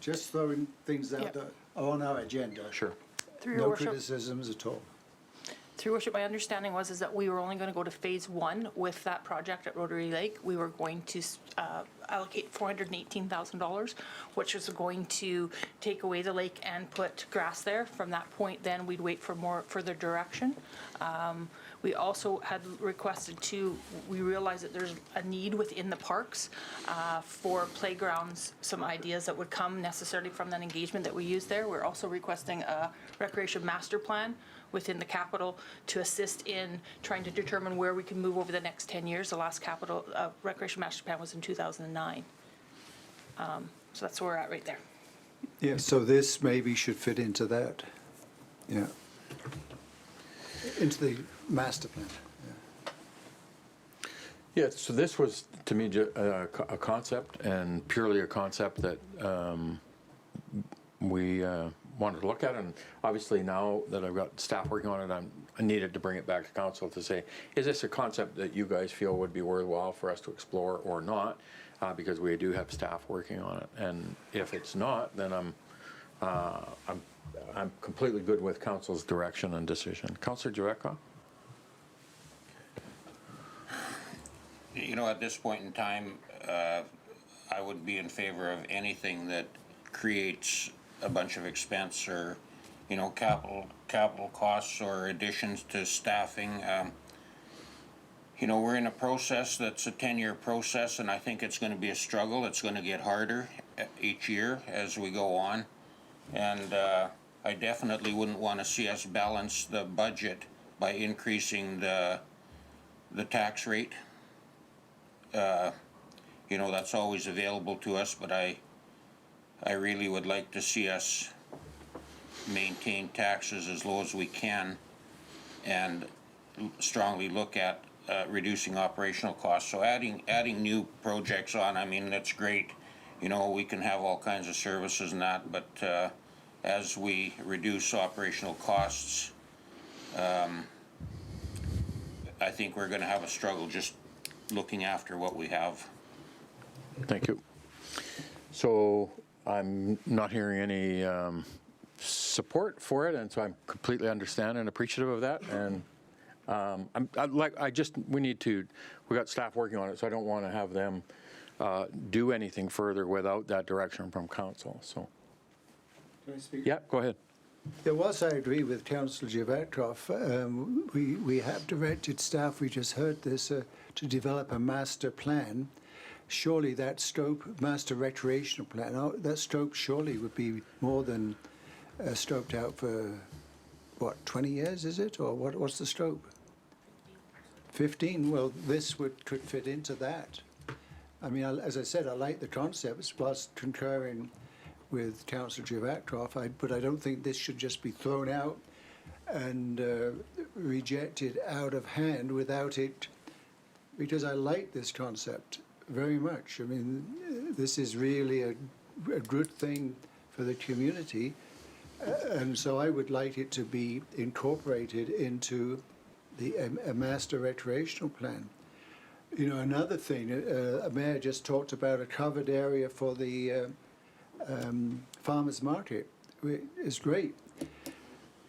Just throwing things out there on our agenda. Sure. Through your No worship. criticisms at all. Through worship, my understanding was that we were only going to go to phase 1 with that project at Rotary Lake. We were going to allocate $418,000, which was going to take away the lake and put grass there. From that point, then we'd wait for further direction. We also had requested we realized that there's a need within the parks for playgrounds, some ideas that would come necessarily from that engagement that we use there. We're also requesting a recreation master plan within the capital to assist in trying to determine where we can move over the next 10 years. The last capital recreation master plan was in 2009. So that's where we're at right there. Yeah, so this maybe should fit into that. Yeah. Into the master plan. Yeah, so this was, to me, a concept, and purely a concept that we wanted to look at. And obviously now that I've got staff working on it, I needed to bring it back to council to say, is this a concept that you guys feel would be worthwhile for us to explore or not? Because we do have staff working on it. And if it's not, then I'm completely good with council's direction and decision. Councillor Jarecka? You know, at this point in time, I would be in favor of anything that creates a bunch of expense or, you know, capital costs or additions to staffing. You know, we're in a process that's a 10-year process, and I think it's going to be a struggle. It's going to get harder each year as we go on. And I definitely wouldn't want to see us balance the budget by increasing the tax rate. You know, that's always available to us, but I really would like to see us maintain taxes as low as we can and strongly look at reducing operational costs. So adding new projects on, I mean, that's great. You know, we can have all kinds of services and that, but as we reduce operational costs, I think we're going to have a struggle just looking after what we have. Thank you. So I'm not hearing any support for it, and so I'm completely understand and appreciative of that. And we got staff working on it, so I don't want to have them do anything further without that direction from council. So, Can I speak? yeah, go ahead. There was, I agree with Councillor Givatrov. We have directed staff, we just heard this, to develop a master plan. Surely that scope, master recreational plan, that scope surely would be more than scoped out for, what, 20 years, is it? Or what's the scope? 15? Well, this could fit into that. I mean, as I said, I like the concepts, whilst concurring with Councillor Givatrov, but I don't think this should just be thrown out and rejected out of hand without it, because I like this concept very much. I mean, this is really a good thing for the community, and so I would like it to be incorporated into a master recreational plan. You know, another thing, Mayor just talked about a covered area for the farmers market. It's great,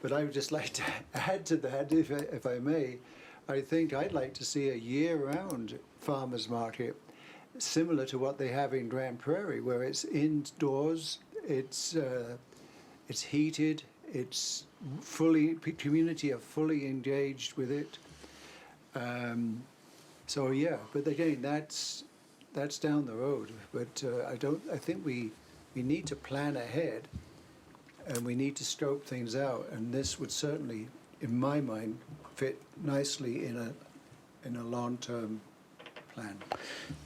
but I would just like to add to that, if I may. I think I'd like to see a year-round farmers market, similar to what they have in Grand Prairie, where it's indoors, it's heated, it's community are fully engaged with it. So yeah, but again, that's down the road. But I think we need to plan ahead, and we need to scope things out. And this would certainly, in my mind, fit nicely in a long-term plan.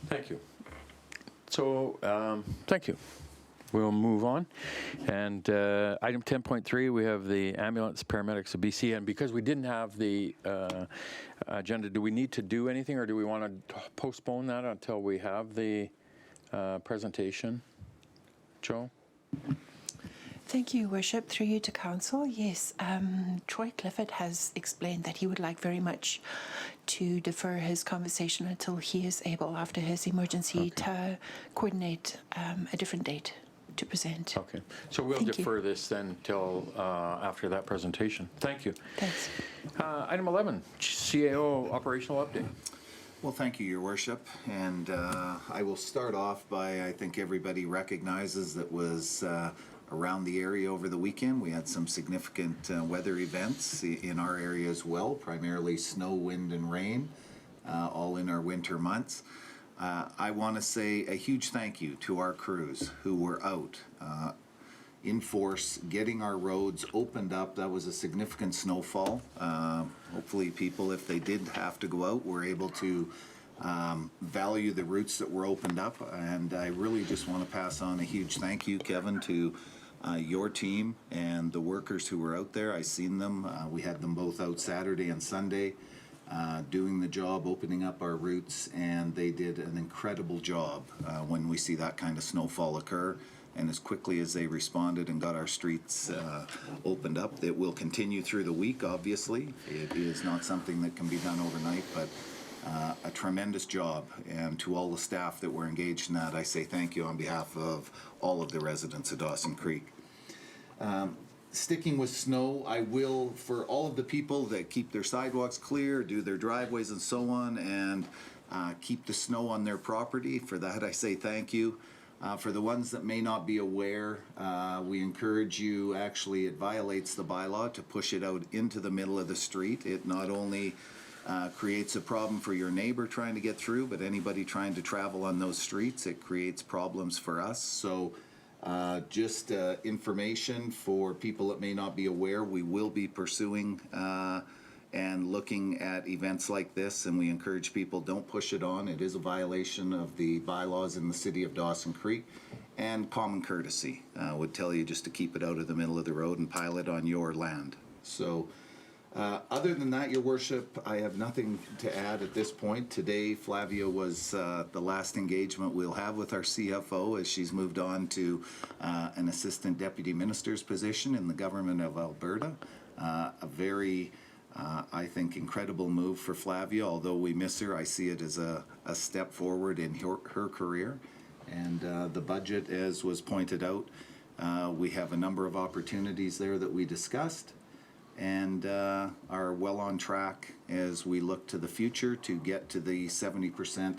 Thank you. So, thank you. We'll move on. And item 10.3, we have the ambulance paramedics of BC. And because we didn't have the agenda, do we need to do anything, or do we want to postpone that until we have the presentation? Joe? Thank you, Worship. Through you to Council. Yes, Troy Clifford has explained that he would like very much to defer his conversation until he is able, after his emergency, to coordinate a different date to present. Okay. So we'll defer this then till after that presentation. Thank you. Thanks. Item 11, CAO operational update. Well, thank you, Your Worship. And I will start off by, I think everybody recognizes that was around the area over the weekend. We had some significant weather events in our area as well, primarily snow, wind, and rain, all in our winter months. I want to say a huge thank you to our crews who were out in force, getting our roads opened up. That was a significant snowfall. Hopefully people, if they did have to go out, were able to value the routes that were opened up. And I really just want to pass on a huge thank you, Kevin, to your team and the workers who were out there. I seen them. We had them both out Saturday and Sunday doing the job, opening up our routes, and they did an incredible job when we see that kind of snowfall occur. And as quickly as they responded and got our streets opened up, it will continue through the week, obviously. It is not something that can be done overnight, but a tremendous job. And to all the staff that were engaged in that, I say thank you on behalf of all of the residents of Dawson Creek. Sticking with snow, I will, for all of the people that keep their sidewalks clear, do their driveways and so on, and keep the snow on their property, for that I say thank you. For the ones that may not be aware, we encourage you, actually it violates the bylaw to push it out into the middle of the street. It not only creates a problem for your neighbor trying to get through, but anybody trying to travel on those streets, it creates problems for us. So just information for people that may not be aware, we will be pursuing and looking at events like this, and we encourage people, don't push it on. It is a violation of the bylaws in the city of Dawson Creek, and common courtesy would tell you just to keep it out of the middle of the road and pile it on your land. So other than that, Your Worship, I have nothing to add at this point. Today, Flavia was the last engagement we'll have with our CFO as she's moved on to an assistant deputy minister's position in the government of Alberta. A very I think incredible move for Flavia. Although we miss her, I see it as a step forward in her career. And the budget, as was pointed out, we have a number of opportunities there that we discussed, and are well on track as we look to the future to get to the 70%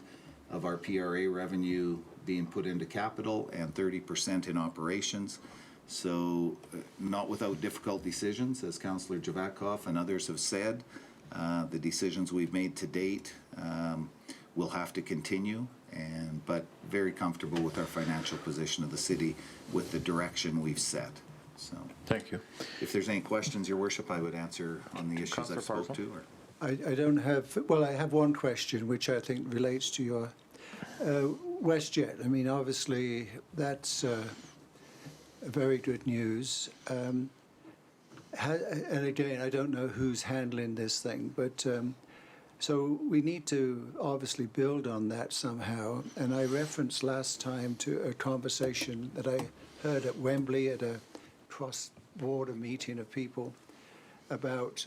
of our PRA revenue being put into capital and 30% in operations. So not without difficult decisions, as Councillor Javakov and others have said. The decisions we've made to date will have to continue, but very comfortable with our financial position of the city with the direction we've set. So, thank you. If there's any questions, Your Worship, I would answer on the issues I spoke to. Or. I don't have, well, I have one question which I think relates to your WestJet. I mean, obviously, that's very good news. And again, I don't know who's handling this thing, but so we need to obviously build on that somehow. And I referenced last time to a conversation that I heard at Wembley at a cross-border meeting of people about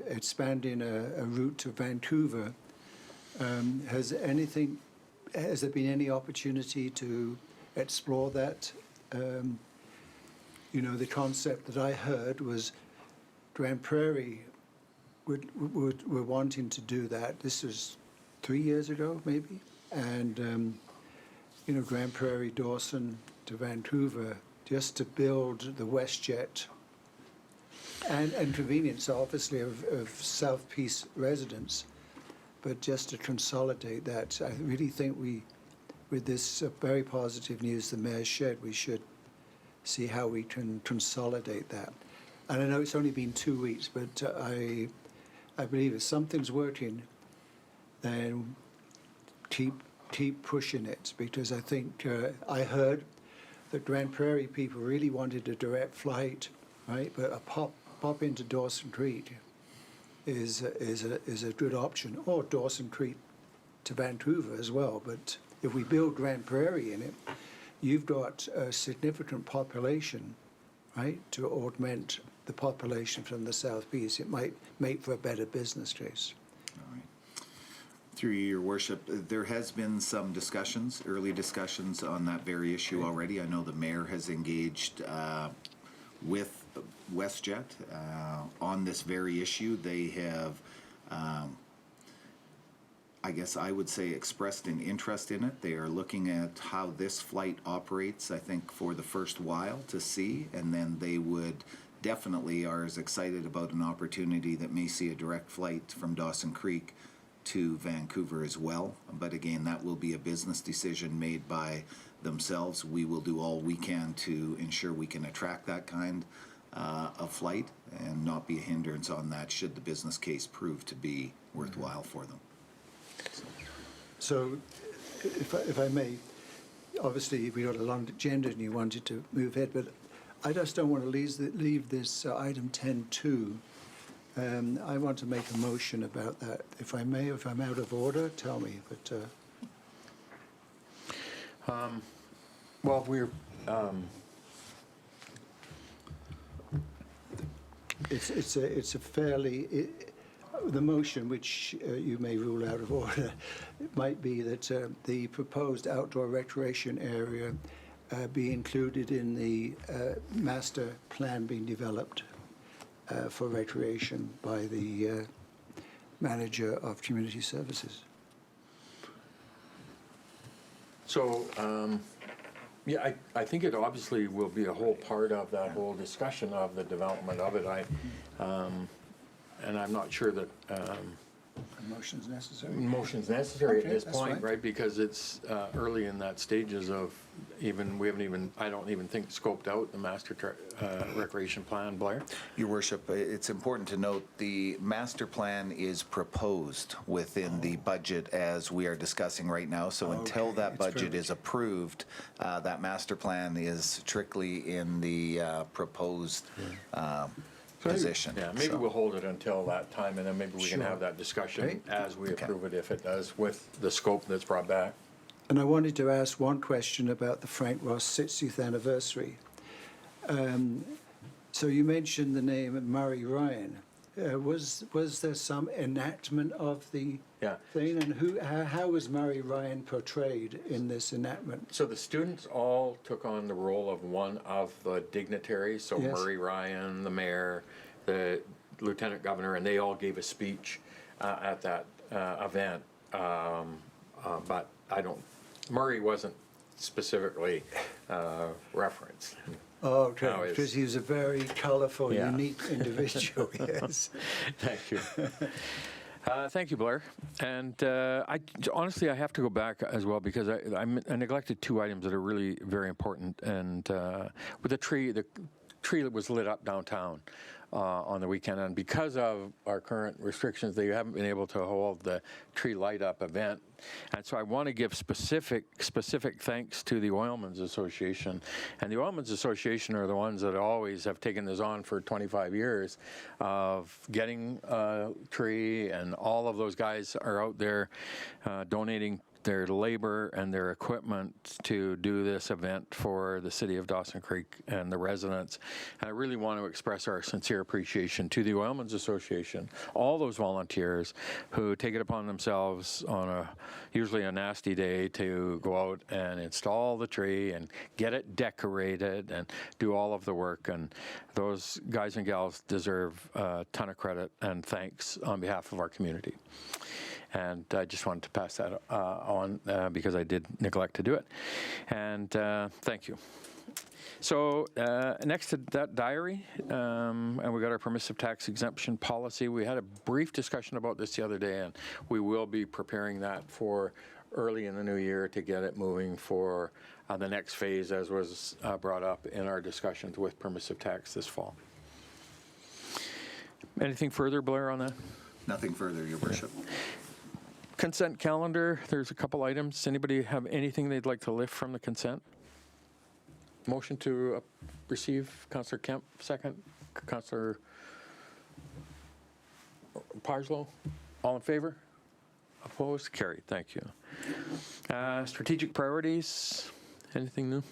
expanding a route to Vancouver. Has there been any opportunity to explore that? You know, the concept that I heard was Grand Prairie were wanting to do that. This was 3 years ago, maybe. And, you know, Grand Prairie, Dawson to Vancouver, just to build the WestJet and convenience, obviously, of South Peace residents, but just to consolidate that. I really think with this very positive news the Mayor shared, we should see how we can consolidate that. And I know it's only been 2 weeks, but I believe if something's working, then keep pushing it, because I think I heard that Grand Prairie people really wanted a direct flight, right? But a pop into Dawson Creek is a good option, or Dawson Creek to Vancouver as well. But if we build Grand Prairie in it, you've got a significant population, right, to augment the population from the South Peace. It might make for a better business case. All right. Through you, Your Worship, there has been some discussions, early discussions on that very issue already. I know the Mayor has engaged with WestJet on this very issue. They have, I guess I would say, expressed an interest in it. They are looking at how this flight operates, I think, for the first while to see, and then they would definitely are as excited about an opportunity that may see a direct flight from Dawson Creek to Vancouver as well. But again, that will be a business decision made by themselves. We will do all we can to ensure we can attract that kind of flight and not be a hindrance on that should the business case prove to be worthwhile for them. So, if I may, obviously we got a long agenda and you wanted to move ahead, but I just don't want to leave this item 10.2. I want to make a motion about that. If I may, if I'm out of order, tell me. But well, we're it's a fairly the motion, which you may rule out of order, it might be that the proposed outdoor recreation area be included in the master plan being developed for recreation by the manager of community services. So, yeah, I think it obviously will be a whole part of that whole discussion of the development of it. And I'm not sure that motion's necessary. Motion's necessary Okay, at this that's point, fine. right? Because it's early in that stages of I don't even think scoped out the master recreation plan, Blair. Your Worship, it's important to note the master plan is proposed within the budget as we are discussing right now. So until that budget is approved, that master plan is strictly in the proposed position. Yeah, maybe we'll hold it until that time, and then maybe we can Sure. have that discussion Okay. as we approve it, if it does, with the scope that's brought back. And I wanted to ask one question about the Frank Ross 60th anniversary. So you mentioned the name of Murray Ryan. Was there some enactment of the Yeah. thing, and how was Murray Ryan portrayed in this enactment? So the students all took on the role of one of the dignitaries. So Yes. Murray Ryan, the mayor, the lieutenant governor, and they all gave a speech at that event. But Murray wasn't specifically referenced. Oh, okay, No, it's- because he was a very colourful, Yeah. unique individual, yes. Thank you. Thank you, Blair. And honestly, I have to go back as well because I neglected two items that are really very important. And with the tree that was lit up downtown on the weekend, and because of our current restrictions, they haven't been able to hold the tree light up event. And so I want to give specific thanks to the Oilmen's Association. And the Oilmen's Association are the ones that always have taken this on for 25 years of getting a tree, and all of those guys are out there donating their labor and their equipment to do this event for the city of Dawson Creek and the residents. And I really want to express our sincere appreciation to the Oilmen's Association, all those volunteers who take it upon themselves on usually a nasty day to go out and install the tree and get it decorated and do all of the work. And those guys and gals deserve a ton of credit and thanks on behalf of our community. And I just wanted to pass that on because I did neglect to do it. And thank you. So next to that diary, and we got our permissive tax exemption policy. We had a brief discussion about this the other day, and we will be preparing that for early in the new year to get it moving for the next phase, as was brought up in our discussions with permissive tax this fall. Anything further, Blair, on that? Nothing further, Your Worship. Consent calendar, there's a couple items. Anybody have anything they'd like to lift from the consent? Motion to receive, Councillor Kemp, second. Councillor Parslow, all in favor? Opposed? Carried, thank you. Strategic priorities, anything new?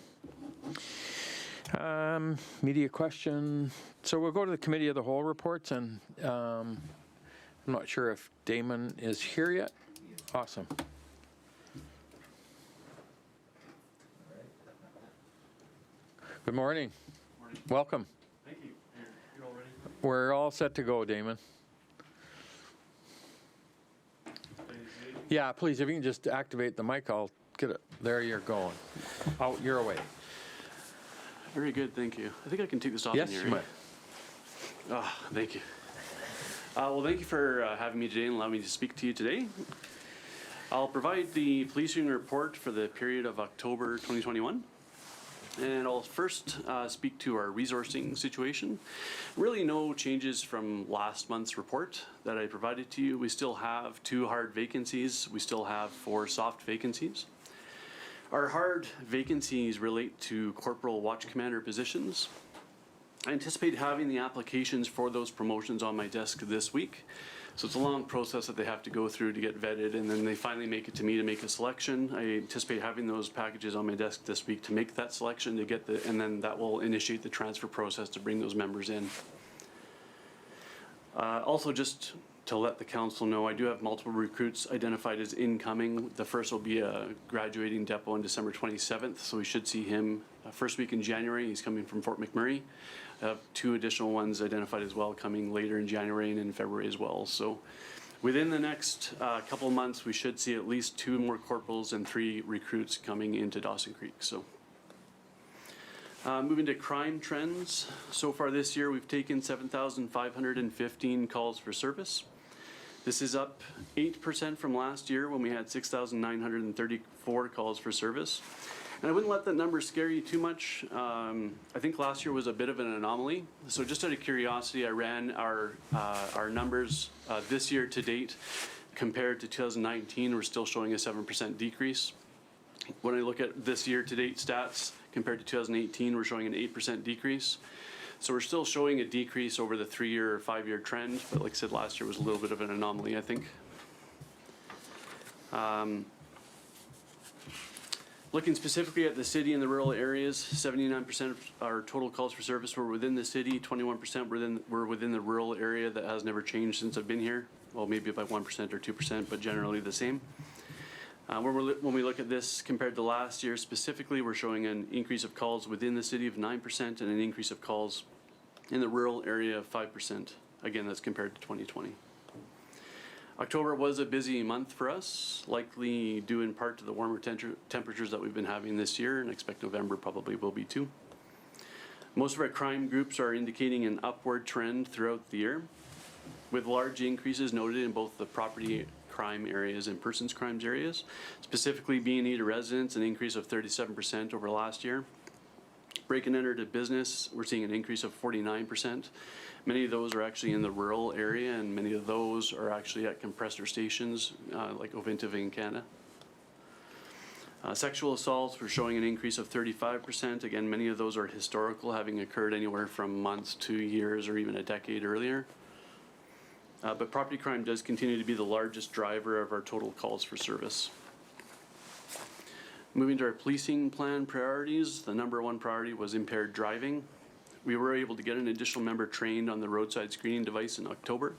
Media question. So we'll go to the Committee of the Whole reports, and I'm not sure if Damon is here yet. Awesome. Good morning. Welcome. Thank you. You're all ready? We're all set to go, Damon. Yeah, please, if you can just activate the mic, I'll get it. There you're going. Oh, you're away. Very good, thank you. I think I can take this off. Yes, in here, you right? might. Oh, thank you. Well, thank you for having me today and allowing me to speak to you today. I'll provide the policing report for the period of October 2021. And I'll first speak to our resourcing situation. Really no changes from last month's report that I provided to you. We still have 2 hard vacancies. We still have 4 soft vacancies. Our hard vacancies relate to corporal watch commander positions. I anticipate having the applications for those promotions on my desk this week. So it's a long process that they have to go through to get vetted, and then they finally make it to me to make a selection. I anticipate having those packages on my desk this week to make that selection, to get and then that will initiate the transfer process to bring those members in. Also, just to let the council know, I do have multiple recruits identified as incoming. The first will be a graduating depot on December 27th, so we should see him first week in January. He's coming from Fort McMurray. I have 2 additional ones identified as well, coming later in January and in February as well. So within the next couple of months, we should see at least 2 more corporals and 3 recruits coming into Dawson Creek. So moving to crime trends. So far this year, we've taken 7,515 calls for service. This is up 8% from last year when we had 6,934 calls for service. And I wouldn't let that number scare you too much. I think last year was a bit of an anomaly. So just out of curiosity, I ran our numbers this year to date compared to 2019. We're still showing a 7% decrease. When I look at this year to date stats compared to 2018, we're showing an 8% decrease. So we're still showing a decrease over the 3-year or 5-year trend. But like I said, last year was a little bit of an anomaly, I think. Looking specifically at the city and the rural areas, 79% of our total calls for service were within the city, 21% were within the rural area. That has never changed since I've been here. Well, maybe about 1% or 2%, but generally the same. When we look at this compared to last year specifically, we're showing an increase of calls within the city of 9% and an increase of calls in the rural area of 5%. Again, that's compared to 2020. October was a busy month for us, likely due in part to the warmer temperatures that we've been having this year, and I expect November probably will be too. Most of our crime groups are indicating an upward trend throughout the year, with large increases noted in both the property crime areas and persons crimes areas. Specifically, B&E to residents, an increase of 37% over last year. Break and enter to business, we're seeing an increase of 49%. Many of those are actually in the rural area, and many of those are actually at compressor stations like Ovintiv in Canada. Sexual assaults, we're showing an increase of 35%. Again, many of those are historical, having occurred anywhere from months to years or even a decade earlier. But property crime does continue to be the largest driver of our total calls for service. Moving to our policing plan priorities, the number one priority was impaired driving. We were able to get an additional member trained on the roadside screening device in October.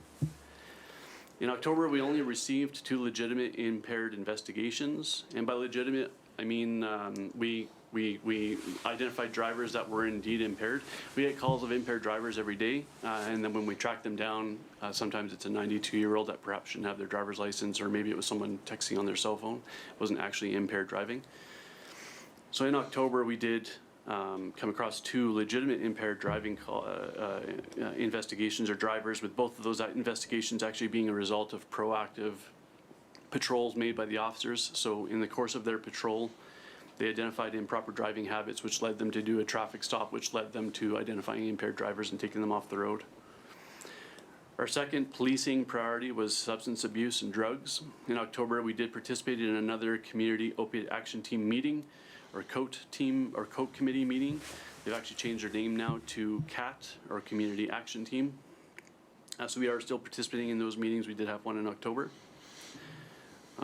In October, we only received 2 legitimate impaired investigations, and by legitimate, I mean we identified drivers that were indeed impaired. We get calls of impaired drivers every day, and then when we track them down, sometimes it's a 92-year-old that perhaps shouldn't have their driver's license, or maybe it was someone texting on their cell phone. It wasn't actually impaired driving. So in October, we did come across 2 legitimate impaired driving investigations or drivers, with both of those investigations actually being a result of proactive patrols made by the officers. So in the course of their patrol, they identified improper driving habits, which led them to do a traffic stop, which led them to identifying impaired drivers and taking them off the road. Our second policing priority was substance abuse and drugs. In October, we did participate in another community opiate action team meeting, or COAT team, or COAT committee meeting. They've actually changed their name now to CAT, or Community Action Team. So we are still participating in those meetings. We did have one in October.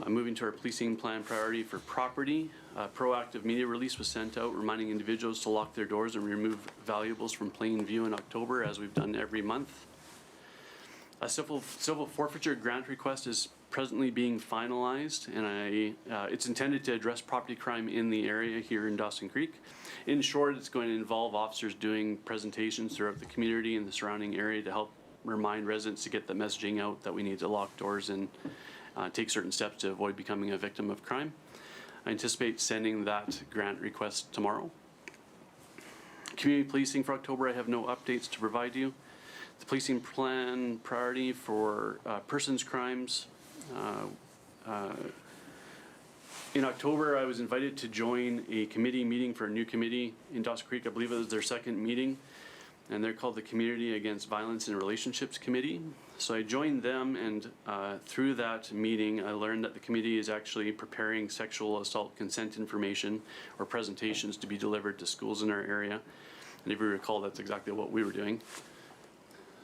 Moving to our policing plan priority for property, proactive media release was sent out reminding individuals to lock their doors and remove valuables from plain view in October, as we've done every month. A civil forfeiture grant request is presently being finalized, and it's intended to address property crime in the area here in Dawson Creek. In short, it's going to involve officers doing presentations throughout the community and the surrounding area to help remind residents to get the messaging out that we need to lock doors and take certain steps to avoid becoming a victim of crime. I anticipate sending that grant request tomorrow. Community policing for October, I have no updates to provide you. The policing plan priority for persons crimes. In October, I was invited to join a committee meeting for a new committee in Dawson Creek. I believe it was their second meeting, and they're called the Community Against Violence in Relationships Committee. So I joined them, and through that meeting, I learned that the committee is actually preparing sexual assault consent information or presentations to be delivered to schools in our area. And if you recall, that's exactly what we were doing.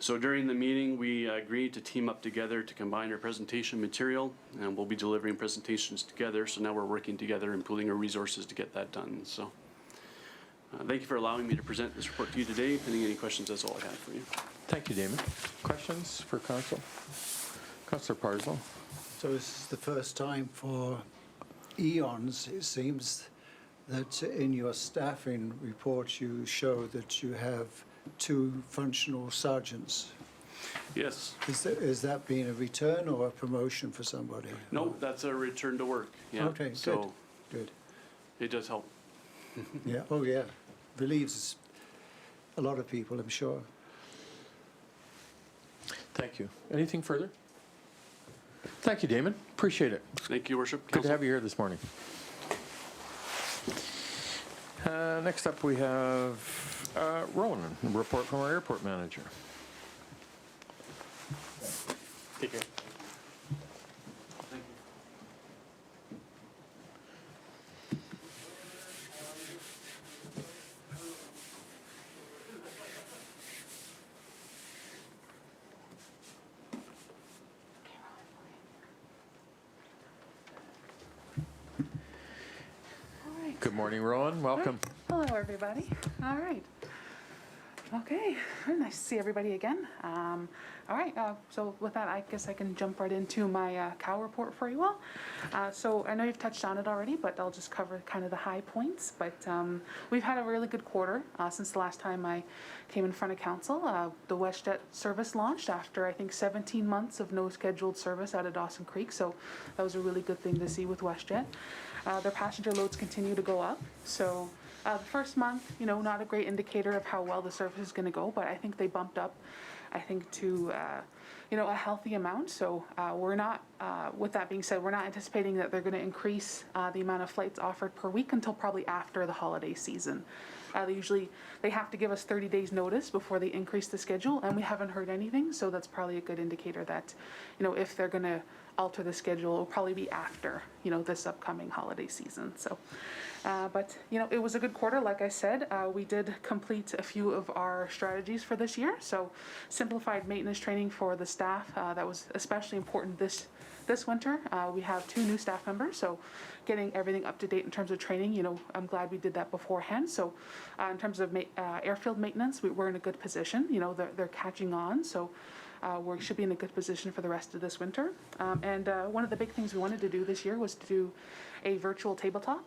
So during the meeting, we agreed to team up together to combine our presentation material, and we'll be delivering presentations together. So now we're working together and pooling our resources to get that done. So thank you for allowing me to present this report to you today. If any questions, that's all I have for you. Thank you, Damon. Questions for Council? Councillor Parslow. So this is the first time for eons, it seems, that in your staffing report you show that you have 2 functional sergeants. Yes. Is that being a return or a promotion for somebody? No, that's a return to work. Yeah. Okay, so good. It does help. Yeah, oh yeah, relieves a lot of people, I'm sure. Thank you. Anything further? Thank you, Damon. Appreciate it. Thank you, Worship. Good to have you here this morning. Next up, we have Ronan, a report from our airport manager. Take care. Good morning, Rowan. Welcome. Hello, everybody. All right. Okay, very nice to see everybody again. All right, so with that, I guess I can jump right into my cow report for you all. So I know you've touched on it already, but I'll just cover kind of the high points. But we've had a really good quarter since the last time I came in front of council. The WestJet service launched after, I think, 17 months of no scheduled service out of Dawson Creek. So that was a really good thing to see with WestJet. Their passenger loads continue to go up. So the first month, not a great indicator of how well the service is going to go, but I think they bumped up, I think, to, a healthy amount. So we're not, with that being said, we're not anticipating that they're going to increase the amount of flights offered per week until probably after the holiday season. They have to give us 30 days notice before they increase the schedule, and we haven't heard anything, so that's probably a good indicator that, if they're going to alter the schedule, it'll probably be after, this upcoming holiday season. So, but, it was a good quarter. Like I said, we did complete a few of our strategies for this year. So simplified maintenance training for the staff, that was especially important this winter. We have 2 new staff members, so getting everything up to date in terms of training, I'm glad we did that beforehand. So in terms of airfield maintenance, we're in a good position. They're catching on, so we should be in a good position for the rest of this winter. And one of the big things we wanted to do this year was to do a virtual tabletop.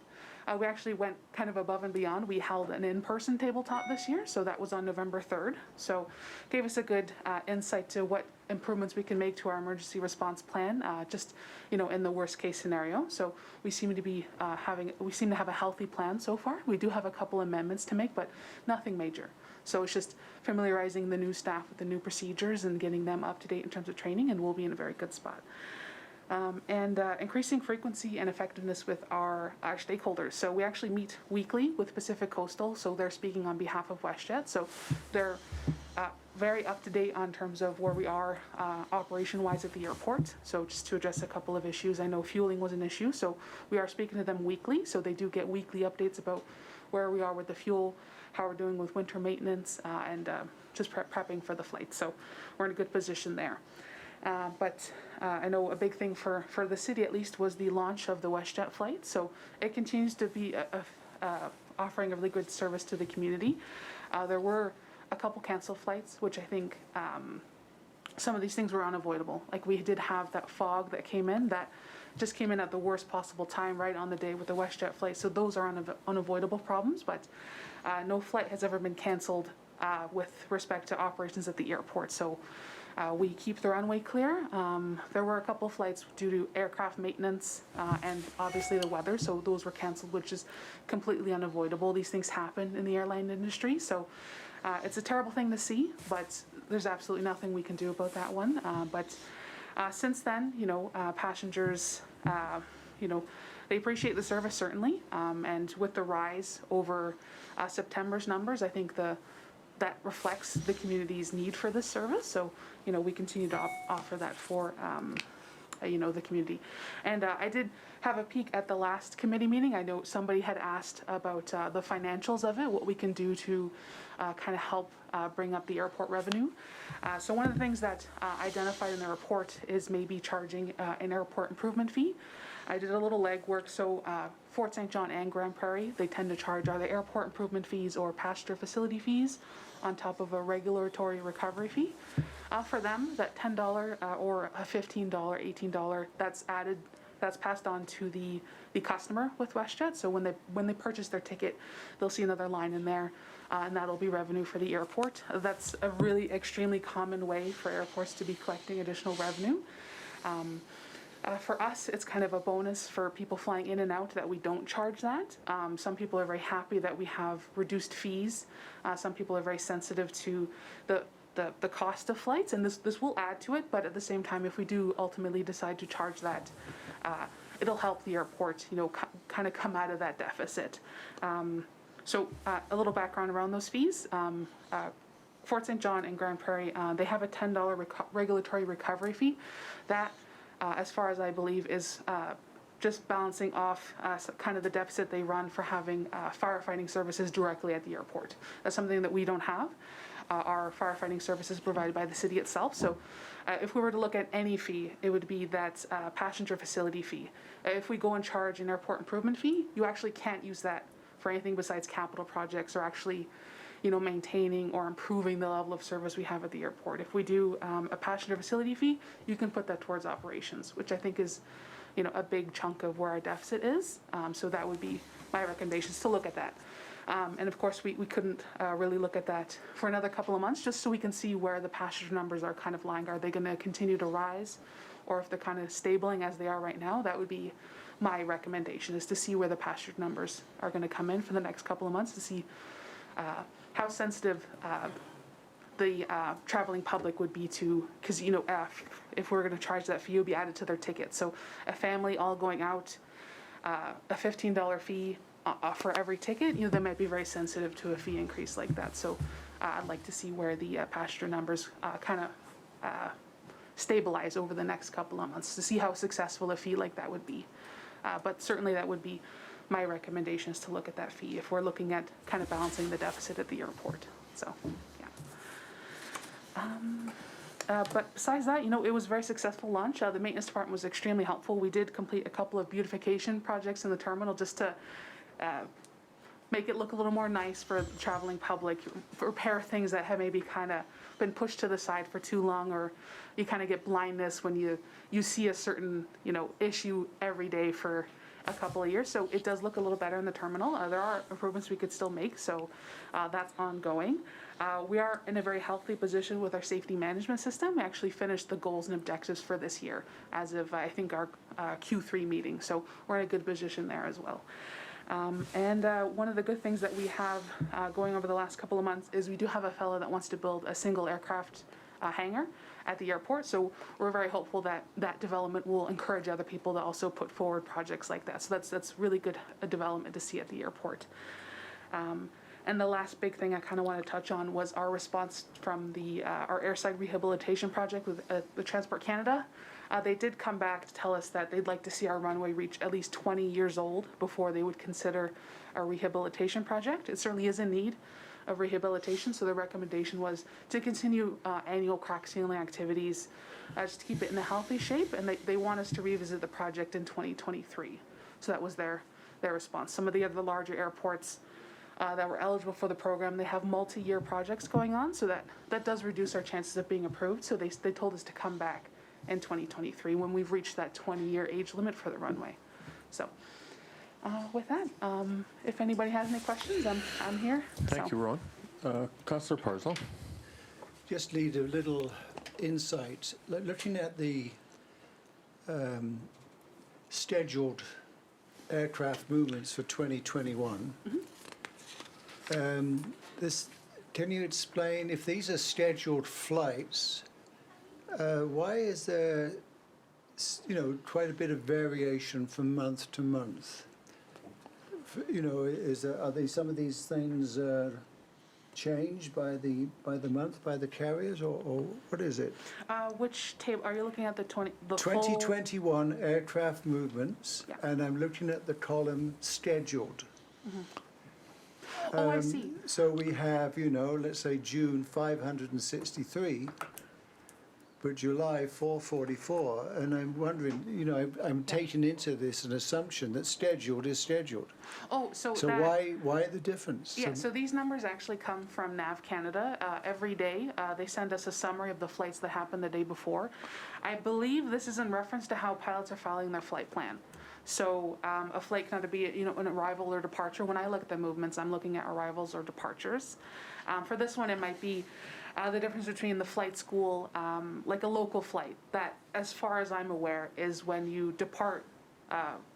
We actually went kind of above and beyond. We held an in-person tabletop this year, so that was on November 3rd. So gave us a good insight to what improvements we can make to our emergency response plan, just, in the worst case scenario. So we seem to have a healthy plan so far. We do have a couple amendments to make, but nothing major. So it's just familiarizing the new staff with the new procedures and getting them up to date in terms of training, and we'll be in a very good spot. And increasing frequency and effectiveness with our stakeholders. So we actually meet weekly with Pacific Coastal, so they're speaking on behalf of WestJet. So they're very up to date on terms of where we are operation-wise at the airport. So just to address a couple of issues, I know fueling was an issue, so we are speaking to them weekly. So they do get weekly updates about where we are with the fuel, how we're doing with winter maintenance, and just prepping for the flight. So we're in a good position there. But I know a big thing for the city at least was the launch of the WestJet flight. So it continues to be offering a really good service to the community. There were a couple canceled flights, which I think some of these things were unavoidable. Like we did have that fog that came in that just came in at the worst possible time right on the day with the WestJet flight. So those are unavoidable problems, but no flight has ever been canceled with respect to operations at the airport. So we keep the runway clear. There were a couple flights due to aircraft maintenance and obviously the weather, so those were canceled, which is completely unavoidable. These things happen in the airline industry, so it's a terrible thing to see, but there's absolutely nothing we can do about that one. But since then, passengers, they appreciate the service certainly, and with the rise over September's numbers, I think that reflects the community's need for this service. So, we continue to offer that for, the community. And I did have a peek at the last committee meeting. I know somebody had asked about the financials of it, what we can do to kind of help bring up the airport revenue. So one of the things that identified in the report is maybe charging an airport improvement fee. I did a little legwork. So Fort St. John and Grand Prairie, they tend to charge either airport improvement fees or passenger facility fees on top of a regulatory recovery fee. For them, that $10 or a $15, $18, that's passed on to the customer with WestJet. So when they purchase their ticket, they'll see another line in there, and that'll be revenue for the airport. That's a really extremely common way for airports to be collecting additional revenue. For us, it's kind of a bonus for people flying in and out that we don't charge that. Some people are very happy that we have reduced fees. Some people are very sensitive to the cost of flights, and this will add to it, but at the same time, if we do ultimately decide to charge that, it'll help the airport, kind of come out of that deficit. So a little background around those fees. Fort St. John and Grand Prairie, they have a $10 regulatory recovery fee. That, as far as I believe, is just balancing off kind of the deficit they run for having firefighting services directly at the airport. That's something that we don't have. are firefighting services provided by the city itself. So if we were to look at any fee, it would be that passenger facility fee. If we go and charge an airport improvement fee, you actually can't use that for anything besides capital projects or actually, maintaining or improving the level of service we have at the airport. If we do a passenger facility fee, you can put that towards operations, which I think is, a big chunk of where our deficit is. So that would be my recommendations, to look at that. And of course, we couldn't really look at that for another couple of months, just so we can see where the passenger numbers are kind of lying. Are they going to continue to rise, or if they're kind of stabling as they are right now? That would be my recommendation, is to see where the passenger numbers are going to come in for the next couple of months, to see how sensitive the traveling public would be to, because if we're going to charge that fee, it would be added to their ticket. So a family all going out, a $15 fee for every ticket, they might be very sensitive to a fee increase like that. So I'd like to see where the passenger numbers kind of stabilize over the next couple of months, to see how successful a fee like that would be. But certainly that would be my recommendation, is to look at that fee if we're looking at kind of balancing the deficit at the airport. So, yeah. But besides that, it was a very successful launch. The maintenance department was extremely helpful. We did complete a couple of beautification projects in the terminal, just to make it look a little more nice for the traveling public, repair things that have maybe kind of been pushed to the side for too long, or you kind of get blindness when you see a certain issue every day for a couple of years. So it does look a little better in the terminal. There are improvements we could still make, so that's ongoing. We are in a very healthy position with our safety management system. We actually finished the goals and objectives for this year as of, I think, our Q3 meeting. So we're in a good position there as well. And one of the good things that we have going over the last couple of months is we do have a fellow that wants to build a single aircraft hangar at the airport. So we're very hopeful that that development will encourage other people to also put forward projects like that. So that's really good development to see at the airport. And the last big thing I kind of want to touch on was our response from our airside rehabilitation project with Transport Canada. They did come back to tell us that they'd like to see our runway reach at least 20 years old before they would consider a rehabilitation project. It certainly is in need of rehabilitation, so the recommendation was to continue annual crack sealing activities, just to keep it in a healthy shape, and they want us to revisit the project in 2023. So that was their response. Some of the other larger airports that were eligible for the program, they have multi-year projects going on, so that does reduce our chances of being approved. So they told us to come back in 2023 when we've reached that 20-year age limit for the runway. So with that, if anybody has any questions, I'm here. Thank you, Ron. Councillor Parslow. Just need a little insight. Looking at the scheduled aircraft movements for 2021, can you explain, if these are scheduled flights, why is there, quite a bit of variation from month to month? Are they some of these things changed by the month by the carriers, or what is it? Which table are you looking at? The 2021 aircraft movements, yeah. And I'm looking at the column scheduled. Oh, I see. So we have, let's say June 563. But July 444, and I'm wondering, I'm taking into this an assumption that scheduled is scheduled. Oh, so why the difference? Yeah, so these numbers actually come from NAV Canada. Every day, they send us a summary of the flights that happened the day before. I believe this is in reference to how pilots are filing their flight plan. So a flight can either be, an arrival or departure. When I look at the movements, I'm looking at arrivals or departures. For this one, it might be the difference between the flight school, like a local flight, that, as far as I'm aware, is when you depart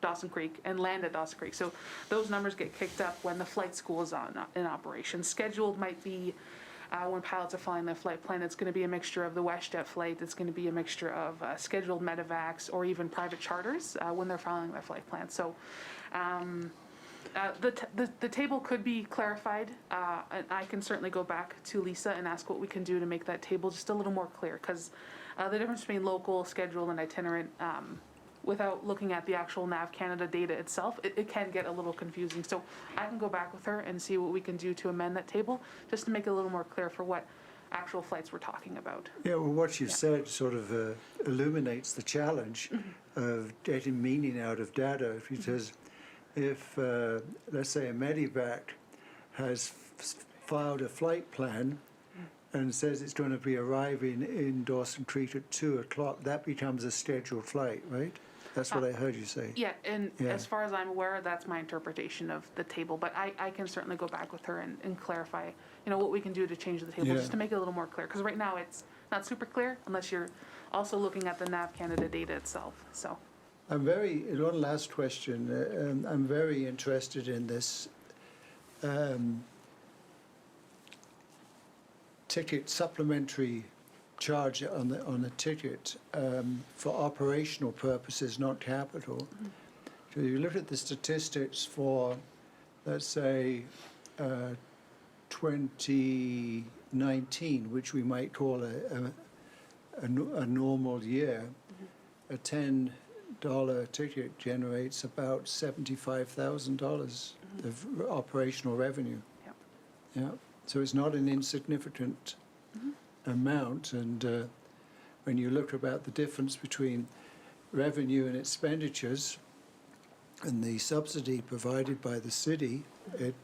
Dawson Creek and land at Dawson Creek. So those numbers get kicked up when the flight school is in operation. Scheduled might be when pilots are flying their flight plan. It's going to be a mixture of the WestJet flight. It's going to be a mixture of scheduled medevacs or even private charters when they're filing their flight plan. So the table could be clarified, and I can certainly go back to Lisa and ask what we can do to make that table just a little more clear, because the difference between local, scheduled, and itinerant, without looking at the actual NAV Canada data itself, it can get a little confusing. So I can go back with her and see what we can do to amend that table, just to make it a little more clear for what actual flights we're talking about. Yeah, well, what you said sort of illuminates the challenge of getting meaning out of data. Because if, let's say, a medevac has filed a flight plan and says it's going to be arriving in Dawson Creek at 2 o'clock, that becomes a scheduled flight, right? That's what I heard you say. Yeah, and Yeah. as far as I'm aware, that's my interpretation of the table, but I can certainly go back with her and clarify, you know, what we can do to change the table, Yeah. just to make it a little more clear, because right now it's not super clear unless you're also looking at the NAV Canada data itself, so. One last question. I'm very interested in this ticket supplementary charge on the ticket for operational purposes, not capital. So you look at the statistics for, let's say, 2019, which we might call a normal year. A $10 ticket generates about $75,000 of operational revenue. Yep. Yeah, so it's not an insignificant amount, and when you look about the difference between revenue and expenditures and the subsidy provided by the city, it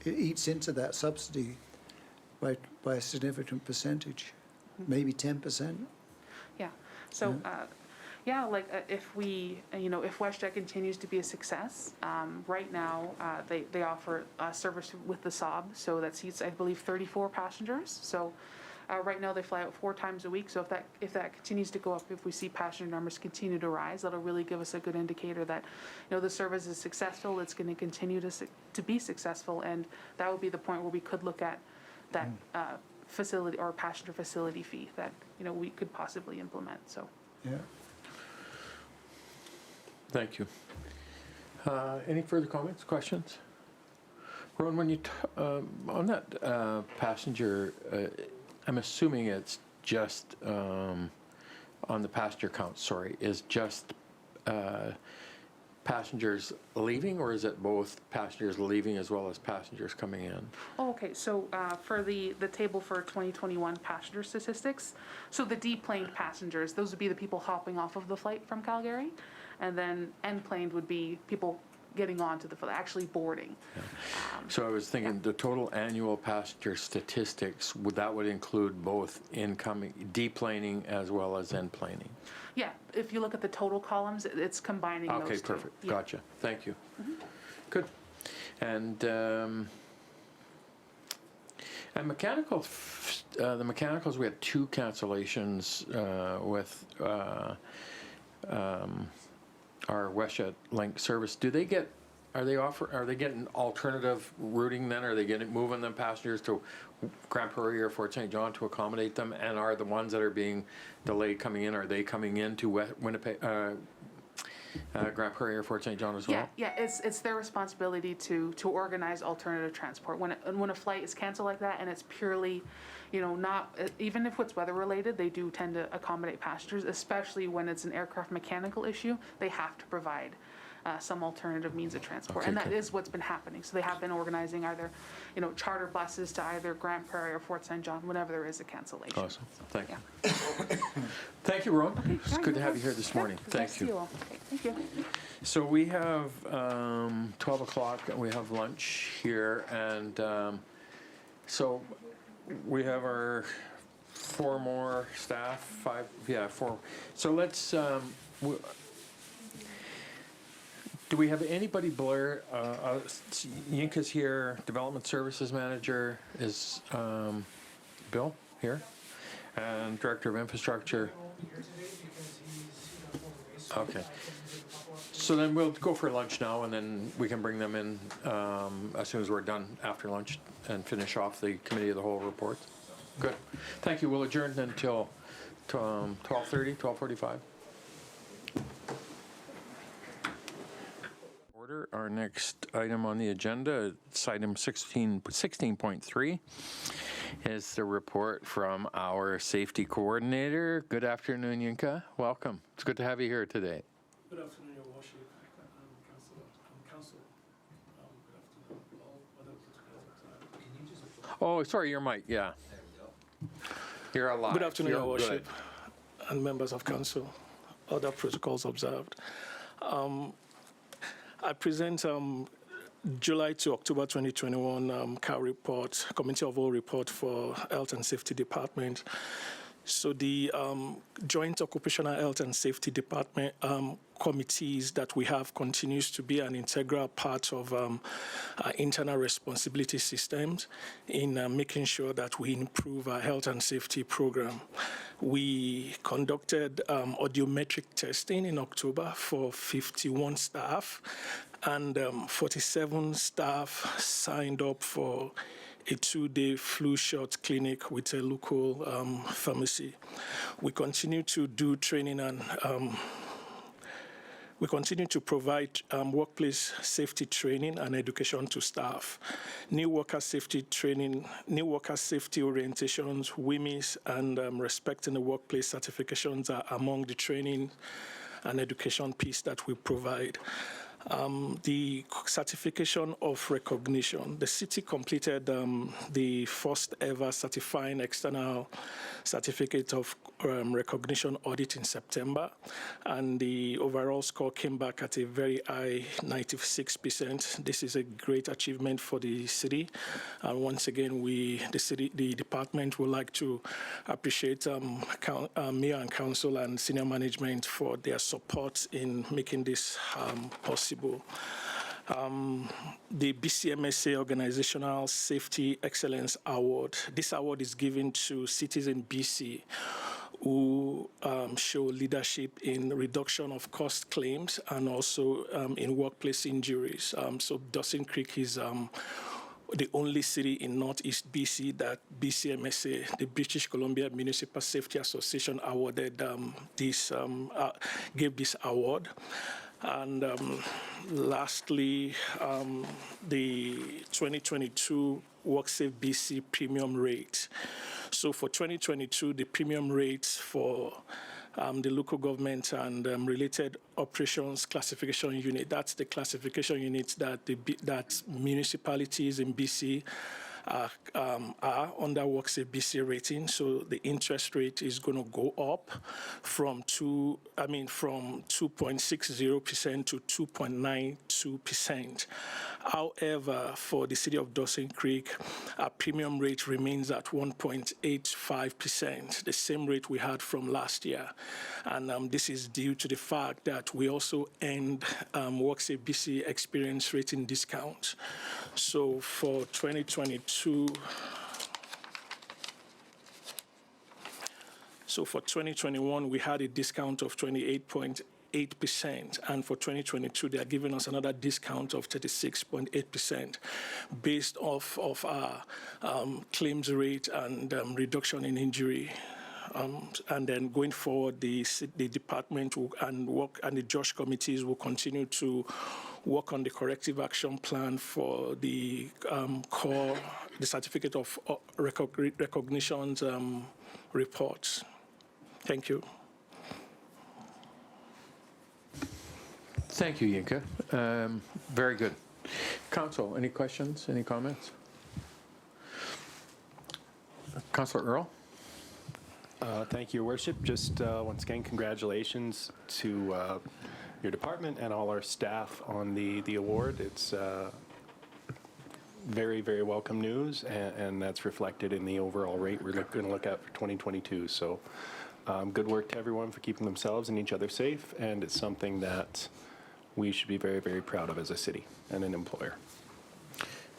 eats into that subsidy by a significant percentage, maybe 10%. Yeah, so, if we, if WestJet continues to be a success, right now, they offer service with the Saab, so that seats, I believe, 34 passengers. So right now, they fly out 4 times a week, so if that continues to go up, if we see passenger numbers continue to rise, that'll really give us a good indicator that, the service is successful, it's going to continue to be successful, and that would be the point where we could look at that facility or passenger facility fee that, we could possibly implement, so. Yeah. Thank you. Any further comments, questions? Ron, when you, on that passenger, I'm assuming it's just, on the passenger count, sorry, is just passengers leaving, or is it both passengers leaving as well as passengers coming in? Oh, okay, so for the table for 2021 passenger statistics, so the deplaned passengers, those would be the people hopping off of the flight from Calgary, and then enplaned would be people getting onto the flight, actually boarding. Yeah. So I was thinking the total annual passenger statistics, that would include both incoming, deplaning as well as enplaning? Yeah, if you look at the total columns, it's combining those two. Okay, perfect, Yeah. gotcha, thank you. Good. And mechanicals, the mechanicals, we had 2 cancellations with our WestJet Link service. Do they get, are they getting alternative routing then? Are they moving them passengers to Grand Prairie or Fort St. John to accommodate them? And are the ones that are being delayed coming in, are they coming into Winnipeg, Grand Prairie or Fort St. John as well? Yeah, it's their responsibility to organize alternative transport. When a flight is canceled like that and it's purely, not, even if it's weather related, they do tend to accommodate passengers, especially when it's an aircraft mechanical issue. They have to provide some alternative means of transport, Okay, and that good. is what's been happening. So they have been organizing either, charter buses to either Grand Prairie or Fort St. John whenever there is a cancellation. Awesome, thank you. Yeah. Thank you, Ron. Okay, It's good to have you here this morning. Nice Thank to see you. all. Okay, thank you. So we have 12 o'clock and we have lunch here, and so we have our 4 more staff, 4. So let's, do we have anybody, Blair? Yinka's here, Development Services Manager is Bill here, and Director of Infrastructure. Okay. So then we'll go for lunch now, and then we can bring them in as soon as we're done after lunch and finish off the Committee of the Whole report. Good. Thank you. We'll adjourn until 12:30, 12:45. Order. Our next item on the agenda, it's item 16.3, is the report from our safety coordinator. Good afternoon, Yinka. Welcome. It's good to have you here today. Good afternoon, Your Worship, Council. Good afternoon, all other participants. Can you just... Oh, sorry, your mic, yeah. There we go. You're alive. Good afternoon, Your You're Worship, good. and members of council. Other protocols observed. I present July to October 2021 COW report, Committee of All report for Health and Safety Department. So the Joint Occupational Health and Safety Department committees that we have continues to be an integral part of our internal responsibility systems in making sure that we improve our health and safety program. We conducted audiometric testing in October for 51 staff, and 47 staff signed up for a 2-day flu shot clinic with a local pharmacy. We continue to do training and we continue to provide workplace safety training and education to staff. New worker safety training, new worker safety orientations, WIMIs, and respecting the workplace certifications are among the training and education piece that we provide. The certification of recognition. The city completed the first ever certifying external certificate of recognition audit in September, and the overall score came back at a very high 96%. This is a great achievement for the city, and once again, the department would like to appreciate Mayor and Council and senior management for their support in making this possible. The BCMSA Organizational Safety Excellence Award. This award is given to cities in BC who show leadership in reduction of cost claims and also in workplace injuries. So Dawson Creek is the only city in Northeast BC that BCMSA, the British Columbia Municipal Safety Association, awarded gave this award. And lastly, the 2022 WorkSafe BC premium rate. So for 2022, the premium rates for the local government and related operations classification unit, that's the classification units that that municipalities in BC are under WorkSafe BC rating. So the interest rate is going to go up from 2.60% to 2.92%. However, for the city of Dawson Creek, our premium rate remains at 1.85%, the same rate we had from last year. And this is due to the fact that we also end WorkSafe BC experience rating discount. So for 2022, so for 2021, we had a discount of 28.8%, and for 2022, they are giving us another discount of 36.8% based off of our claims rate and reduction in injury. And then going forward, the department and the Josh committees will continue to work on the corrective action plan for the the certificate of recognitions reports. Thank you. Thank you, Yinka. Very good. Council, any questions, any comments? Councillor Earl? Thank you, Your Worship. Just once again, congratulations to your department and all our staff on the award. It's very, very welcome news, and that's reflected in the overall rate we're going to look at for 2022. So good work to everyone for keeping themselves and each other safe, and it's something that we should be very, very proud of as a city and an employer.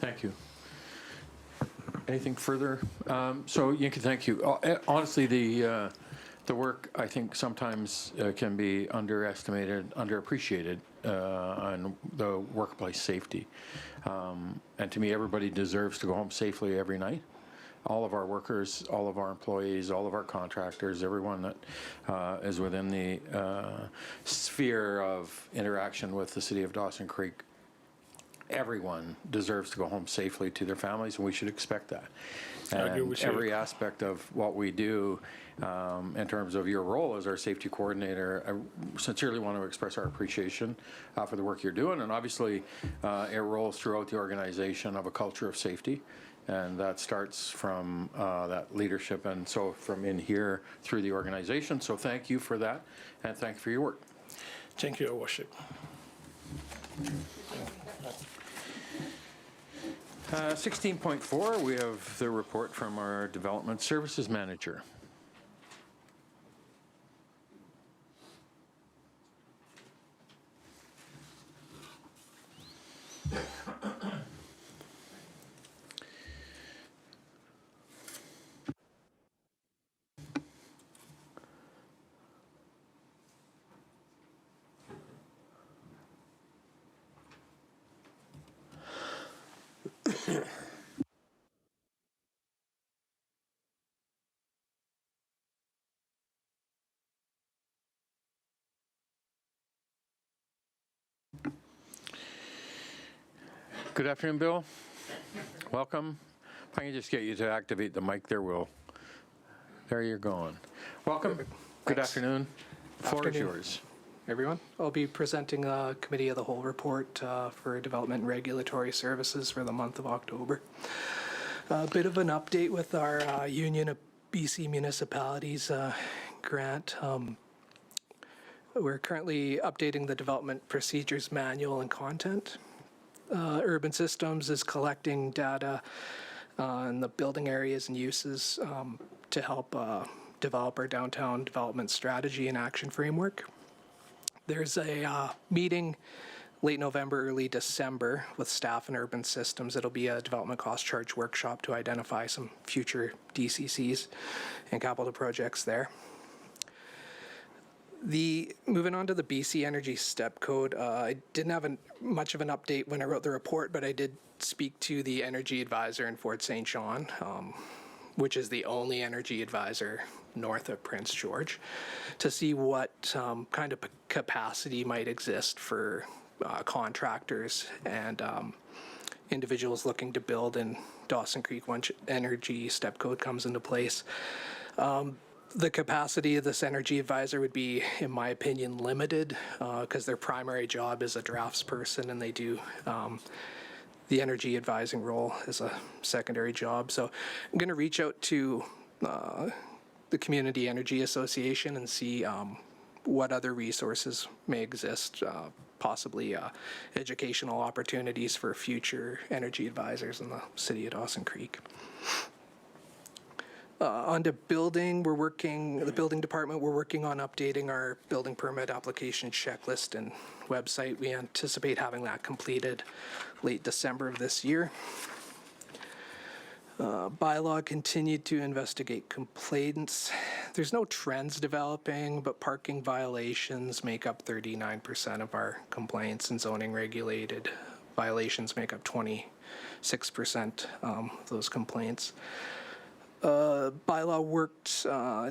Thank you. Anything further? So, Yinka, thank you. Honestly, the work, I think, sometimes can be underestimated, underappreciated on the workplace safety. And to me, everybody deserves to go home safely every night. All of our workers, all of our employees, all of our contractors, everyone that is within the sphere of interaction with the city of Dawson Creek, everyone deserves to go home safely to their families, and we should expect that. And every aspect of what we do in terms of your role as our safety coordinator, I sincerely want to express our appreciation for the work you're doing. And obviously, it rolls throughout the organization of a culture of safety. And that starts from that leadership and so from in here through the organization. So thank you for that, and thank you for your work. Thank you, Your Worship. 16.4, we have the report from our Development Services Manager. Good afternoon, Bill. Welcome. If I can just get you to activate the mic there, Will. There you're going. Welcome. Good afternoon. The floor is yours. Everyone. I'll be presenting a Committee of the Whole report for Development and Regulatory Services for the month of October. A bit of an update with our Union of BC Municipalities grant. We're currently updating the Development Procedures Manual and content. Urban Systems is collecting data on the building areas and uses to help develop our downtown development strategy and action framework. There's a meeting late November, early December with staff and Urban Systems. It'll be a development cost charge workshop to identify some future DCCs and capital projects there. Moving on to the BC Energy Step Code, I didn't have much of an update when I wrote the report, but I did speak to the energy advisor in Fort St. John, which is the only energy advisor north of Prince George, to see what kind of capacity might exist for contractors and individuals looking to build in Dawson Creek once Energy Step Code comes into place. The capacity of this energy advisor would be, in my opinion, limited because their primary job is a draftsperson and they do the energy advising role as a secondary job. So I'm going to reach out to the Community Energy Association and see what other resources may exist, possibly educational opportunities for future energy advisors in the city of Dawson Creek. On to building, the building department, we're working on updating our building permit application checklist and website. We anticipate having that completed late December of this year. Bylaw continued to investigate complaints. There's no trends developing, but parking violations make up 39% of our complaints, and zoning regulated violations make up 26% of those complaints. Bylaw worked,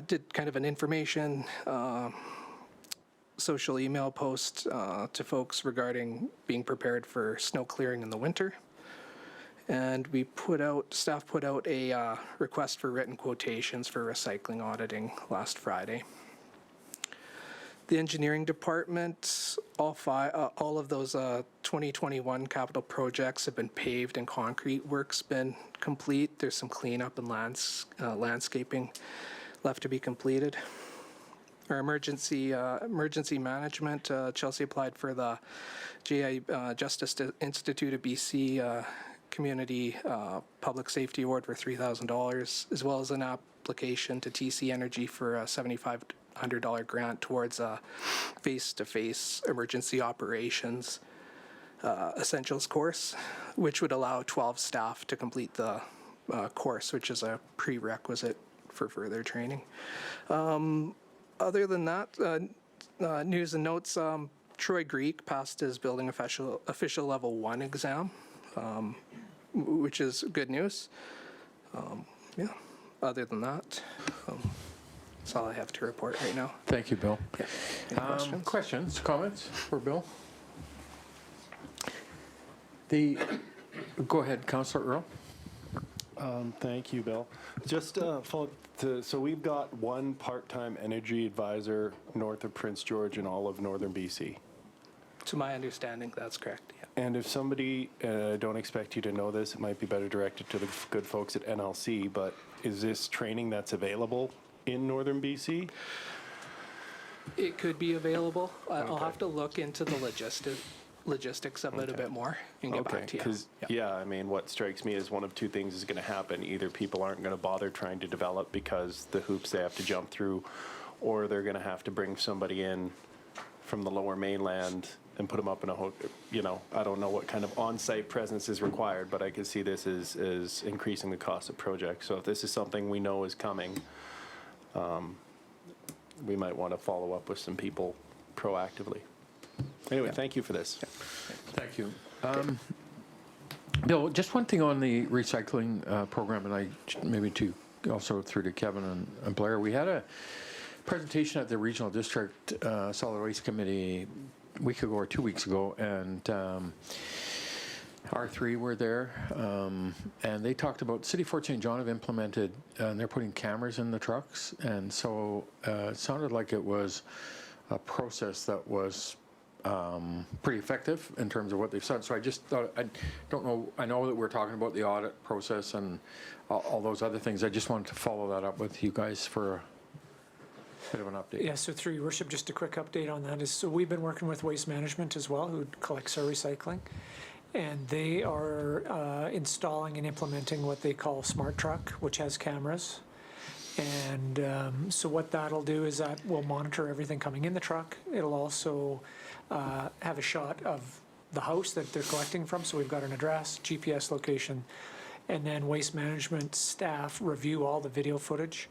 did kind of an information social email post to folks regarding being prepared for snow clearing in the winter. And staff put out a request for written quotations for recycling auditing last Friday. The engineering department, all of those 2021 capital projects have been paved and concrete work's been complete. There's some cleanup and landscaping left to be completed. Our emergency management, Chelsea applied for the JI Justice Institute of BC Community Public Safety Award for $3,000, as well as an application to TC Energy for a $7,500 grant towards a face-to-face emergency operations essentials course, which would allow 12 staff to complete the course, which is a prerequisite for further training. Other than that, news and notes, Troy Greek passed his building official level 1 exam, which is good news. Yeah, other than that, that's all I have to report right now. Thank you, Bill. Yeah. Any questions? Questions, comments for Bill? Go ahead, Councillor Earl. Thank you, Bill. Just so we've got one part-time energy advisor north of Prince George in all of northern BC. To my understanding, that's correct, yeah. And if somebody, don't expect you to know this, it might be better directed to the good folks at NLC, but is this training that's available in Northern BC? It could be available. I'll have to look into the logistics of it a bit more and get back to you. Because, I mean, what strikes me is one of two things is going to happen. Either people aren't going to bother trying to develop because the hoops they have to jump through, or they're going to have to bring somebody in from the lower mainland and put them up in a hotel. You know, I don't know what kind of on-site presence is required, but I can see this as increasing the cost of projects. So if this is something we know is coming, we might want to follow up with some people proactively. Anyway, thank you for this. Thank you. Bill, just one thing on the recycling program, and maybe also through to Kevin and Blair. We had a presentation at the Regional District Solid Waste Committee a week ago or 2 weeks ago, and R3 were there, and they talked about City of Fort St. John have implemented, and they're putting cameras in the trucks, and so it sounded like it was a process that was pretty effective in terms of what they've said. So I just thought, I don't know, I know that we're talking about the audit process and all those other things. I just wanted to follow that up with you guys for a bit of an update. Yeah, so through your worship, just a quick update on that is, so we've been working with Waste Management as well, who collects our recycling. And they are installing and implementing what they call Smart Truck, which has cameras. And so what that'll do is that will monitor everything coming in the truck. It'll also have a shot of the house that they're collecting from. So we've got an address, GPS location, and then Waste Management staff review all the video footage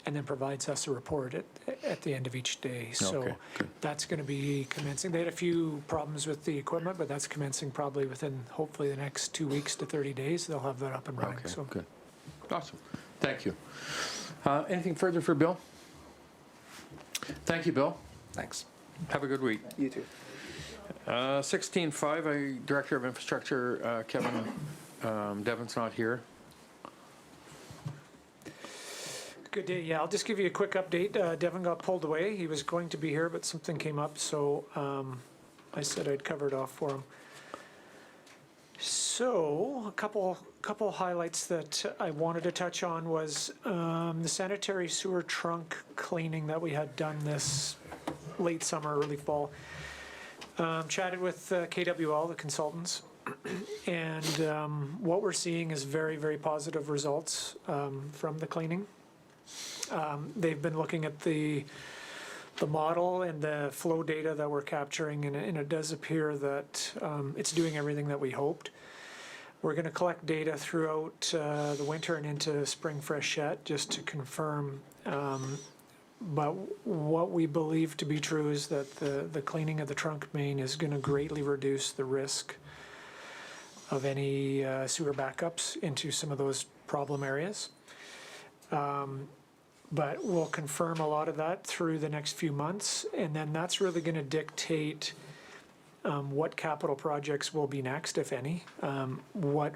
and then provides us a report at the end of each day. So that's going to be commencing. They had a few problems with the equipment, but that's commencing probably within hopefully the next 2 weeks to 30 days. They'll have that up and running. Okay, So good. Awesome. Thank you. Anything further for Bill? Thank you, Bill. Thanks. Have a good week. You too. 16.5, Director of Infrastructure, Kevin Devon's not here. Good day. Yeah, I'll just give you a quick update. Devon got pulled away. He was going to be here, but something came up, so I said I'd cover it off for him. So a couple highlights that I wanted to touch on was the sanitary sewer trunk cleaning that we had done this late summer, early fall. Chatted with KWL, the consultants, and what we're seeing is very, very positive results from the cleaning. They've been looking at the model and the flow data that we're capturing, and it does appear that it's doing everything that we hoped. We're going to collect data throughout the winter and into spring freshet just to confirm. But what we believe to be true is that the cleaning of the trunk main is going to greatly reduce the risk of any sewer backups into some of those problem areas. But we'll confirm a lot of that through the next few months, and then that's really going to dictate what capital projects will be next, if any. What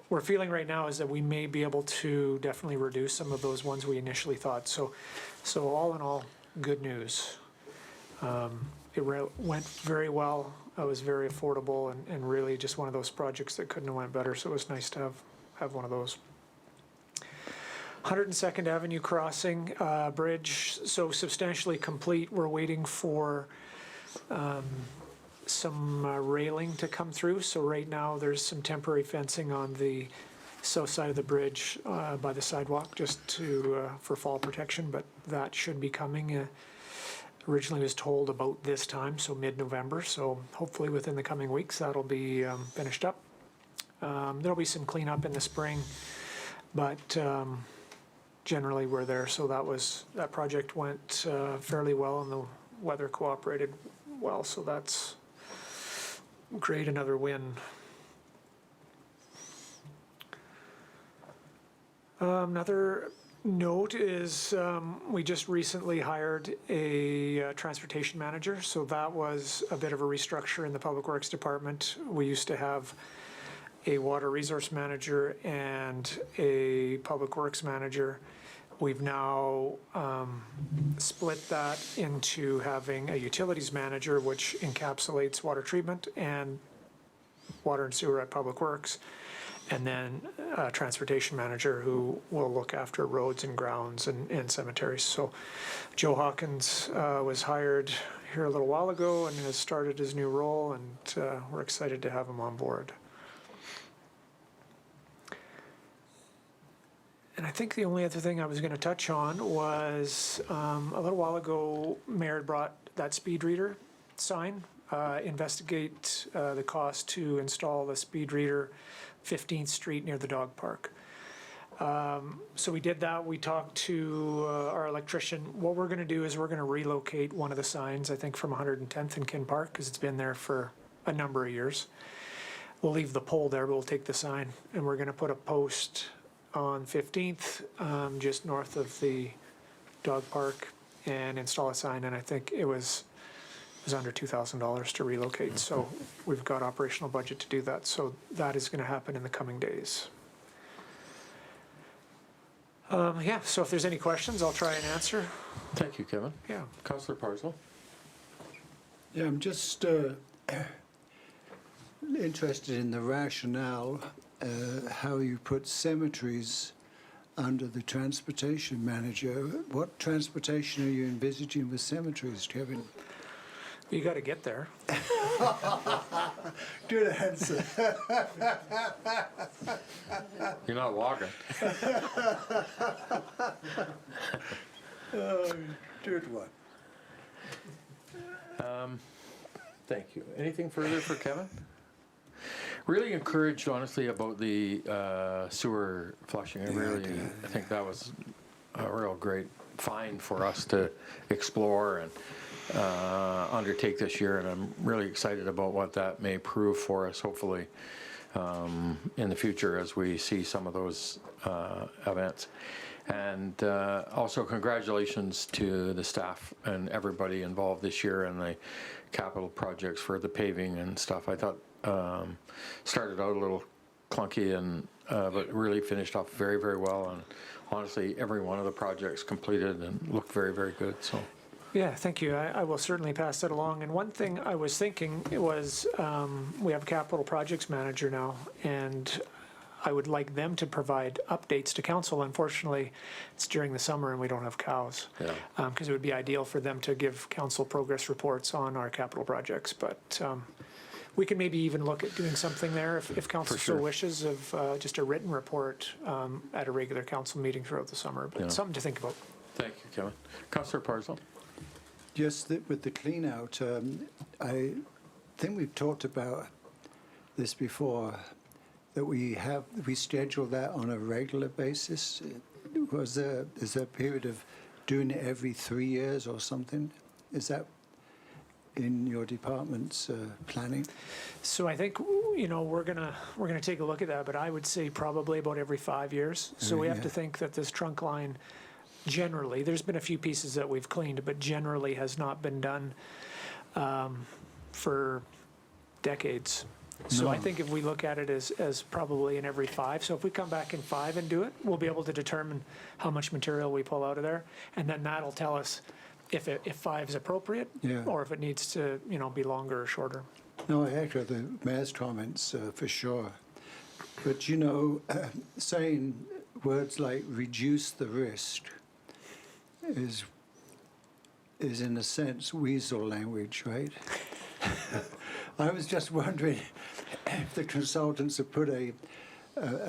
we're feeling right now is that we may be able to definitely reduce some of those ones we initially thought. So all in all, good news. It went very well. It was very affordable and really just one of those projects that couldn't have went better. So it was nice to have one of those. 102nd Avenue crossing bridge, so substantially complete. We're waiting for some railing to come through. So right now there's some temporary fencing on the south side of the bridge by the sidewalk just to for fall protection, but that should be coming. Originally was told about this time, so mid-November. So hopefully within the coming weeks that'll be finished up. There'll be some cleanup in the spring, but generally we're there. So that project went fairly well, and the weather cooperated well. So that's great, another win. Another note is we just recently hired a transportation manager. So that was a bit of a restructure in the Public Works Department. We used to have a water resource manager and a public works manager. We've now split that into having a utilities manager, which encapsulates water treatment and water and sewer at Public Works, and then a transportation manager who will look after roads and grounds and cemeteries. So Joe Hawkins was hired here a little while ago and has started his new role, and we're excited to have him on board. And I think the only other thing I was going to touch on was a little while ago, Mayor brought that speed reader sign, investigate the cost to install the speed reader 15th Street near the dog park. So we did that. We talked to our electrician. What we're going to do is we're going to relocate one of the signs, I think from 110th and Kin Park, because it's been there for a number of years. We'll leave the pole there, but we'll take the sign, and we're going to put a post on 15th, just north of the dog park, and install a sign. And I think it was under $2,000 to relocate. So we've got operational budget to do that. So that is going to happen in the coming days. Yeah, so if there's any questions, I'll try and answer. Thank you, Kevin. Yeah. Councillor Parslow. Yeah, I'm just interested in the rationale, how you put cemeteries under the transportation manager. What transportation are you envisaging with cemeteries, Kevin? You got to get there. Good answer. You're not walking. Good one. Thank you. Anything further for Kevin? Really encouraged, honestly, about the sewer flushing. I think that was a real great find for us to explore and undertake this year, and I'm really excited about what that may prove for us, hopefully, in the future as we see some of those events. And also congratulations to the staff and everybody involved this year in the capital projects for the paving and stuff. I thought started out a little clunky, and but really finished off very, very well. And honestly, every one of the projects completed and looked very, very good. So. Yeah, thank you. I will certainly pass that along. And one thing I was thinking was we have a capital projects manager now, and I would like them to provide updates to council. Unfortunately, it's during the summer and we don't have cows. Yeah. Because it would be ideal for them to give council progress reports on our capital projects. But we can maybe even look at doing something there if council so wishes, of just a written report at a regular council meeting throughout the summer. But something to think about. Thank you, Kevin. Councillor Parslow. Just that with the clean out, I think we've talked about this before, that we schedule that on a regular basis. Is there a period of doing it every 3 years or something? Is that in your department's planning? So I think we're gonna take a look at that, but I would say probably about every 5 years. So we have to think that this trunk line, generally, there's been a few pieces that we've cleaned, but generally has not been done for decades. So I think if we look at it as probably in every 5, so if we come back in 5 and do it, we'll be able to determine how much material we pull out of there, and then that'll tell us if 5 is appropriate, or if it needs to be longer or shorter. No, I echo the mayor's comments for sure. But saying words like reduce the risk is in a sense weasel language, right? I was just wondering if the consultants have put a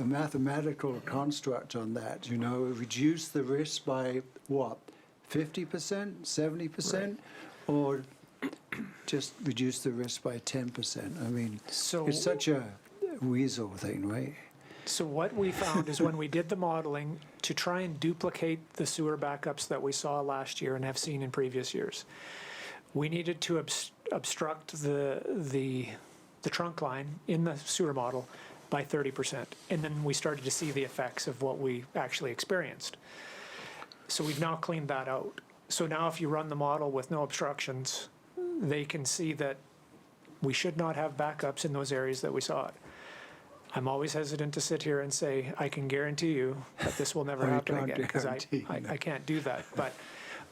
mathematical construct on that, reduce the risk by what, 50%, 70%, or just reduce the risk by 10%? I mean, it's such a weasel thing, right? So what we found is when we did the modeling to try and duplicate the sewer backups that we saw last year and have seen in previous years, we needed to obstruct the trunk line in the sewer model by 30%. And then we started to see the effects of what we actually experienced. So we've now cleaned that out. So now if you run the model with no obstructions, they can see that we should not have backups in those areas that we saw it. I'm always hesitant to sit here and say, I can guarantee you that this will never Oh, you happen can't again, because guarantee, I can't do that. But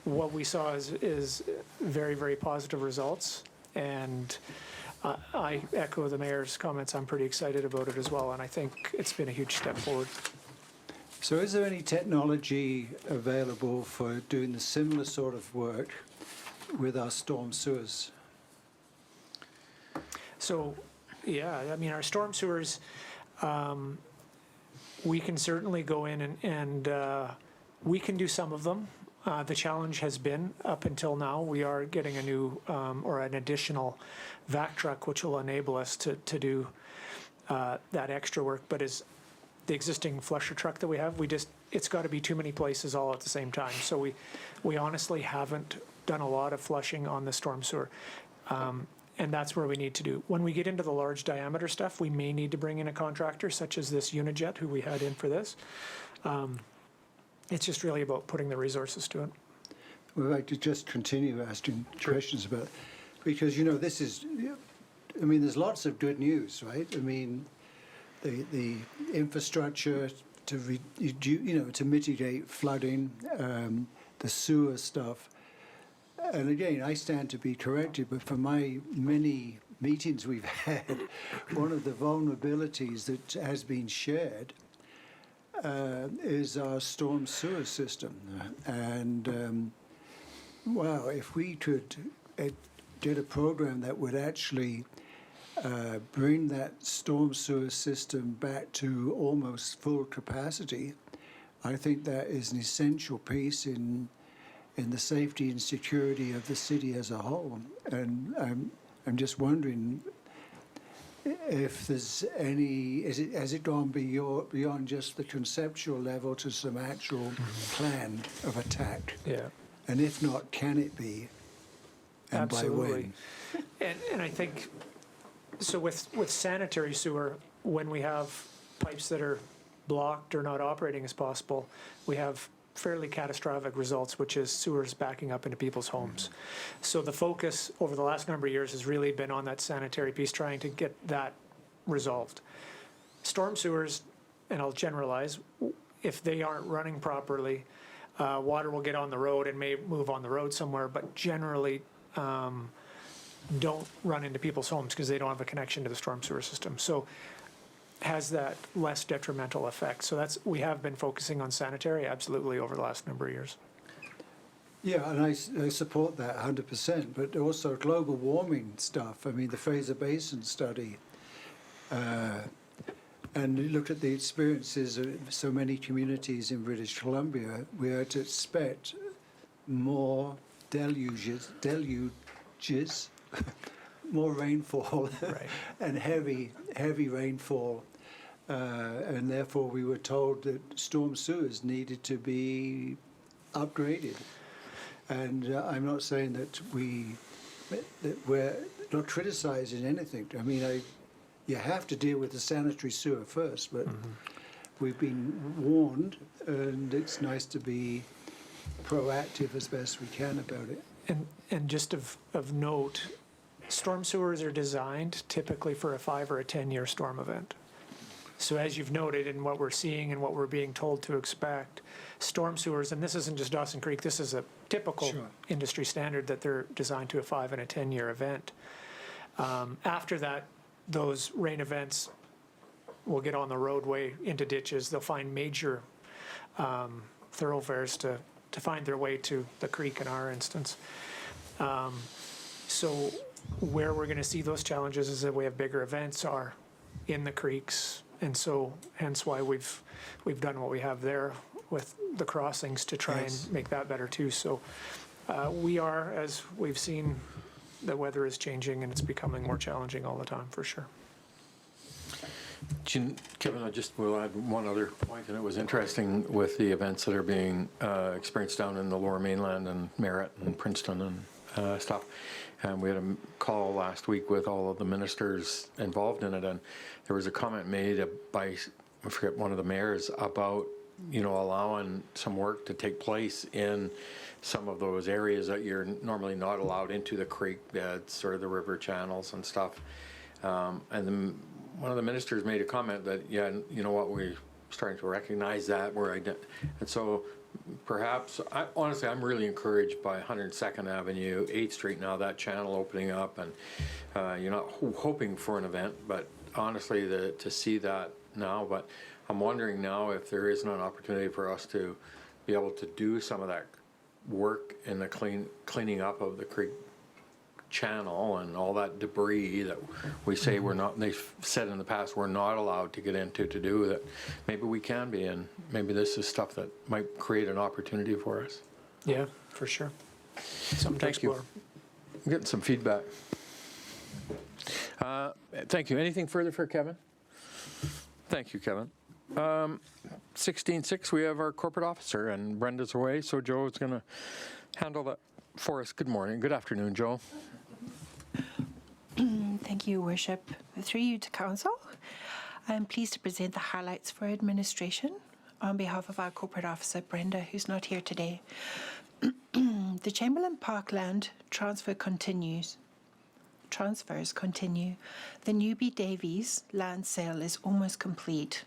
what we saw is very, very positive results. And I echo the mayor's comments. I'm pretty excited about it as well. And I think it's been a huge step forward. So is there any technology available for doing the similar sort of work with our storm sewers? So, yeah, I mean, our storm sewers, we can certainly go in and we can do some of them. The challenge has been, up until now, we are getting a new or an additional vac truck, which will enable us to do that extra work. But as the existing flusher truck that we have, it's got to be too many places all at the same time. So we honestly haven't done a lot of flushing on the storm sewer. And that's where we need to do. When we get into the large diameter stuff, we may need to bring in a contractor such as this Unijet who we had in for this. It's just really about putting the resources to it. We'd like to just continue asking questions about, because, this is, I mean, there's lots of good news, right? I mean, the infrastructure to mitigate flooding, the sewer stuff. And again, I stand to be corrected, but for my many meetings we've had, one of the vulnerabilities that has been shared is our storm sewer system. And wow, if we could get a program that would actually bring that storm sewer system back to almost full capacity, I think that is an essential piece in the safety and security of the city as a whole. And I'm just wondering if there's any, has it gone beyond just the conceptual level to some actual plan of attack? Yeah. And if not, can it be? And Absolutely. by when? And I think, so with sanitary sewer, when we have pipes that are blocked or not operating as possible, we have fairly catastrophic results, which is sewers backing up into people's homes. So the focus over the last number of years has really been on that sanitary piece, trying to get that resolved. Storm sewers, and I'll generalize, if they aren't running properly, water will get on the road and may move on the road somewhere, but generally don't run into people's homes because they don't have a connection to the storm sewer system. So has that less detrimental effect. So we have been focusing on sanitary, absolutely, over the last number of years. Yeah, and I support that 100%, but also global warming stuff. I mean, the Fraser Basin study, and look at the experiences of so many communities in British Columbia. We are to expect more deluges, more rainfall, right. And heavy rainfall. And therefore we were told that storm sewers needed to be upgraded. And I'm not saying that we're not criticizing anything. I mean, you have to deal with the sanitary sewer first, but we've been warned, and it's nice to be proactive as best we can about it. And just of note, storm sewers are designed typically for a 5 or a 10-year storm event. So as you've noted, and what we're seeing and what we're being told to expect, storm sewers, and this isn't just Dawson Creek, this is a typical industry standard that they're designed to a 5 and a 10-year event. After that, those rain events will get on the roadway into ditches. They'll find major thoroughfares to find their way to the creek in our instance. So where we're going to see those challenges is that we have bigger events are in the creeks. And so hence why we've done what we have there with the crossings to try and make that better too. So we are, as we've seen, the weather is changing and it's becoming more challenging all the time for sure. Kevin, I just will add one other point, and it was interesting with the events that are being experienced down in the Lower Mainland and Merritt and Princeton and stuff. And we had a call last week with all of the ministers involved in it, and there was a comment made by, I forget, one of the mayors about, allowing some work to take place in some of those areas that you're normally not allowed into, the creek beds or the river channels and stuff. And then one of the ministers made a comment that, yeah, you know what, we're starting to recognize that, and so perhaps, honestly, I'm really encouraged by 102nd Avenue, 8th Street now, that channel opening up, and you're not hoping for an event, but honestly, to see that now, but I'm wondering now if there isn't an opportunity for us to be able to do some of that work in the cleaning up of the creek channel and all that debris that we say we're not, they've said in the past we're not allowed to get into to do that. Maybe we can be, and maybe this is stuff that might create an opportunity for us. Yeah, for sure. Something to Thank you. explore. I'm getting some feedback. Thank you. Anything further for Kevin? Thank you, Kevin. 16:06, we have our corporate officer, and Brenda's away, so Joe is going to handle that for us. Good morning. Good afternoon, Joe. Thank you, Worship. Through you to Council, I am pleased to present the highlights for administration on behalf of our corporate officer, Brenda, who's not here today. The Chamberlain Parkland transfers continue. The Newbie Davies land sale is almost complete.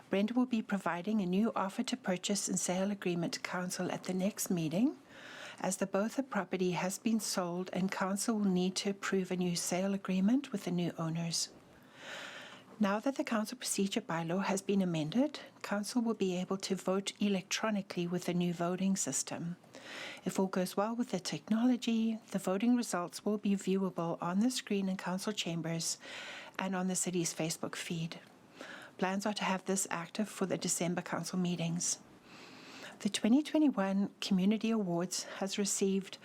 Brenda will be providing a new offer to purchase and sale agreement to Council at the next meeting, as the Botha property has been sold and Council will need to approve a new sale agreement with the new owners. Now that the Council Procedure Bylaw has been amended, Council will be able to vote electronically with the new voting system. If all goes well with the technology, the voting results will be viewable on the screen in Council chambers and on the City's Facebook feed. Plans are to have this active for the December Council meetings. The 2021 Community Awards has received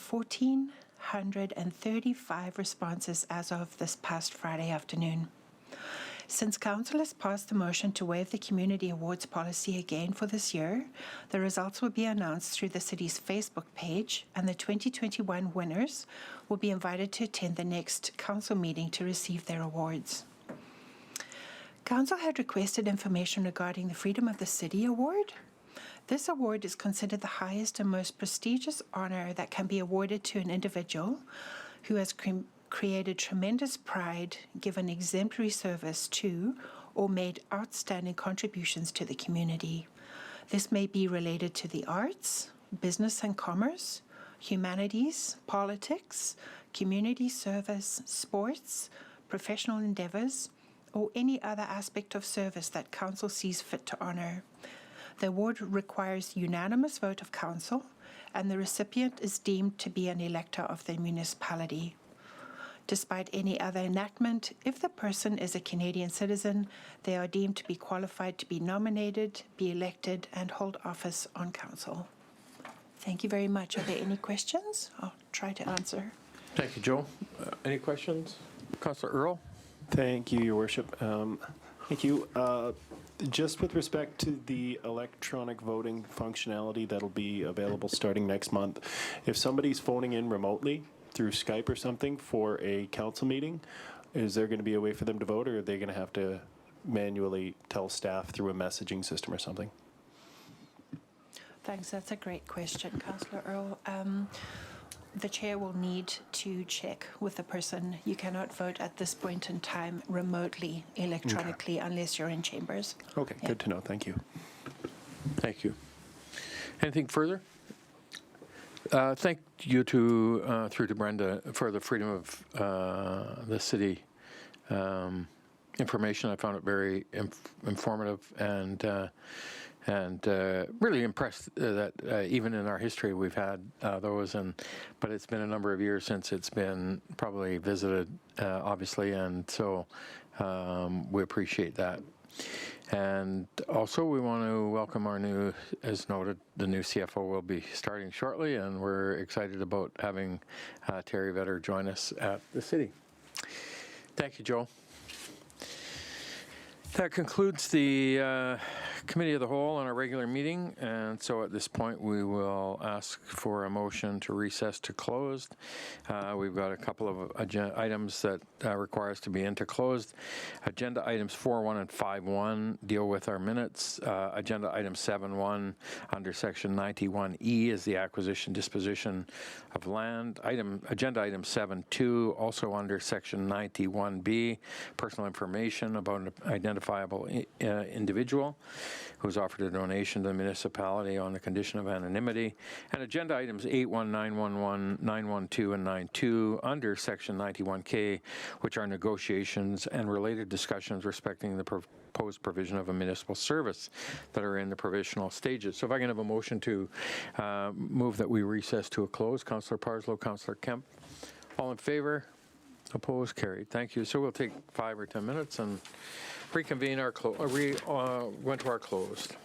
1,435 responses as of this past Friday afternoon. Since Council has passed the motion to waive the Community Awards policy again for this year, the results will be announced through the City's Facebook page, and the 2021 winners will be invited to attend the next Council meeting to receive their awards. Council had requested information regarding the Freedom of the City Award. This award is considered the highest and most prestigious honor that can be awarded to an individual who has created tremendous pride, given exemplary service to, or made outstanding contributions to the community. This may be related to the arts, business and commerce, humanities, politics, community service, sports, professional endeavors, or any other aspect of service that Council sees fit to honor. The award requires unanimous vote of Council, and the recipient is deemed to be an elector of the municipality. Despite any other enactment, if the person is a Canadian citizen, they are deemed to be qualified to be nominated, be elected, and hold office on Council. Thank you very much. Are there any questions? I'll try to answer. Thank you, Joe. Any questions? Councillor Earl? Thank you, Your Worship. Thank you. Just with respect to the electronic voting functionality that'll be available starting next month, if somebody's phoning in remotely through Skype or something for a council meeting, is there going to be a way for them to vote, or are they going to have to manually tell staff through a messaging system or something? Thanks. That's a great question, Councillor Earl. The chair will need to check with the person. You cannot vote at this point in time remotely, electronically, unless you're in chambers. Okay, good to know. Thank you. Thank you. Anything further? Thank you to through to Brenda for the Freedom of the City information. I found it very informative and really impressed that even in our history we've had those, but it's been a number of years since it's been probably visited, obviously, and so we appreciate that. And also we want to welcome our new, as noted, the new CFO will be starting shortly, and we're excited about having Terry Vetter join us at the City. Thank you, Joel. That concludes the Committee of the Whole on our regular meeting, and so at this point we will ask for a motion to recess to closed. We've got a couple of items that require us to be into closed. Agenda items 4.1 and 5.1 deal with our minutes. Agenda item 7.1 under section 91E is the acquisition disposition of land. Agenda item 7.2 also under section 91B, personal information about an identifiable individual who's offered a donation to the municipality on the condition of anonymity. And agenda items 8.1, 9.11, 9.12, and 9.2 under section 91K, which are negotiations and related discussions respecting the proposed provision of a municipal service that are in the provisional stages. So if I can have a motion to move that we recess to a close. Councillor Parslow, Councillor Kemp. All in favor? Opposed? Carried. Thank you. So we'll take 5 or 10 minutes and reconvene our go into our closed.